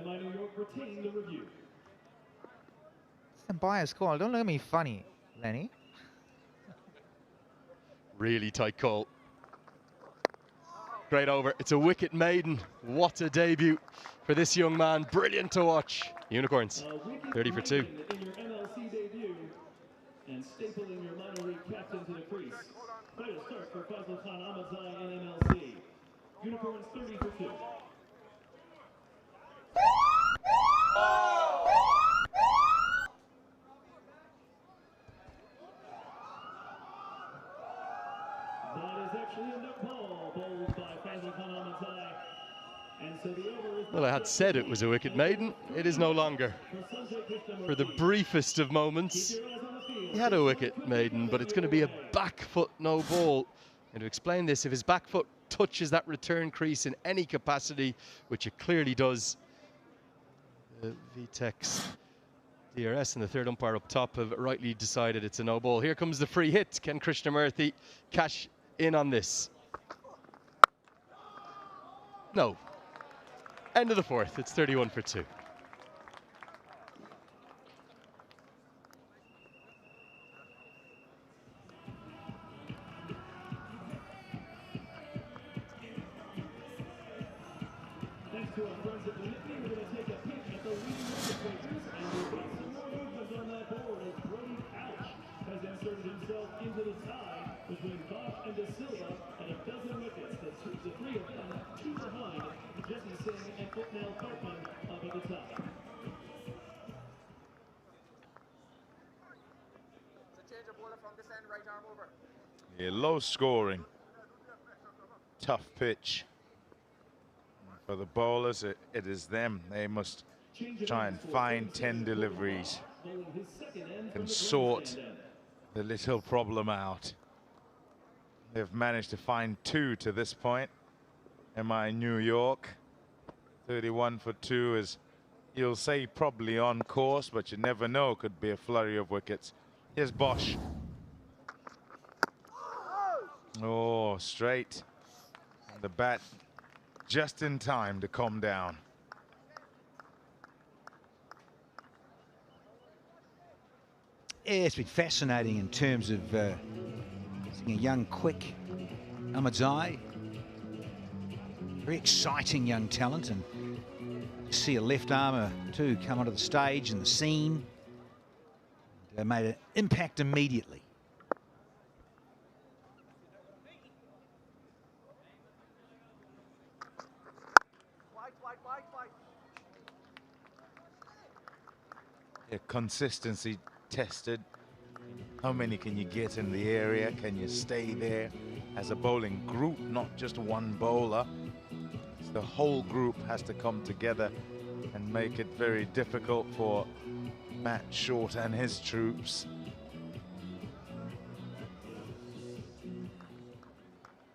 It's umpire's call. Don't look at me funny, Lenny. Really tight call. Great over. It's a wicket maiden. What a debut for this young man. Brilliant to watch. Unicorns, 30 for 2. In your MLC debut and stapling your minor league captain to the crease. Final start for Fazal Khan Ahmed Zai in MLC. Unicorns 30 for 2. That is actually a no ball, bowled by Fazil Khan Ahmadzai. And so the over is Well, I had said it was a wicket maiden. It is no longer. For the briefest of moments, he had a wicket maiden, but it's going to be a back foot no ball. And to explain this, if his back foot touches that return crease in any capacity, which it clearly does, the VTEX DRS and the third umpire up top have rightly decided it's a no ball. Here comes the free hit. Can Krishnamurthy cash in on this? No. End of the fourth. It's 31 for 2. Thanks to our friends at the Nittany, we're going to take a peek at the leading wicket takers, and we'll get some more movement on that board as Brody Ouch has inserted himself into the tie between Bosch and De Silva at a dozen wickets. The three of them, two behind Jesse Singh and Footnail Cartman up at the top. So change of bowler from this end, right arm over. Yeah, low scoring. Tough pitch. For the bowlers, it is them. They must try and find 10 deliveries and sort the little problem out. They've managed to find 2 to this point. MI New York, 31 for 2 is, you'll say, probably on course, but you never know. Could be a flurry of wickets. Here's Bosch. Oh, straight. And the bat just in time to calm down. Yeah, it's been fascinating in terms of seeing a young, quick Ahmadzai. Very exciting young talent, and see a left armer too come onto the stage and the scene. Made an impact immediately. Yeah, consistency tested. How many can you get in the area? Can you stay there as a bowling group, not just one bowler? The whole group has to come together and make it very difficult for Matt Short and his troops.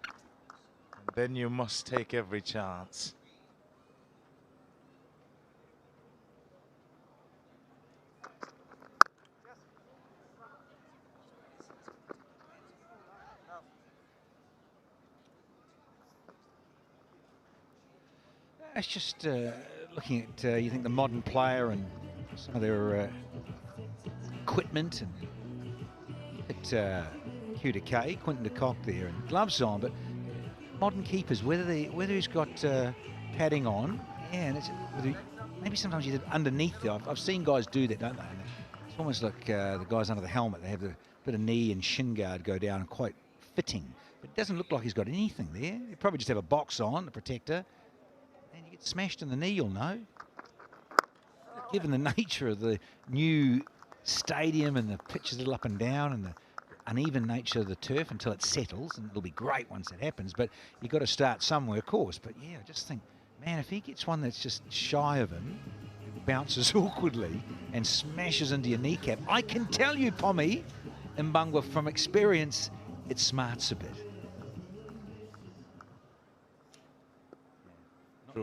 And then you must take every chance. It's just looking at, you think, the modern player and some of their equipment, and look at Q to K, Quinton de Kock there, and gloves on, but modern keepers, whether he's got padding on, yeah, and it's, maybe sometimes you did underneath there. I've seen guys do that, don't they? And it's almost like the guys under the helmet, they have a bit of knee and shin guard go down, quite fitting, but it doesn't look like he's got anything there. He probably just have a box on, a protector. And you get smashed in the knee, you'll know. Given the nature of the new stadium and the pitch is a little up and down and the uneven nature of the turf until it settles, and it'll be great once it happens, but you've got to start somewhere, of course. But yeah, I just think, man, if he gets one that's just shy of him, bounces awkwardly and smashes into your kneecap, I can tell you, Pommy Mbangwa, from experience, it smarts a bit.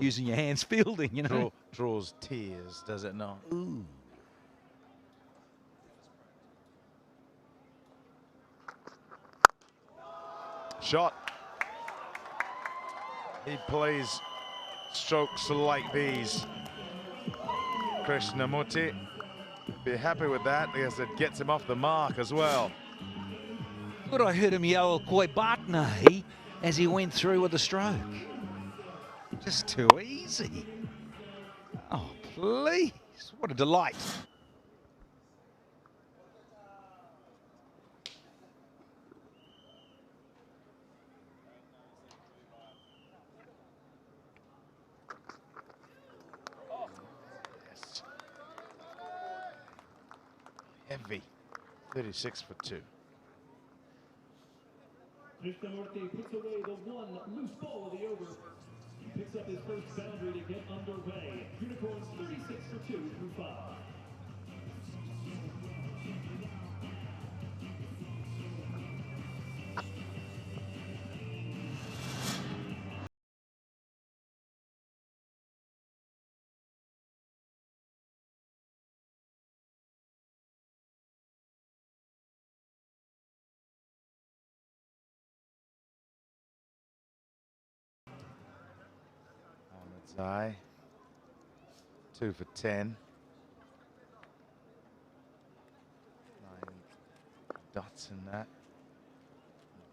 Using your hands fielding, you know. Draws tears, does it not? Ooh. Shot. He plays strokes like these. Krishnamurthy be happy with that because it gets him off the mark as well. But I heard him yell "Koi Batna" as he went through with the stroke. Just too easy. Oh, please. What a delight. Yes. Heavy. 36 for 2. Krishnamurti puts away the one loose ball of the over. He picks up his first boundary to get underway. Unicorns 36 for 2 through 5. Zai, 2 for 10. 9 dots in that.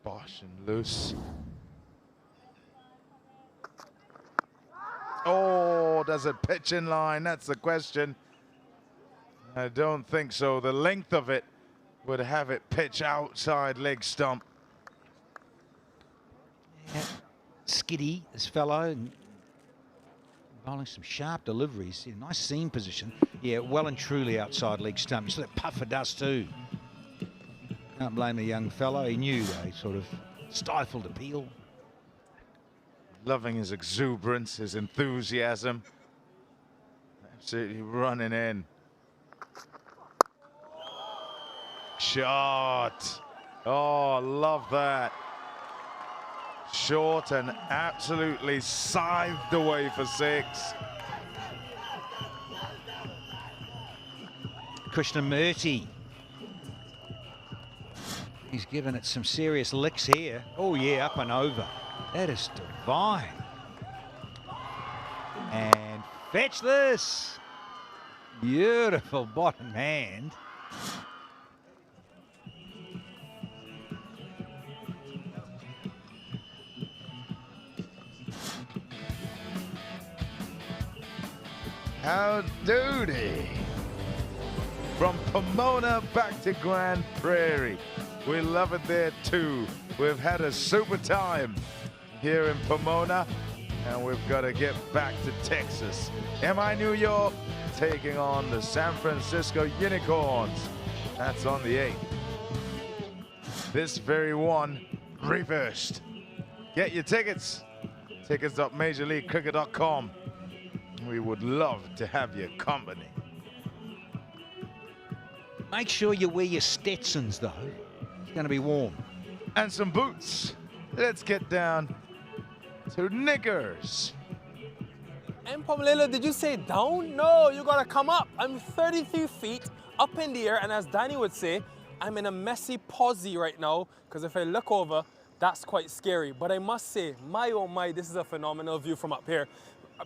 Bosch and loose. Oh, does it pitch in line? That's the question. I don't think so. The length of it would have it pitch outside leg stump. Yeah. Skiddy, this fellow, and bowling some sharp deliveries. Yeah, nice seam position. Yeah, well and truly outside leg stump. You saw that puff of dust too. Can't blame the young fellow. He knew they sort of stifled appeal. Loving his exuberance, his enthusiasm. Absolutely running in. Shot. Oh, love that. Short and absolutely scythed away for 6. Krishnamurti. He's given it some serious licks here. Oh yeah, up and over. That is divine. And fetch this. Beautiful bottom hand. How duty. From Pomona back to Grand Prairie. We love it there too. We've had a super time here in Pomona, and we've got to get back to Texas. MI New York taking on the San Francisco Unicorns. That's on the 8th. This very one reversed. Get your tickets. Tickets.majorleaguecricket.com. We would love to have your company. Make sure you wear your Stetsons though. It's going to be warm. And some boots. Let's get down to knickers. And Pamela, did you say down? No, you gotta come up. I'm 33 feet up in the air, and as Danny would say, I'm in a messy posy right now, because if I look over, that's quite scary. But I must say, my oh my, this is a phenomenal view from up here.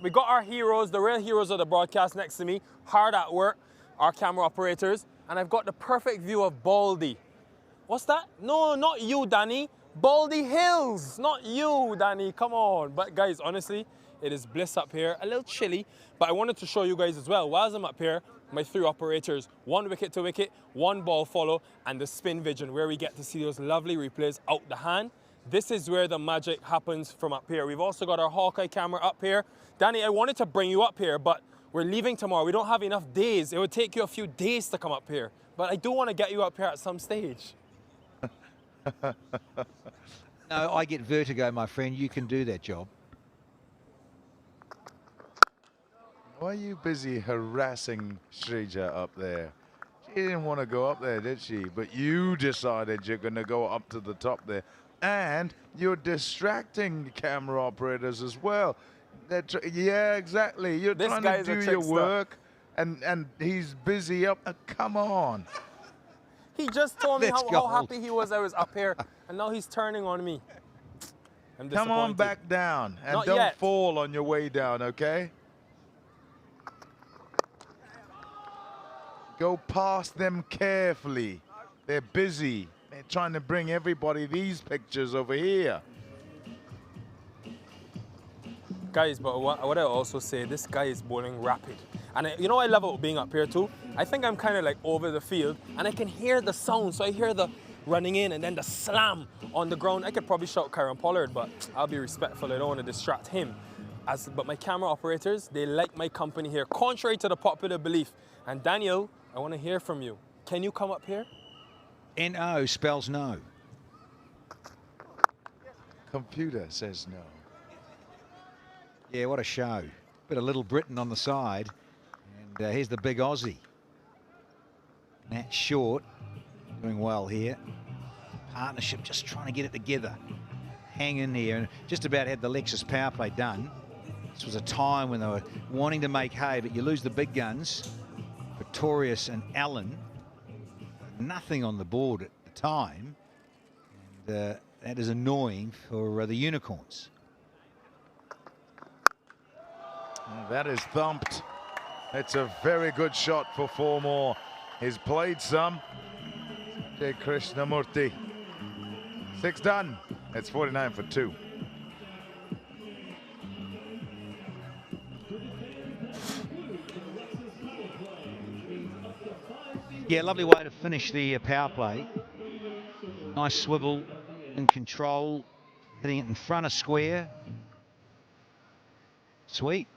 We got our heroes, the real heroes of the broadcast next to me, hard at work, our camera operators, and I've got the perfect view of Baldy. What's that? No, not you, Danny. Baldy Hills, not you, Danny, come on. But guys, honestly, it is bliss up here, a little chilly, but I wanted to show you guys as well. While I'm up here, my 3 operators, 1 wicket to wicket, 1 ball follow, and the spin vision, where we get to see those lovely replays out the hand. This is where the magic happens from up here. We've also got our Hawkeye camera up here. Danny, I wanted to bring you up here, but we're leaving tomorrow. We don't have enough days. It would take you a few days to come up here. But I do want to get you up here at some stage. No, I get vertigo, my friend. You can do that job. Why are you busy harassing Shrija up there? She didn't want to go up there, did she? But you decided you're going to go up to the top there. And you're distracting camera operators as well. Yeah, exactly. You're trying to do your work, and he's busy up. Come on. He just told me how happy he was I was up here, and now he's turning on me. I'm disappointed. Come on back down, and Not don't yet. fall on your way down, okay? Go past them carefully. They're busy. They're trying to bring everybody these pictures over here. Guys, but what I also say, this guy is bowling rapid. And you know what I love about being up here too? I think I'm kind of like over the field, and I can hear the sound. So I hear the running in and then the slam on the ground. I could probably shout Karen Pollard, but I'll be respectful. I don't want to distract him. But my camera operators, they like my company here, contrary to the popular belief. And Daniel, I want to hear from you. Can you come up here? N-O spells no. computer says no. Yeah, what a show. Bit of Little Britain on the side. And here's the big Aussie. Matt Short doing well here. Partnership just trying to get it together. Hang in here. And just about had the Lexus power play done. This was a time when they were wanting to make hay, but you lose the big guns. Pretorius and Allen. Nothing on the board at the time. And that is annoying for the Unicorns. That is thumped. It's a very good shot for 4 more. He's played some. J. Krishnamurti. 6 done. It's 49 for 2. Yeah, lovely way to finish the power play. Nice swivel in control, hitting it in front of square. Sweet.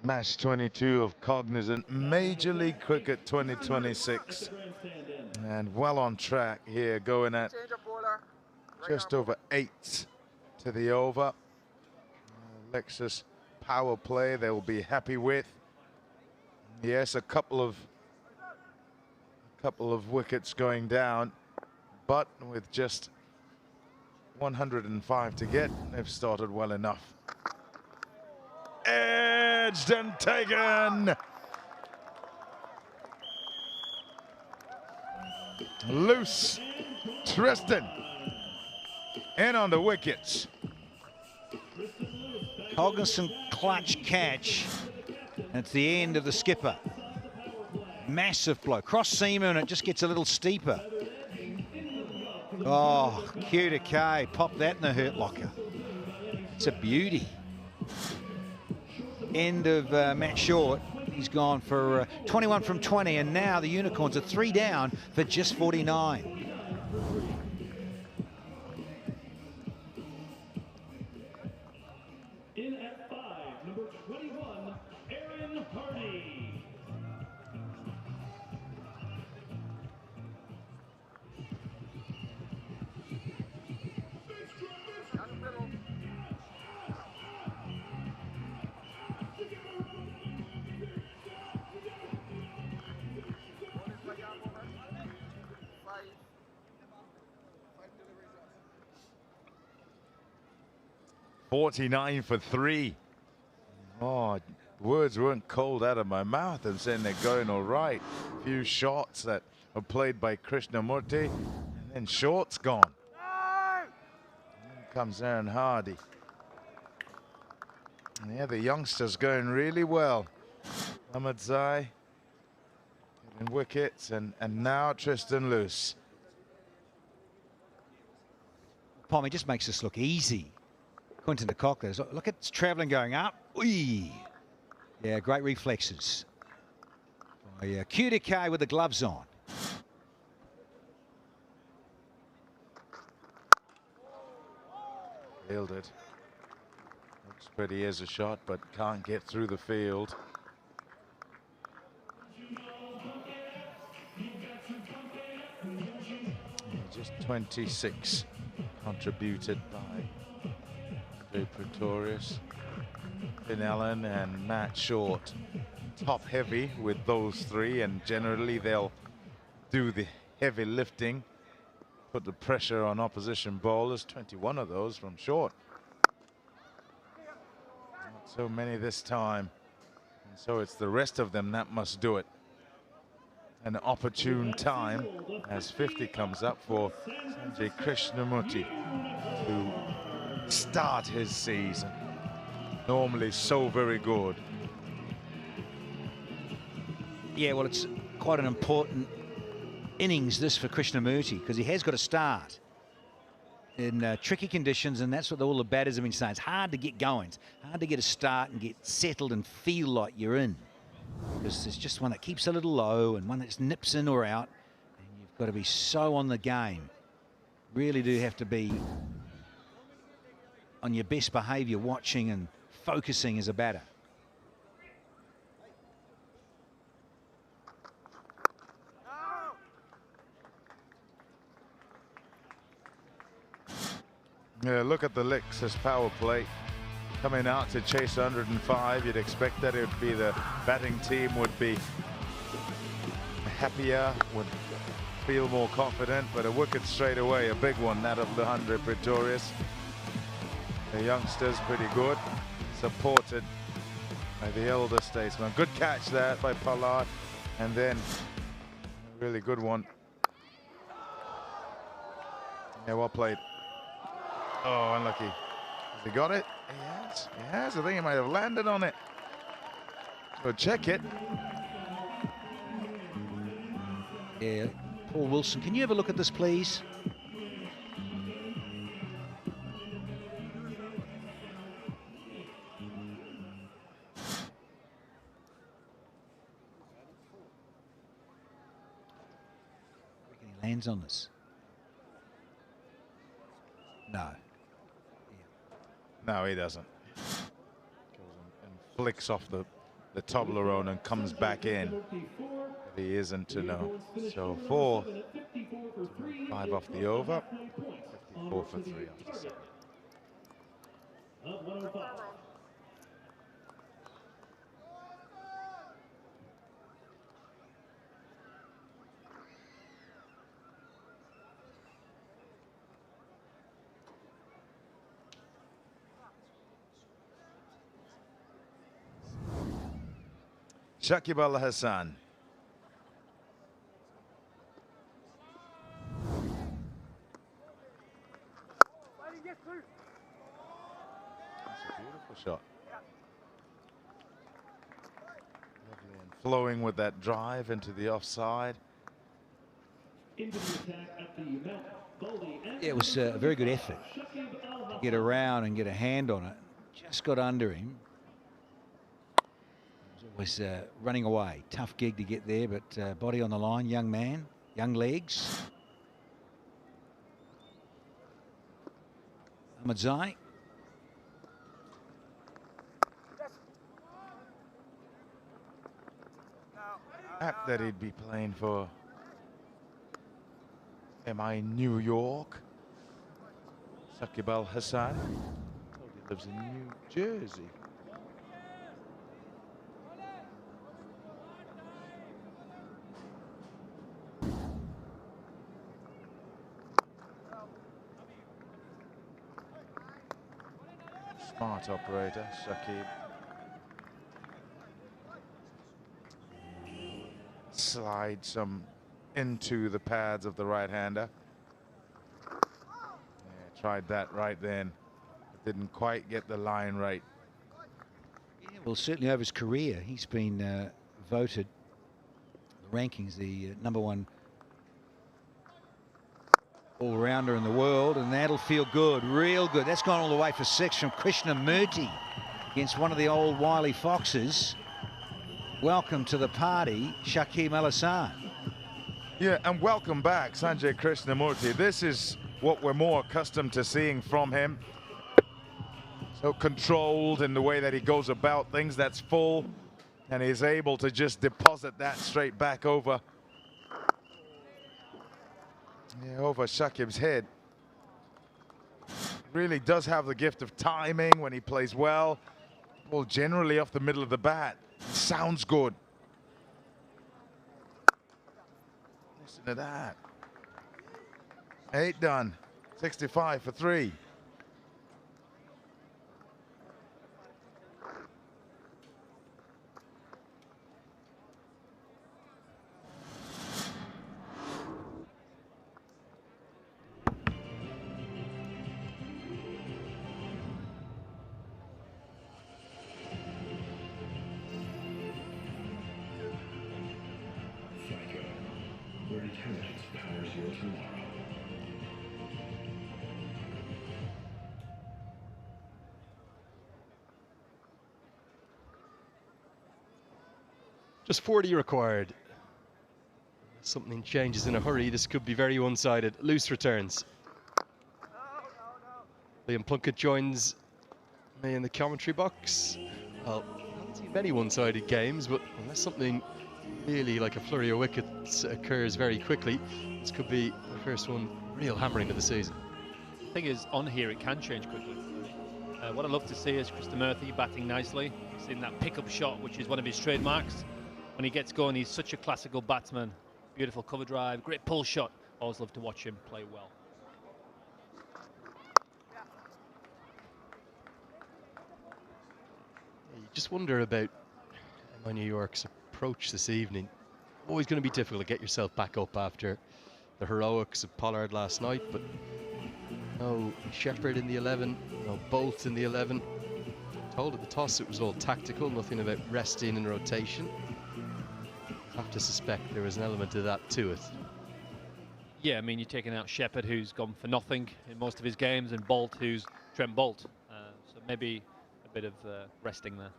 Match 22 of Cognizant Major League Cricket 2026. And well on track here, going at just over 8 to the over. Lexus power play they will be happy with. Yes, a couple of wickets going down, but with just 105 to get, they've started well enough. Edged and taken. Loose. Tristan in on the wickets. Cognizant clutch catch. It's the end of the skipper. Massive blow. Cross seamer and it just gets a little steeper. Oh, Q to K. Pop that in the hurt locker. It's a beauty. End of Matt Short. He's gone for 21 from 20, and now the Unicorns are 3 down for just 49. In at 5, number 21, Aaron Hardy. $49 for 3. Oh, words weren't cold out of my mouth. I'm saying they're going all right. A few shots that are played by Krishnamurti, and then Short's gone. In comes Aaron Hardy. And yeah, the youngster's going really well. Ahmadzai getting wickets, and now Tristan loose. Pommy just makes this look easy. Quinton de Kock, look at it's travelling going up. Whee! Yeah, great reflexes. Yeah, Q to K with the gloves on. Fielded. Looks pretty as a shot, but can't get through the field. Just 26 contributed by Pretorius, Finn Allen and Matt Short. Top heavy with those 3, and generally they'll do the heavy lifting, put the pressure on opposition bowlers. 21 of those from Short. Not so many this time, and so it's the rest of them that must do it. An opportune time as 50 comes up for Sanjay Krishnamurti to start his season. Normally so very good. Yeah, well, it's quite an important innings this for Krishnamurti, because he has got to start in tricky conditions, and that's what all the batters have been saying. It's hard to get going. It's hard to get a start and get settled and feel like you're in, because it's just one that keeps a little low and one that just nips in or out, and you've got to be so on the game. Really do have to be on your best behaviour, watching and focusing as a batter. Yeah, look at the licks as power play. Coming out to chase 105, you'd expect that it would be the batting team would be happier, would feel more confident, but a wicket straight away, a big one, that of the 100 Pretorius. The youngsters pretty good, supported by the elder statesman. Good catch there by Pollard, and then a really good one. Yeah, well played. Oh, unlucky. Has he got it? Yes, he has. I think he might have landed on it. We'll check it. Yeah, Paul Wilson, can you have a look at this, please? He lands on this. No. No, he doesn't. Goes and flicks off the Toblerone and comes back in. If he isn't to know. So 4, 5 off the over, 54 for 3 off the 7. Shakib Al Hassan. That's a beautiful shot. Lovely and flowing with that drive into the offside. Yeah, it was a very good effort to get around and get a hand on it. Just got under him. Was running away. Tough gig to get there, but body on the line, young man, young legs. Ahmadzai. Apt that he'd be playing for MI New York. Shakib Al Hassan. He lives in New Jersey. Smart operator, Shakib. Slide some into the pads of the right-hander. Yeah, tried that right then. But didn't quite get the line right. Yeah, well, certainly over his career, he's been voted the rankings the #1 all-rounder in the world, and that'll feel good, real good. That's gone all the way for 6 from Krishnamurti against one of the old wily foxes. Welcome to the party, Shakib Al Hassan. Yeah, and welcome back, Sanjay Krishnamurti. This is what we're more accustomed to seeing from him. So controlled in the way that he goes about things, that's full, and he's able to just deposit that straight back over. Yeah, over Shakib's head. Really does have the gift of timing when he plays well. Well, generally off the middle of the bat. Sounds good. Listen to that. 8 done. 65 for 3. Where intelligence powers your tomorrow. Just 40 required. Something changes in a hurry. This could be very one-sided. Loose returns. Liam Plunkett joins me in the commentary box. Well, I haven't seen many one-sided games, but unless something really like a flurry of wickets occurs very quickly, this could be the first one real hammering of the season. The thing is, on here it can change quickly. What I love to see is Krista Murphy batting nicely. He's in that pickup shot, which is one of his trademarks. When he gets going, he's such a classical batsman. Beautiful cover drive, great pull shot. Always love to watch him play well. You just wonder about MI New York's approach this evening. Always going to be difficult to get yourself back up after the heroics of Pollard last night, but no Shepherd in the 11, no Bolt in the 11. Told at the toss it was all tactical, nothing about resting and rotation. I have to suspect there was an element of that to it. Yeah, I mean, you're taking out Shepherd, who's gone for nothing in most of his games, and Bolt, who's Trent Bolt. So maybe a bit of resting there.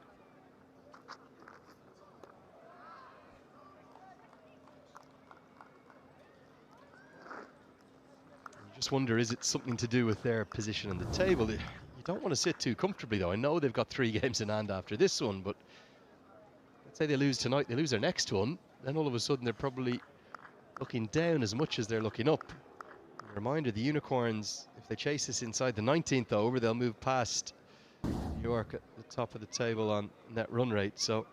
You just wonder, is it something to do with their position on the table? You don't want to sit too comfortably, though. I know they've got 3 games in hand after this one, but let's say they lose tonight, they lose their next one, then all of a sudden they're probably looking down as much as they're looking up. A reminder, the Unicorns, if they chase this inside the 19th over, they'll move past New York at the top of the table on net run rate. So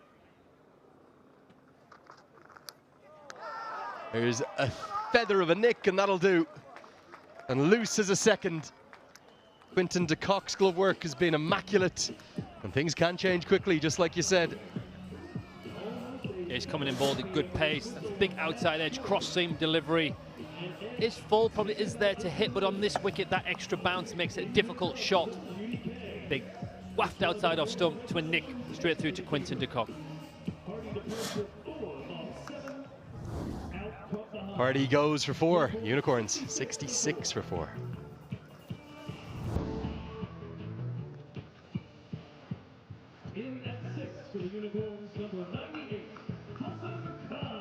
there's a feather of a nick, and that'll do. And loose as a second. Quinton de Kock's glove work has been immaculate, and things can change quickly, just like you said. He's coming in bowled at good pace. That's big outside edge, cross seam delivery. His fall probably is there to hit, but on this wicket, that extra bounce makes it a difficult shot. Big waft outside off stump to a nick straight through to Quinton de Kock. Party goes for 4. Unicorns 66 for 4. In at 6 for the Unicorns, number 98, Hassan Khan.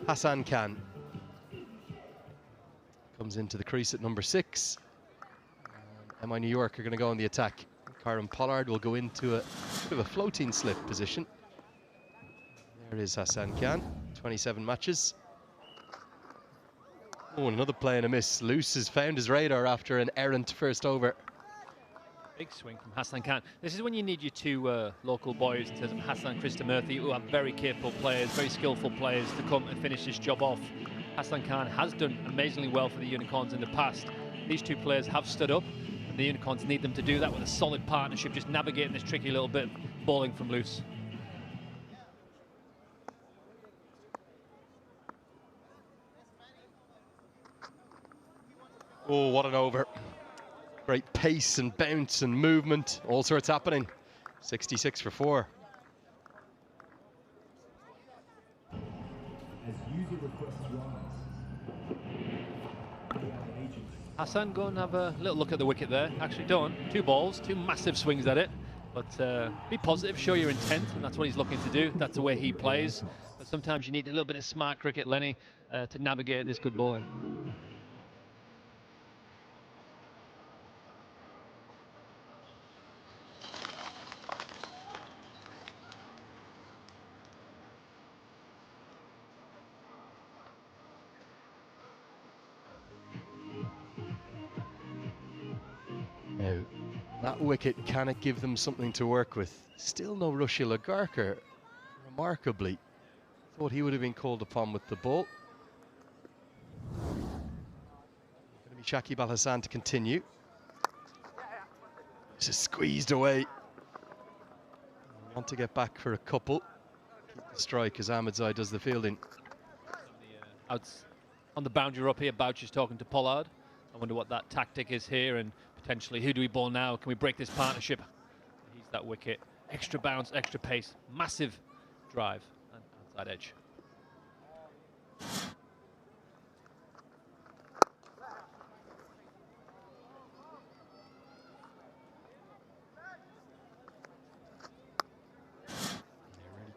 Hassan Khan comes into the crease at number 6. MI New York are going to go on the attack. Kieran Pollard will go into a bit of a floating slip position. There is Hassan Khan, 27 matches. Oh, and another play and a miss. Loose has found his radar after an errant first over. Big swing from Hassan Khan. This is when you need your 2 local boys, in terms of Hassan and Krista Murphy, who are very capable players, very skillful players, to come and finish this job off. Hassan Khan has done amazingly well for the Unicorns in the past. These 2 players have stood up, and the Unicorns need them to do that with a solid partnership, just navigating this tricky little bit of bowling from loose. Oh, what an over. Great pace and bounce and movement, all sorts happening. 66 for 4. Hassan, go and have a little look at the wicket there. Actually done. 2 balls, 2 massive swings at it. But be positive, show your intent, and that's what he's looking to do. That's the way he plays. But sometimes you need a little bit of smart cricket, Lenny, to navigate this good bowling. Now, that wicket, can it give them something to work with? Still no Rushil Agarkar. Remarkably, thought he would have been called upon with the ball. Going to be Shakib Al Hassan to continue. Just squeezed away. Want to get back for a couple. Keep the strike as Ahmedzai does the fielding. Out on the boundary up here, Bouch is talking to Pollard. I wonder what that tactic is here, and potentially who do we ball now? Can we break this partnership? He's that wicket. Extra bounce, extra pace, massive drive. And that edge.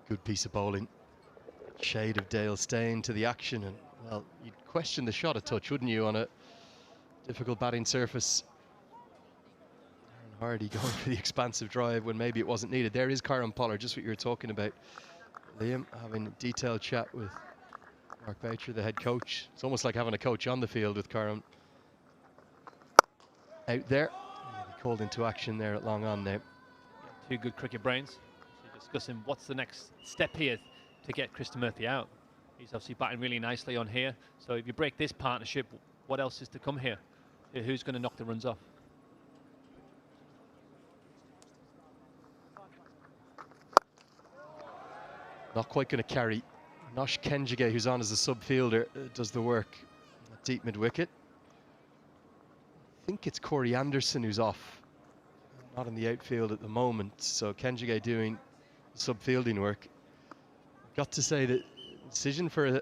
Good piece of bowling. Shade of Dale Steyn to the action, and well, you'd question the shot a touch, wouldn't you, on a difficult batting surface. Aaron Hardy going for the expansive drive when maybe it wasn't needed. There is Kyron Pollard, just what you were talking about. Liam having a detailed chat with Mark Boucher, the head coach. It's almost like having a coach on the field with Kyron out there. He called into action there at long on now. Two good cricket brains. Discussing what's the next step here to get Krishnamurthy out. He's obviously batting really nicely on here. So if you break this partnership, what else is to come here? Who's going to knock the runs off? Not quite going to carry. Nosh Kenjige, who's on as a sub fielder, does the work at deep mid wicket. I think it's Corey Anderson who's off, not in the outfield at the moment. So Kenjige doing sub fielding work. Got to say that decision for a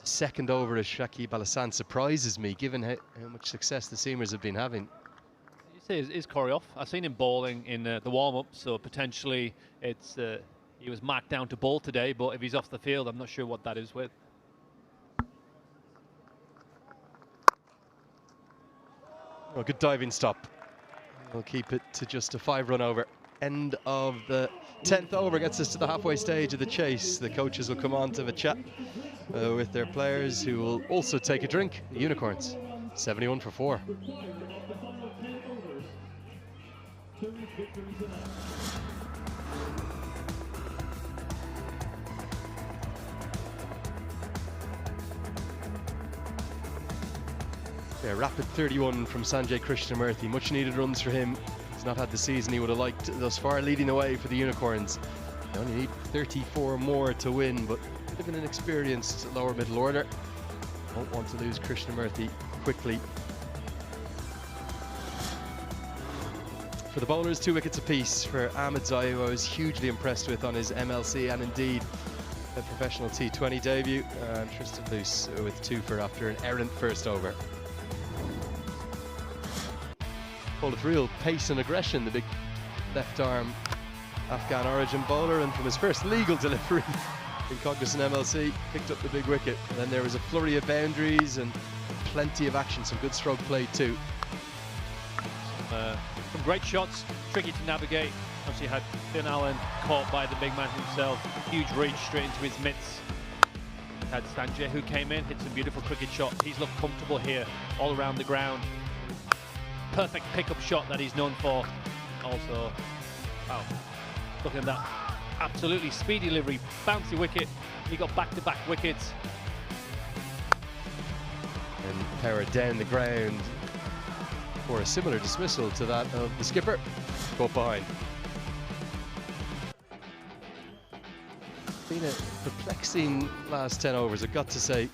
second over as Shakib Al-Hassan surprises me, given how much success the seamers have been having. You say is Corey off? I've seen him bowling in the warm-up, so potentially it's he was marked down to bowl today, but if he's off the field, I'm not sure what that is with. Oh, good diving stop. We'll keep it to just a 5-run over. End of the 10th over gets us to the halfway stage of the chase. The coaches will come on to have a chat with their players, who will also take a drink. The Unicorns, 71 for 4. Yeah, rapid 31 from Sanjay Krishnamurthy. Much needed runs for him. He's not had the season he would have liked thus far, leading away for the Unicorns. They only need 34 more to win, but a bit of an inexperienced lower middle order. Won't want to lose Krishnamurthy quickly. For the bowlers, 2 wickets apiece for Ahmed Zai, who I was hugely impressed with on his MLC and indeed a professional T20 debut. And Tristan Luce with 2 for after an errant first over. With real pace and aggression, the big left arm Afghan origin bowler, and from his first legal delivery in Cognizant MLC, picked up the big wicket. And then there was a flurry of boundaries and plenty of action, some good stroke play too. Some great shots, tricky to navigate. Obviously had Finn Allen caught by the big man himself, huge reach straight into his mitts. Had Sanjay who came in, hit some beautiful cricket shots. He's looked comfortable here, all around the ground. Perfect pickup shot that he's known for. Also, wow, looking at that absolutely speedy delivery, bouncy wicket. He got back-to-back wickets. And power down the ground for a similar dismissal to that of the skipper. Go behind. Been a perplexing last 10 overs, I've got to say.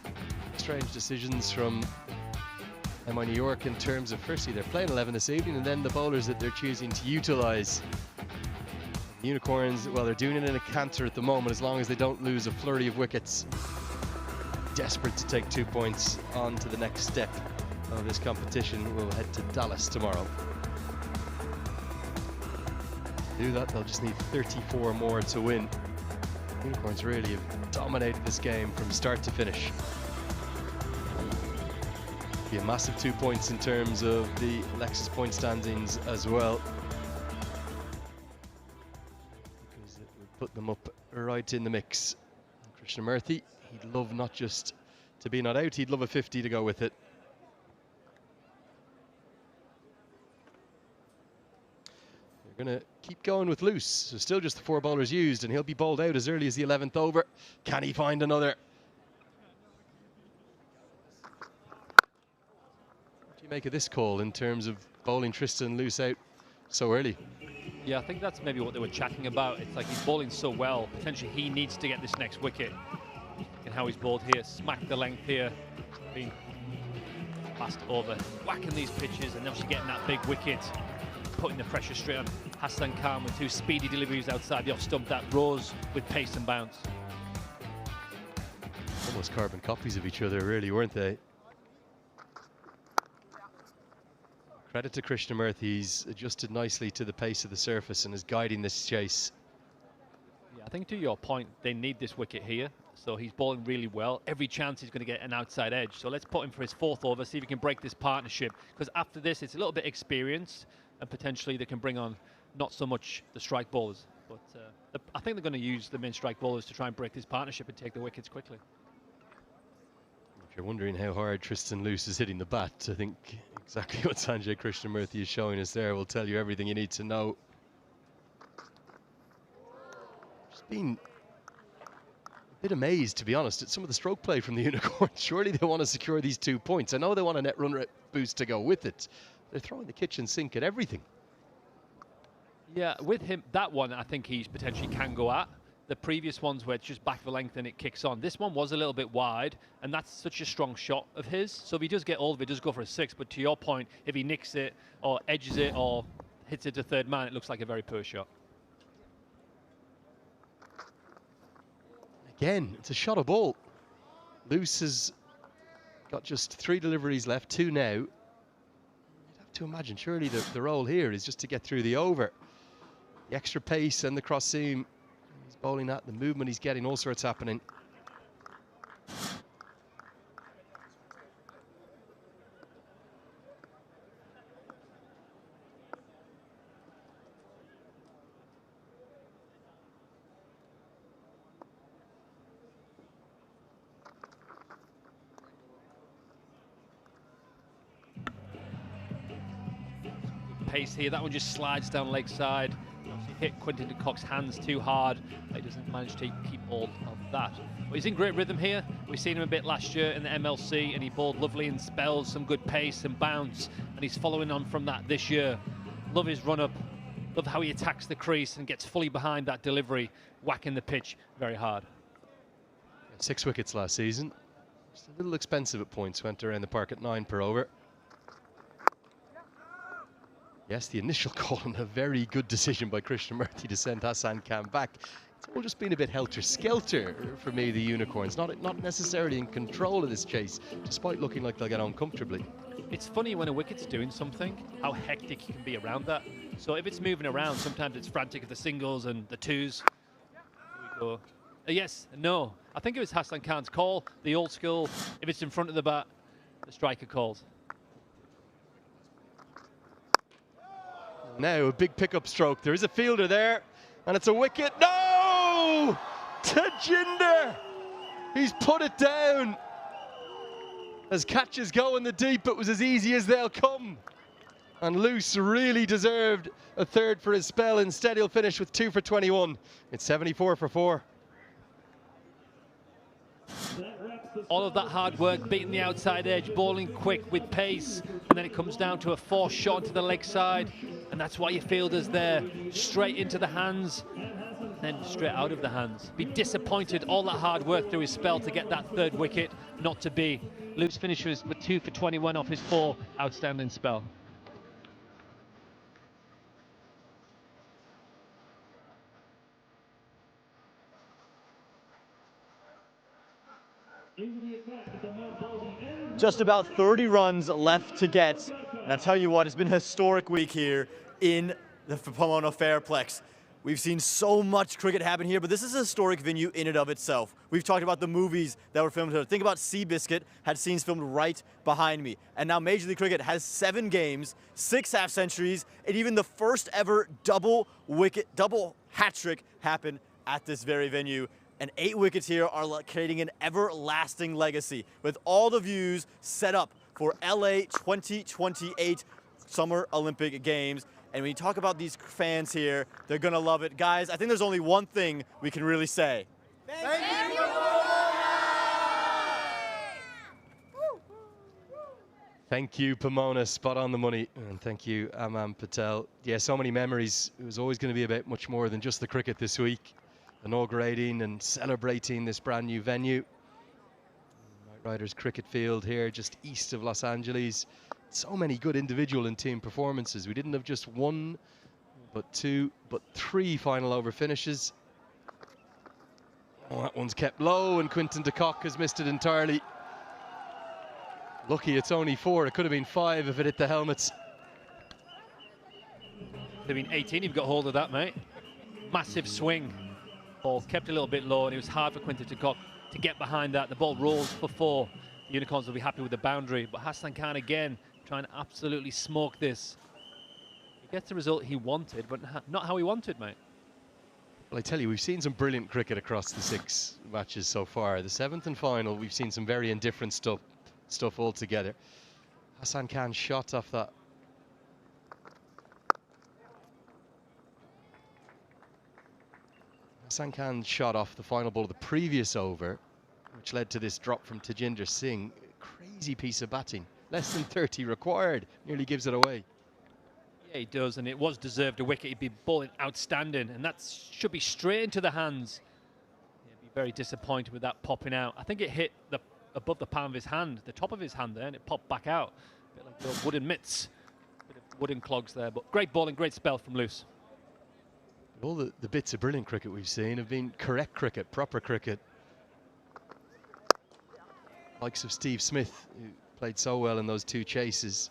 Strange decisions from MI New York in terms of, firstly, they're playing 11 this evening, and then the bowlers that they're choosing to utilise. The Unicorns, well, they're doing it in a canter at the moment, as long as they don't lose a flurry of wickets. Desperate to take 2 points on to the next step of this competition. We'll head to Dallas tomorrow. To do that, they'll just need 34 more to win. The Unicorns really have dominated this game from start to finish. Be a massive 2 points in terms of the Lexus point standings as well, because it would put them up right in the mix. Krishnamurthy, he'd love not just to be not out, he'd love a 50 to go with it. They're going to keep going with Luce, so still just the 4 bowlers used, and he'll be bowled out as early as the 11th over. Can he find another? Make of this call in terms of bowling Tristan Luce out so early? Yeah, I think that's maybe what they were chatting about. It's like he's bowling so well, potentially he needs to get this next wicket. And how he's bowled here, smacked the length here, being passed over, whacking these pitches and obviously getting that big wicket. putting the pressure straight on Hassan Khan with 2 speedy deliveries outside the off stump that rose with pace and bounce. Almost carbon copies of each other, really, weren't they? Credit to Krishnamurthy, he's adjusted nicely to the pace of the surface and is guiding this chase. Yeah, I think to your point, they need this wicket here. So he's bowling really well. Every chance he's going to get an outside edge. So let's put him for his 4th over, see if he can break this partnership. Because after this, it's a little bit experienced, and potentially they can bring on not so much the strike bowlers. But I think they're going to use the main strike bowlers to try and break this partnership and take the wickets quickly. If you're wondering how hard Tristan Luce is hitting the bat, I think exactly what Sanjay Krishnamurthy is showing us there will tell you everything you need to know. Just been a bit amazed, to be honest, at some of the stroke play from the Unicorns. Surely they want to secure these 2 points. I know they want a net run rate boost to go with it. They're throwing the kitchen sink at everything. Yeah, with him, that one I think he's potentially can go at. The previous ones where it's just back for length and it kicks on. This one was a little bit wide, and that's such a strong shot of his. So if he does get all of it, does go for a 6. But to your point, if he nicks it or edges it or hits it to third man, it looks like a very poor shot. Again, it's a shot of ball. Luce has got just 3 deliveries left, 2 now. You'd have to imagine, surely the role here is just to get through the over. The extra pace and the cross seam he's bowling at, the movement he's getting, all sorts happening. Pace here, that one just slides down leg side. Obviously hit Quinton de Kock's hands too hard. He doesn't manage to keep hold of that. But he's in great rhythm here. We've seen him a bit last year in the MLC, and he bowled lovely in spells, some good pace and bounce, and he's following on from that this year. Love his run up, love how he attacks the crease and gets fully behind that delivery, whacking the pitch very hard. 6 wickets last season. Just a little expensive at points, went around the park at 9 per over. Yes, the initial call and a very good decision by Krishnamurthy to send Hassan Khan back. It's all just been a bit helter-skelter for me, the Unicorns. Not necessarily in control of this chase, despite looking like they'll get on comfortably. It's funny when a wicket's doing something, how hectic you can be around that. So if it's moving around, sometimes it's frantic at the singles and the 2s. Here we go. Yes, no. I think it was Hassan Khan's call, the old school. If it's in front of the bat, the striker calls. Now a big pickup stroke. There is a fielder there, and it's a wicket. No! Tajinder! He's put it down. As catches go in the deep, it was as easy as they'll come. And Luce really deserved a 3rd for his spell. Instead, he'll finish with 2 for 21. It's 74 for 4. All of that hard work, beating the outside edge, bowling quick with pace, and then it comes down to a forced shot to the leg side, and that's why your fielder's there, straight into the hands, then straight out of the hands. Be disappointed, all that hard work through his spell to get that 3rd wicket, not to be. Luce finishes with 2 for 21 off his 4 outstanding spell. Just about 30 runs left to get. And I tell you what, it's been a historic week here in the Pomona Fairplex. We've seen so much cricket happen here, but this is a historic venue in and of itself. We've talked about the movies that were filmed here. Think about Seabiscuit, had scenes filmed right behind me. And now Major League Cricket has 7 games, 6 half centuries, and even the first ever double hat trick happen at this very venue. And 8 wickets here are creating an everlasting legacy with all the views set up for LA 2028 Summer Olympic Games. And when you talk about these fans here, they're gonna love it. Guys, I think there's only one thing we can really say. Thank you. Thank you, Pomona, spot on the money. And thank you, Aman Patel. Yeah, so many memories. It was always gonna be about much more than just the cricket this week. Inaugurating and celebrating this brand new venue. Knight Riders cricket field here just east of Los Angeles. so many good individual and team performances. We didn't have just one, but two, but three final over finishes. Oh, that one's kept low, and Quinton de Kock has missed it entirely. Lucky it's only 4. It could have been 5 if it hit the helmets. Could have been 18 if you got hold of that, mate. Massive swing. Ball kept a little bit low, and it was hard for Quinton de Kock to get behind that. The ball rolls for 4. The Unicorns will be happy with the boundary, but Hassan Khan again trying to absolutely smoke this. He gets the result he wanted, but not how he wanted, mate. Well, I tell you, we've seen some brilliant cricket across the 6 matches so far. The 7th and final, we've seen some very indifferent stuff altogether. Hassan Khan shot off that. Hassan Khan shot off the final ball of the previous over, which led to this drop from Tajinder Singh. Crazy piece of batting. Less than 30 required. Nearly gives it away. Yeah, he does, and it was deserved a wicket. He'd be bowling outstanding, and that should be straight into the hands. He'd be very disappointed with that popping out. I think it hit above the palm of his hand, the top of his hand there, and it popped back out. A bit like the wooden mitts, bit of wooden clogs there, but great bowling, great spell from Loose. All the bits of brilliant cricket we've seen have been correct cricket, proper cricket. Likes of Steve Smith, who played so well in those 2 chases.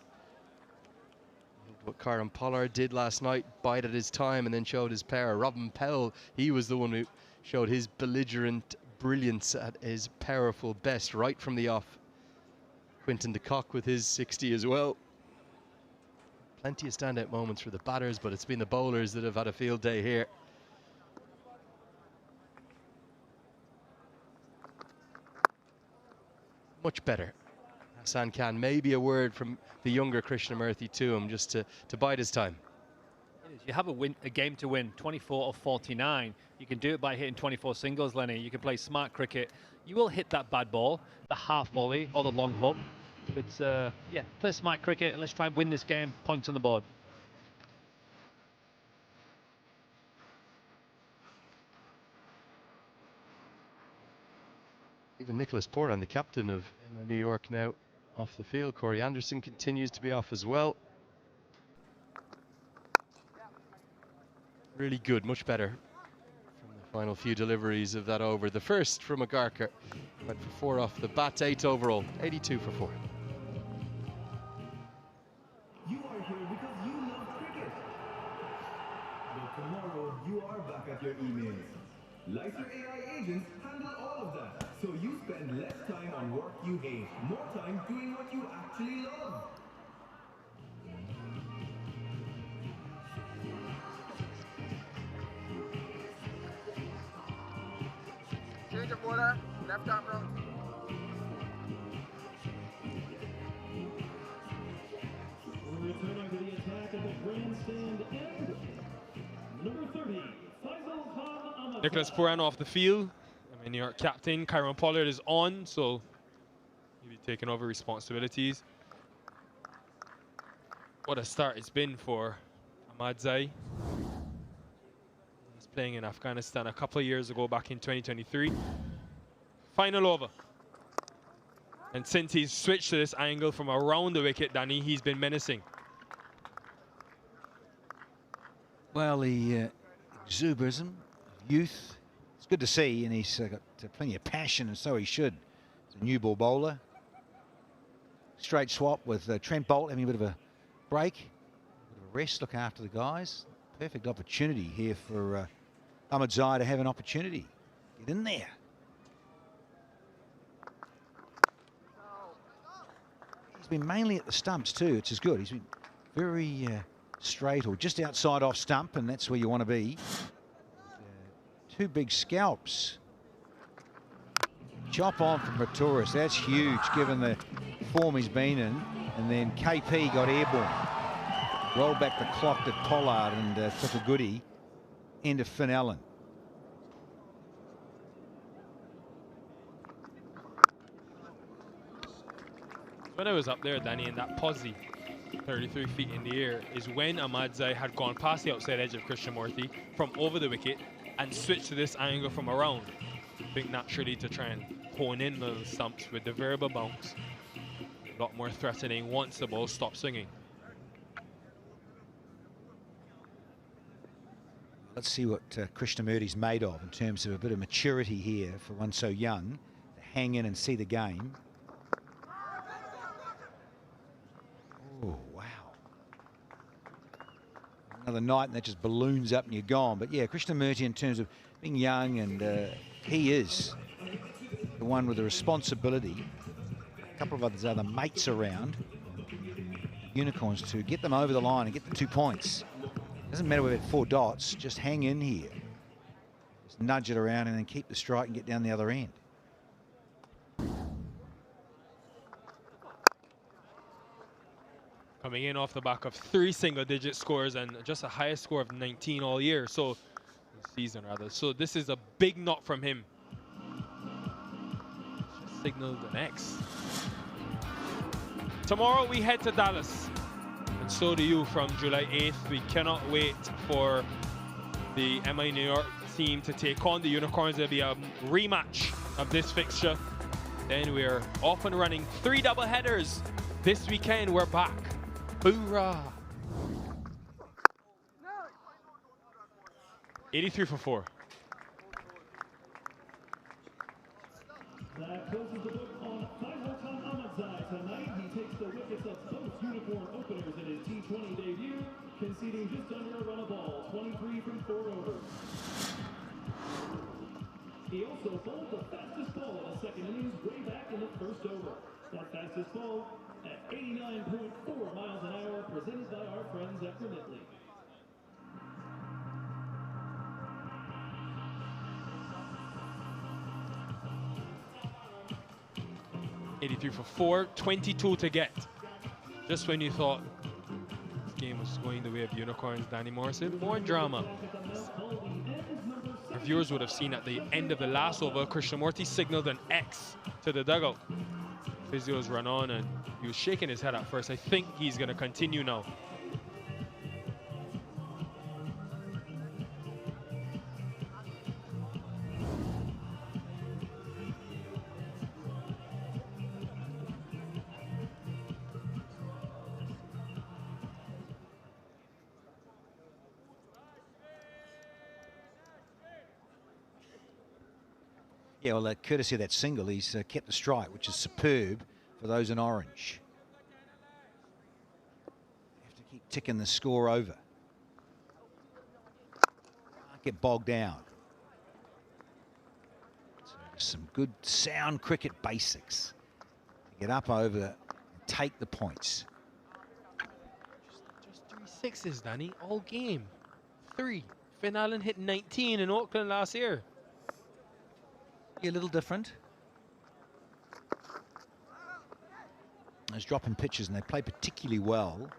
What Kieran Pollard did last night, bided his time and then showed his power. Robin Powell, he was the one who showed his belligerent brilliance at his powerful best right from the off. Quinton de Kock with his 60 as well. Plenty of standout moments for the batters, but it's been the bowlers that have had a field day here. Much better. Hassan Khan, maybe a word from the younger Krishnamurthy to him, just to bide his time. You have a game to win, 24 or 49. You can do it by hitting 24 singles, Lenny. You can play smart cricket. You will hit that bad ball, the half volley or the long hook. But yeah, play smart cricket and let's try and win this game. Points on the board. Even Nicholas Poran, the captain of New York, now off the field. Corey Anderson continues to be off as well. Really good, much better from the final few deliveries of that over. The first from Agarkar went for 4 off the bat, 8 overall, 82 for 4. You are here because you love cricket. But tomorrow you are back at your emails. Like your AI agents handle all of that, so you spend less time on work you hate, more time doing what you actually love. Change of order, left arm round. Returning to the attack at the grandstand end, number 30, Faisal Khan Ahmed. Nicholas Poran off the field. I mean, your captain, Kieran Pollard, is on, so he'll be taking over responsibilities. What a start it's been for Ahmadzai. He's playing in Afghanistan a couple of years ago, back in 2023. Final over. And since he's switched to this angle from around the wicket, Danny, he's been menacing. Well, the exuberism, youth, it's good to see, and he's got plenty of passion, and so he should. He's a new ball bowler. Straight swap with Trent Bolt having a bit of a break, a bit of a rest, look after the guys. Perfect opportunity here for Ahmadzai to have an opportunity. Get in there. He's been mainly at the stumps too, which is good. He's been very straight or just outside off stump, and that's where you want to be. 2 big scalps. Chop on from Pretorius. That's huge given the form he's been in. And then KP got airborne. Rolled back the clock to Pollard and took a goodie into Finn Allen. When I was up there, Danny, in that posse, 33 feet in the air, is when Ahmadzai had gone past the outside edge of Krishnamurthy from over the wicket and switched to this angle from around. I think naturally to try and hone in those stumps with the variable bounce. A lot more threatening once the ball stops swinging. Let's see what Krishnamurti's made of in terms of a bit of maturity here for one so young to hang in and see the game. Oh, wow. Another night and that just balloons up and you're gone. But yeah, Krishnamurti in terms of being young, and he is the one with the responsibility. A couple of other mates around, Unicorns, to get them over the line and get the 2 points. Doesn't matter whether it's 4 dots, just hang in here. Just nudge it around and then keep the strike and get down the other end. Coming in off the back of 3 single-digit scores and just a highest score of 19 all year, so this season rather. So this is a big knock from him. Just signaled an X. Tomorrow we head to Dallas, and so do you from July 8th. We cannot wait for the MI New York team to take on the Unicorns. There'll be a rematch of this fixture. Then we're off and running. 3 double headers this weekend. We're back. Hoorah! 83 for 4. That closes the book on Faisal Ahmadzai. Tonight, he takes the wickets of both Unicorn openers in his T20 debut, conceding just under a run of ball, 23 from 4 overs. He also bowled the fastest ball in the second innings way back in the first over. That fastest ball at 89.4 miles an hour, presented by our friends at Remitly. $83 for 4, 22 to get. Just when you thought this game was going the way of Unicorns, Danny Morrison, more drama. Our viewers would have seen at the end of the last over, Krishnamurti signaled an X to the dugout. Physio's run on and he was shaking his head at first. I think he's going to continue now. Yeah, well, courtesy of that single, he's kept the strike, which is superb for those in orange. Have to keep ticking the score over. Can't get bogged down. So just some good sound cricket basics. Get up over and take the points. Just 3 sixes, Danny, all game. 3. Finn Allen hit 19 in Auckland last year. A little different. Those dropping pitches, and they play particularly well.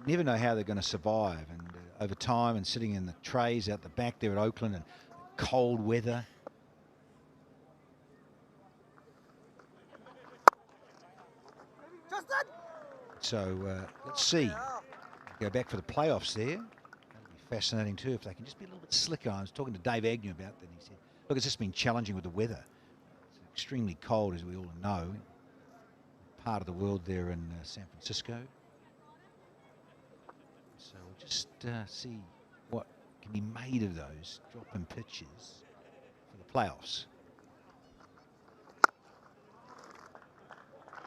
You never know how they're going to survive, and over time, and sitting in the trays out the back there at Auckland, and cold weather. So let's see. Go back for the playoffs there. That'll be fascinating too if they can just be a little bit slicker. I was talking to Dave Agnew about that. He said, look, it's just been challenging with the weather. It's extremely cold, as we all know. Part of the world there in San Francisco. So we'll just see what can be made of those drop-in pitches for the playoffs.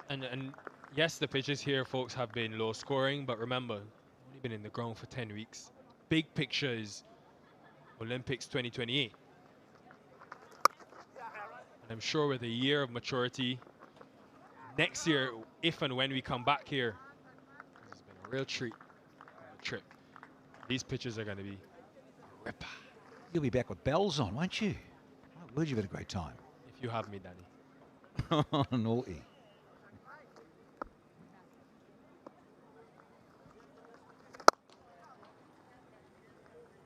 And yes, the pitches here, folks, have been low scoring, but remember, only been in the ground for 10 weeks. Big picture is Olympics 2028. And I'm sure with a year of maturity, next year, if and when we come back here, this has been a real treat, a trip. These pitches are going to be a ripper. You'll be back with bells on, won't you? My word, you've had a great time. If you have me, Danny. Naughty.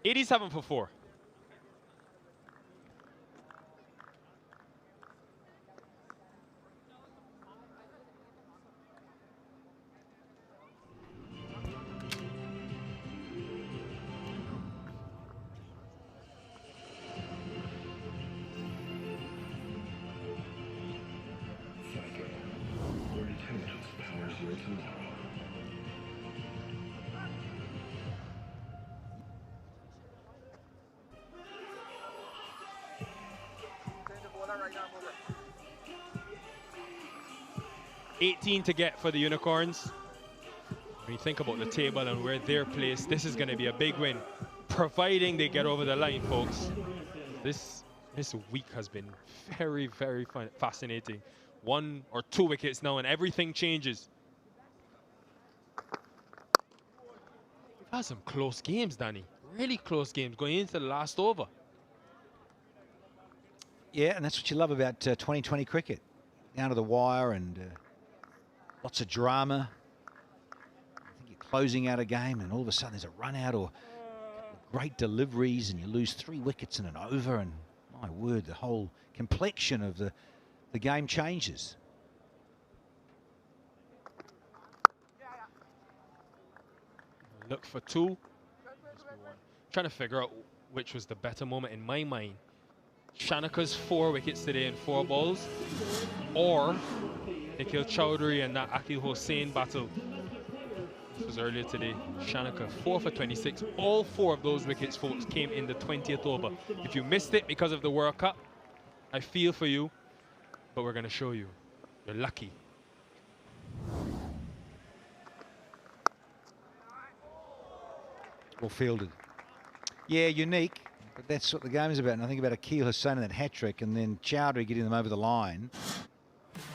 $87 for 4. start right now. Move it. 18 to get for the Unicorns. When you think about the table and where they're placed, this is going to be a big win, providing they get over the line, folks. This week has been very, very fascinating. 1 or 2 wickets now, and everything changes. We've had some close games, Danny. Really close games going into the last over. Yeah, and that's what you love about 2020 cricket. Down to the wire and lots of drama. I think you're closing out a game and all of a sudden there's a run out or great deliveries and you lose 3 wickets in an over, and my word, the whole complexion of the game changes. Look for 2. Trying to figure out which was the better moment in my mind. Shanaka's 4 wickets today in 4 balls, or Nikhil Chowdhury and that Akil Hossain battle. This was earlier today. Shanaka 4 for 26. All 4 of those wickets, folks, came in the 20th over. If you missed it because of the World Cup, I feel for you, but we're going to show you. You're lucky. Well fielded. Yeah, unique, but that's what the game is about. And I think about Akil Hossain and that hat-trick, and then Chowdhury getting them over the line.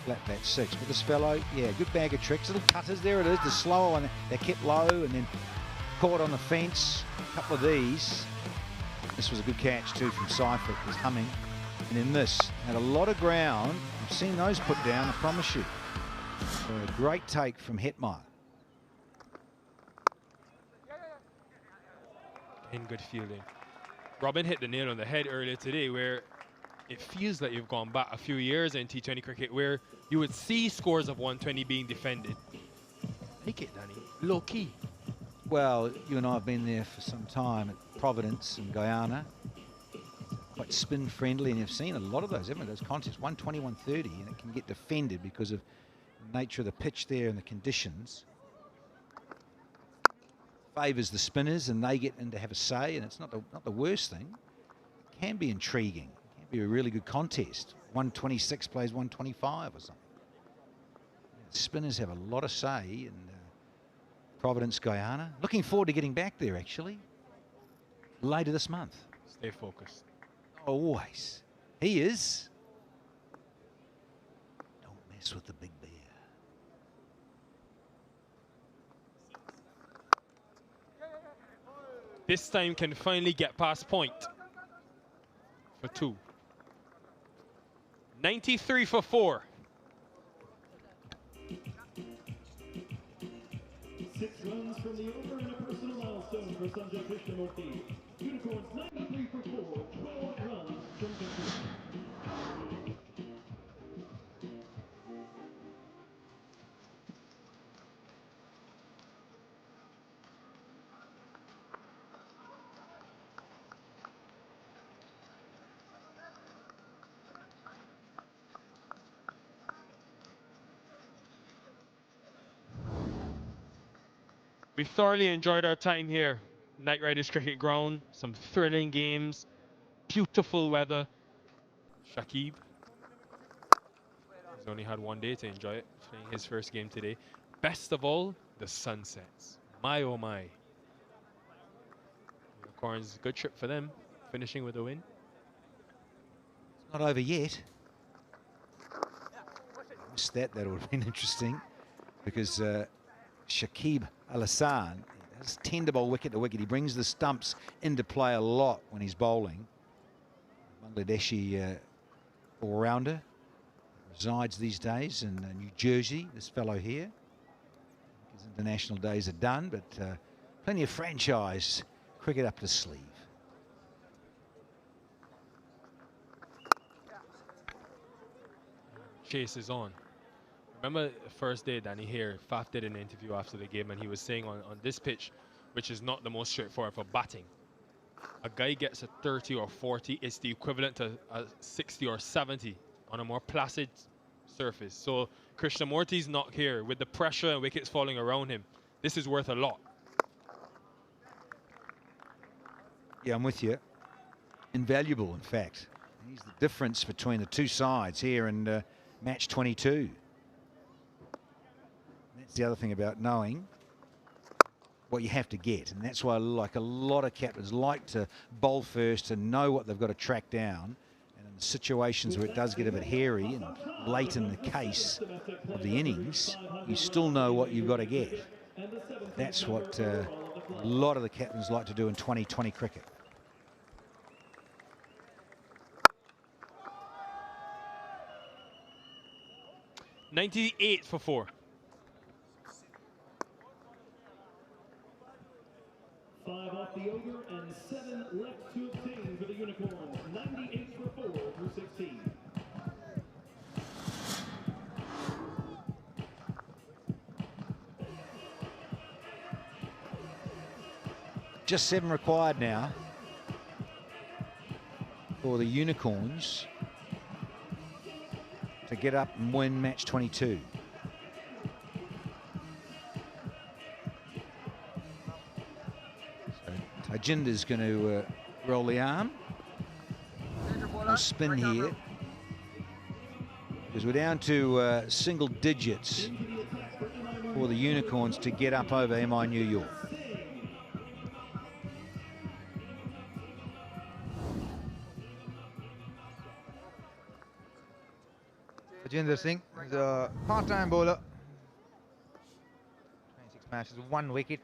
Flat bat 6. But this fellow, yeah, good bag of tricks. Little cutters, there it is. The slower one, they kept low and then caught on the fence. A couple of these. This was a good catch too from Seifert, was humming. And then this, had a lot of ground. I've seen those put down, I promise you. So a great take from Hetmeyer. In good fielding. Robin hit the nail on the head earlier today, where it feels like you've gone back a few years in T20 cricket where you would see scores of 120 being defended. Take it, Danny. Low key. Well, you and I have been there for some time at Providence and Guyana. Quite spin friendly, and you've seen a lot of those, haven't you? Those contests, 120, 130, and it can get defended because of the nature of the pitch there and the conditions. Favours the spinners and they get in to have a say, and it's not the worst thing. It can be intriguing. It can be a really good contest. 126 plays 125 or something. The spinners have a lot of say in Providence, Guyana. Looking forward to getting back there, actually, later this month. Stay focused. Always. He is. Don't mess with the big bear. This time can finally get past point for 2. 93 for 4. 6 runs from the over and a personal milestone for Sanjay Krishnamurti. Unicorns 93 for 4, 12 runs from victory. We thoroughly enjoyed our time here. Knight Riders Cricket Ground, some thrilling games, beautiful weather. Shakib has only had 1 day to enjoy it, playing his first game today. Best of all, the sunsets. My oh my. Unicorns, good trip for them, finishing with a win. It's not over yet. Missed that. That would have been interesting because Shakib Al Hassan has tender bowl wicket to wicket. He brings the stumps into play a lot when he's bowling. Bangladeshi all-rounder, resides these days in New Jersey, this fellow here. His international days are done, but plenty of franchise cricket up his sleeve. Chase is on. Remember the first day, Danny, here, Faf did an interview after the game, and he was saying on this pitch, which is not the most straightforward for batting, a guy gets a 30 or 40, it's the equivalent to a 60 or 70 on a more placid surface. So Krishnamurti's not here with the pressure and wickets falling around him. This is worth a lot. Yeah, I'm with you. Invaluable, in fact. He's the difference between the two sides here in match 22. That's the other thing about knowing what you have to get, and that's why like a lot of captains like to bowl first and know what they've got to track down. And in situations where it does get a bit hairy and late in the case of the innings, you still know what you've got to get. That's what a lot of the captains like to do in 2020 cricket. $98 for 4. 5 off the over and 7 left to obtain for the Unicorns. 98 for 4 through 16. Just 7 required now for the Unicorns to get up and win match 22. So Tajinder's going to roll the arm. We'll spin here, because we're down to single digits for the Unicorns to get up over MI New York. Rajinder Singh is a part-time bowler. 26 matches, 1 wicket.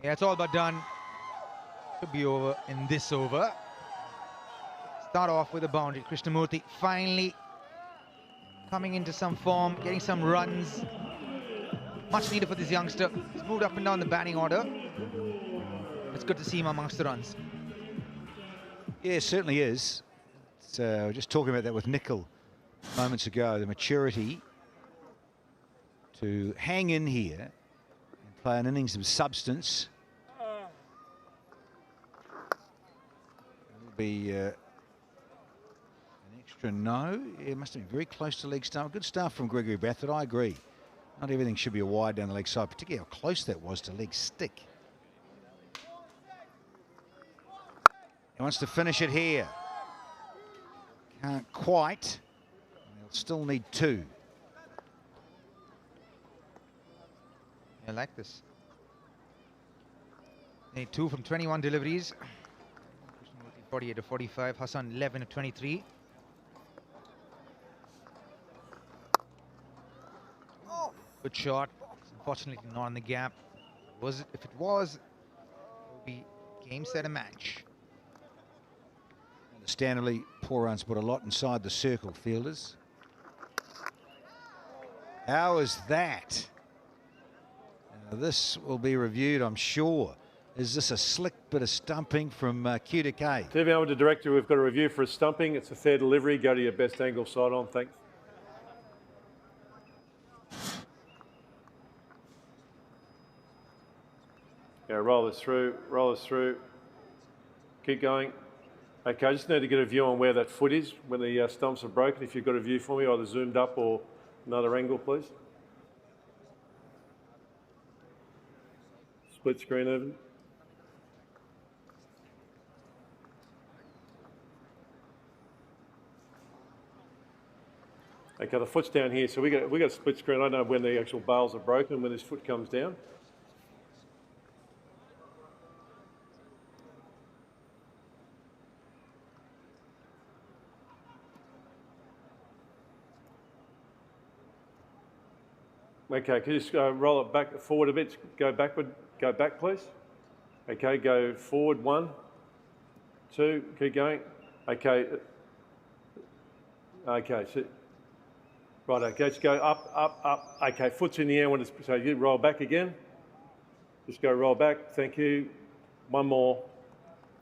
Yeah, it's all but done. Should be over in this over. Start off with a boundary. Krishnamurthy finally coming into some form, getting some runs. Much needed for this youngster. He's moved up and down the batting order. It's good to see him amongst the runs. Yeah, it certainly is. So just talking about that with Nickel moments ago, the maturity to hang in here and play an innings of substance. It'll be an extra no. It must have been very close to leg stump. Good stuff from Gregory Bathurst, I agree. Not everything should be a wide down the leg side, particularly how close that was to leg stick. He wants to finish it here. Can't quite. They'll still need 2. I like this. Need 2 from 21 deliveries. 48 to 45. Hassan 11 to 23. Good shot. Unfortunately not on the gap. If it was, it would be game, set, and match. Understandably, poor runs put a lot inside the circle, fielders. How is that? Now, this will be reviewed, I'm sure. Is this a slick bit of stumping from Q to K? TV with the director, we've got a review for a stumping. It's a fair delivery. Go to your best angle side on. Thanks. Yeah, roll this through, roll this through. Keep going. Okay, I just need to get a view on where that foot is when the stumps are broken. If you've got a view for me, either zoomed up or another angle, please. Split screen over. Okay, the foot's down here, so we got a split screen. I know when the actual bails are broken, when this foot comes down. Okay, can you just roll it back forward a bit? Go backward. Go back, please. Okay, go forward 1, 2. Keep going. Okay. Okay. So, right. Okay. Let's go up, up, up. Okay. Foot's in the air when it's so you roll back again. Just go roll back. Thank you. One more.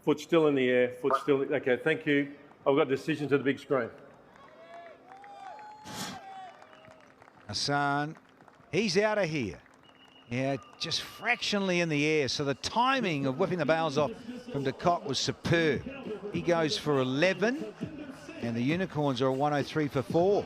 Foot still in the air. Foot still. Okay. Thank you. I've got decision to the big screen. Hassan. He's out of here. Yeah, just fractionally in the air. So the timing of whipping the bails off from de Kock was superb. He goes for 11, and the Unicorns are 103 for 4.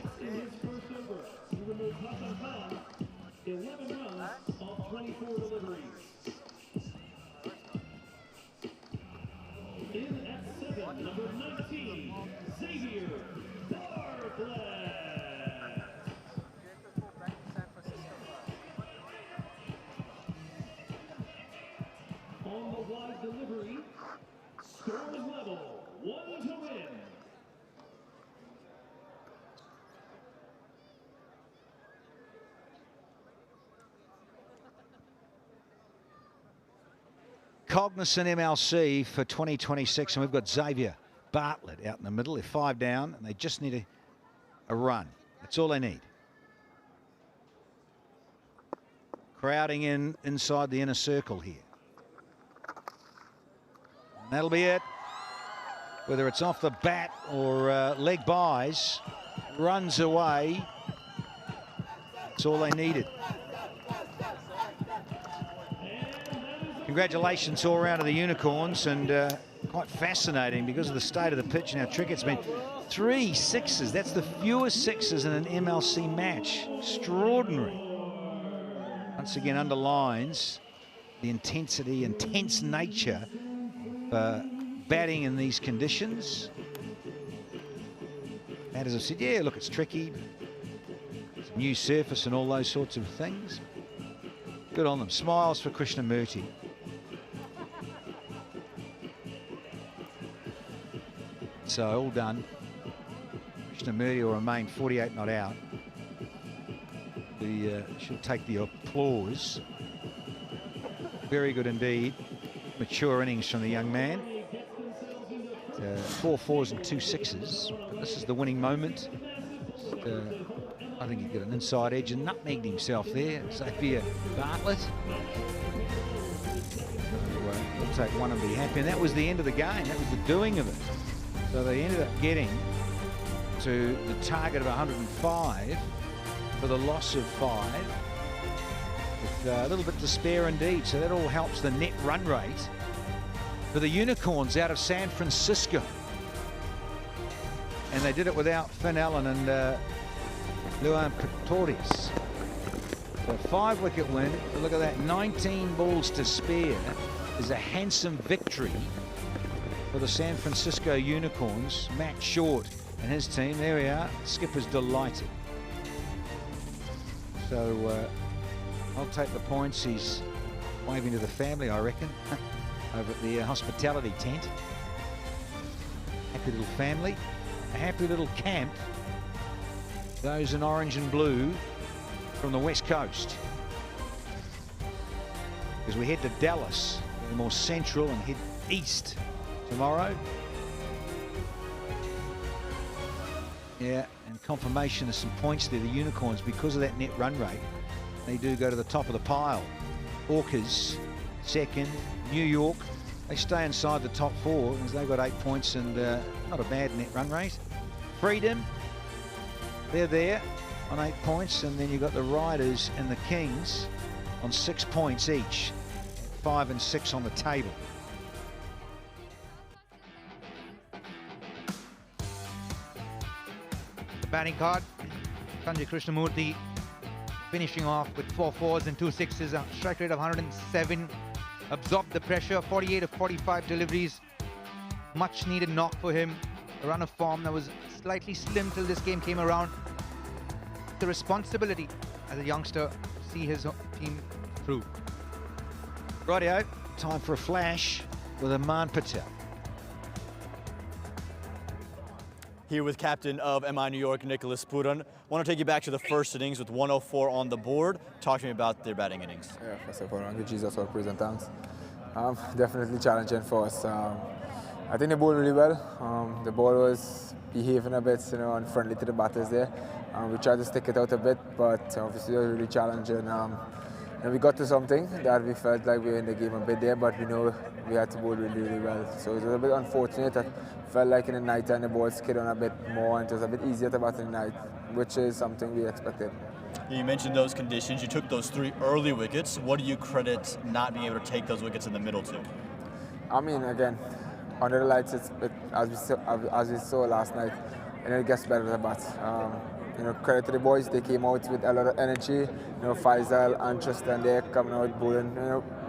Scores level, 1 to win. Cognizant MLC for 2026, and we've got Xavier Bartlett out in the middle. They're 5 down, and they just need a run. That's all they need. Crowding inside the inner circle here. And that'll be it. Whether it's off the bat or leg buys, runs away. That's all they needed. Congratulations all around to the Unicorns, and quite fascinating because of the state of the pitch and how tricky it's been. 3 sixes, that's the fewest sixes in an MLC match. Extraordinary. Once again underlines the intensity and tense nature of batting in these conditions. Batters have said, yeah, look, it's tricky. It's a new surface and all those sorts of things. Good on them. Smiles for Krishnamurti. So all done. Krishnamurti will remain 48 not out. Should take the applause. Very good indeed. Mature innings from the young man. 4 fours and 2 sixes. But this is the winning moment. I think he got an inside edge and nutmegged himself there. Xavier Bartlett. We'll take one and be happy. And that was the end of the game. That was the doing of it. So they ended up getting to the target of 105 for the loss of 5. With a little bit to spare indeed. So that all helps the net run rate for the Unicorns out of San Francisco. And they did it without Finn Allen and Luan Pretorius. So 5-wicket win. Look at that, 19 balls to spare is a handsome victory for the San Francisco Unicorns. Matt Short and his team, there we are. Skipper's delighted. So I'll take the points. He's waving to the family, I reckon, over at the hospitality tent. Happy little family, a happy little camp. Those in orange and blue from the West Coast. As we head to Dallas, more central, and head east tomorrow. Yeah, and confirmation of some points there. The Unicorns, because of that net run rate, they do go to the top of the pile. Orcas, second. New York, they stay inside the top 4 as they've got 8 points and not a bad net run rate. Freedom, they're there on 8 points, and then you've got the Riders and the Kings on 6 points each, 5 and 6 on the table. The batting card, Sanjay Krishnamurti finishing off with 4 fours and 2 sixes, a strike rate of 107, absorbed the pressure, 48 of 45 deliveries, much needed knock for him, a run of form that was slightly slim till this game came around. The responsibility as a youngster to see his team through. Rightio, time for a flash with Aman Patel. Here with captain of MI New York, Nicholas Puran. I want to take you back to the first innings with 104 on the board. Talk to me about their batting innings. Yeah, first of all, I give Jesus all praise and thanks. Definitely challenging for us. I think they bowled really well. The ball was behaving a bit, unfriendly to the batters there. We tried to stick it out a bit, but obviously it was really challenging. And we got to something that we felt like we were in the game a bit there, but we know we had to bowl really, really well. So it was a bit unfortunate. I felt like in the night time the ball skid on a bit more, and it was a bit easier to bat in the night, which is something we expected. You mentioned those conditions. You took those 3 early wickets. What do you credit not being able to take those wickets in the middle to? I mean, again, under the lights, as we saw last night, it gets better to bat. Credit to the boys. They came out with a lot of energy. Faisal and Tristan there coming out bowling,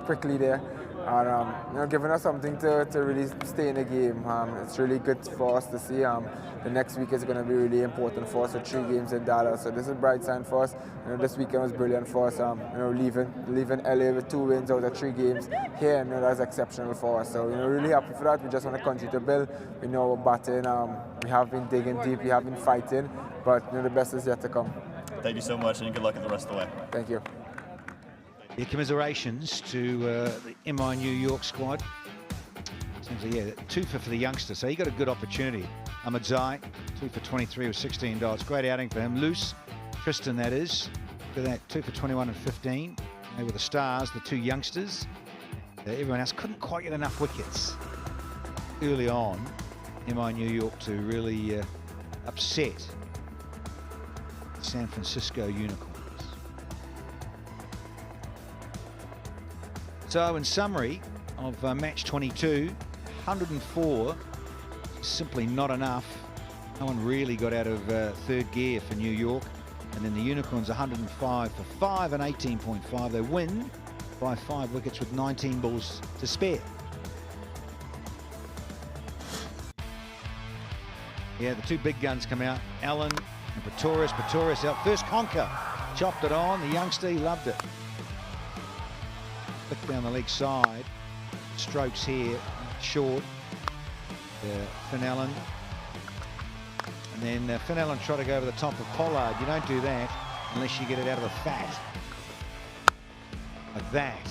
quickly there. and giving us something to really stay in the game. It's really good for us to see. The next week is going to be really important for us with 3 games in Dallas. So this is a bright sign for us. This weekend was brilliant for us. Leaving LA with 2 wins out of 3 games here, and that's exceptional for us. So really happy for that. We just want to continue to build. We know we're batting. We have been digging deep. We have been fighting, but the best is yet to come. Thank you so much, and good luck the rest of the way. Thank you. Yeah, commiserations to the MI New York squad. Seems like, yeah, 2 for the youngster, so he got a good opportunity. Ahmadzai, 2 for 23 with 16 dots. Great outing for him. Loose, Tristan that is. Look at that, 2 for 21 and 15. They were the stars, the 2 youngsters. Everyone else couldn't quite get enough wickets early on. MI New York to really upset San Francisco Unicorns. So in summary of match 22, 104, simply not enough. No one really got out of 3rd gear for New York. And then the Unicorns 105 for 5 and 18.5. They win by 5 wickets with 19 balls to spare. Yeah, the 2 big guns come out, Allen and Pretorius. Pretorius out first, Conker chopped it on. The youngster, he loved it. Flick down the leg side, strokes here, short. Finn Allen. And then Finn Allen tried to go over the top of Pollard. You don't do that unless you get it out of the fat. Like that.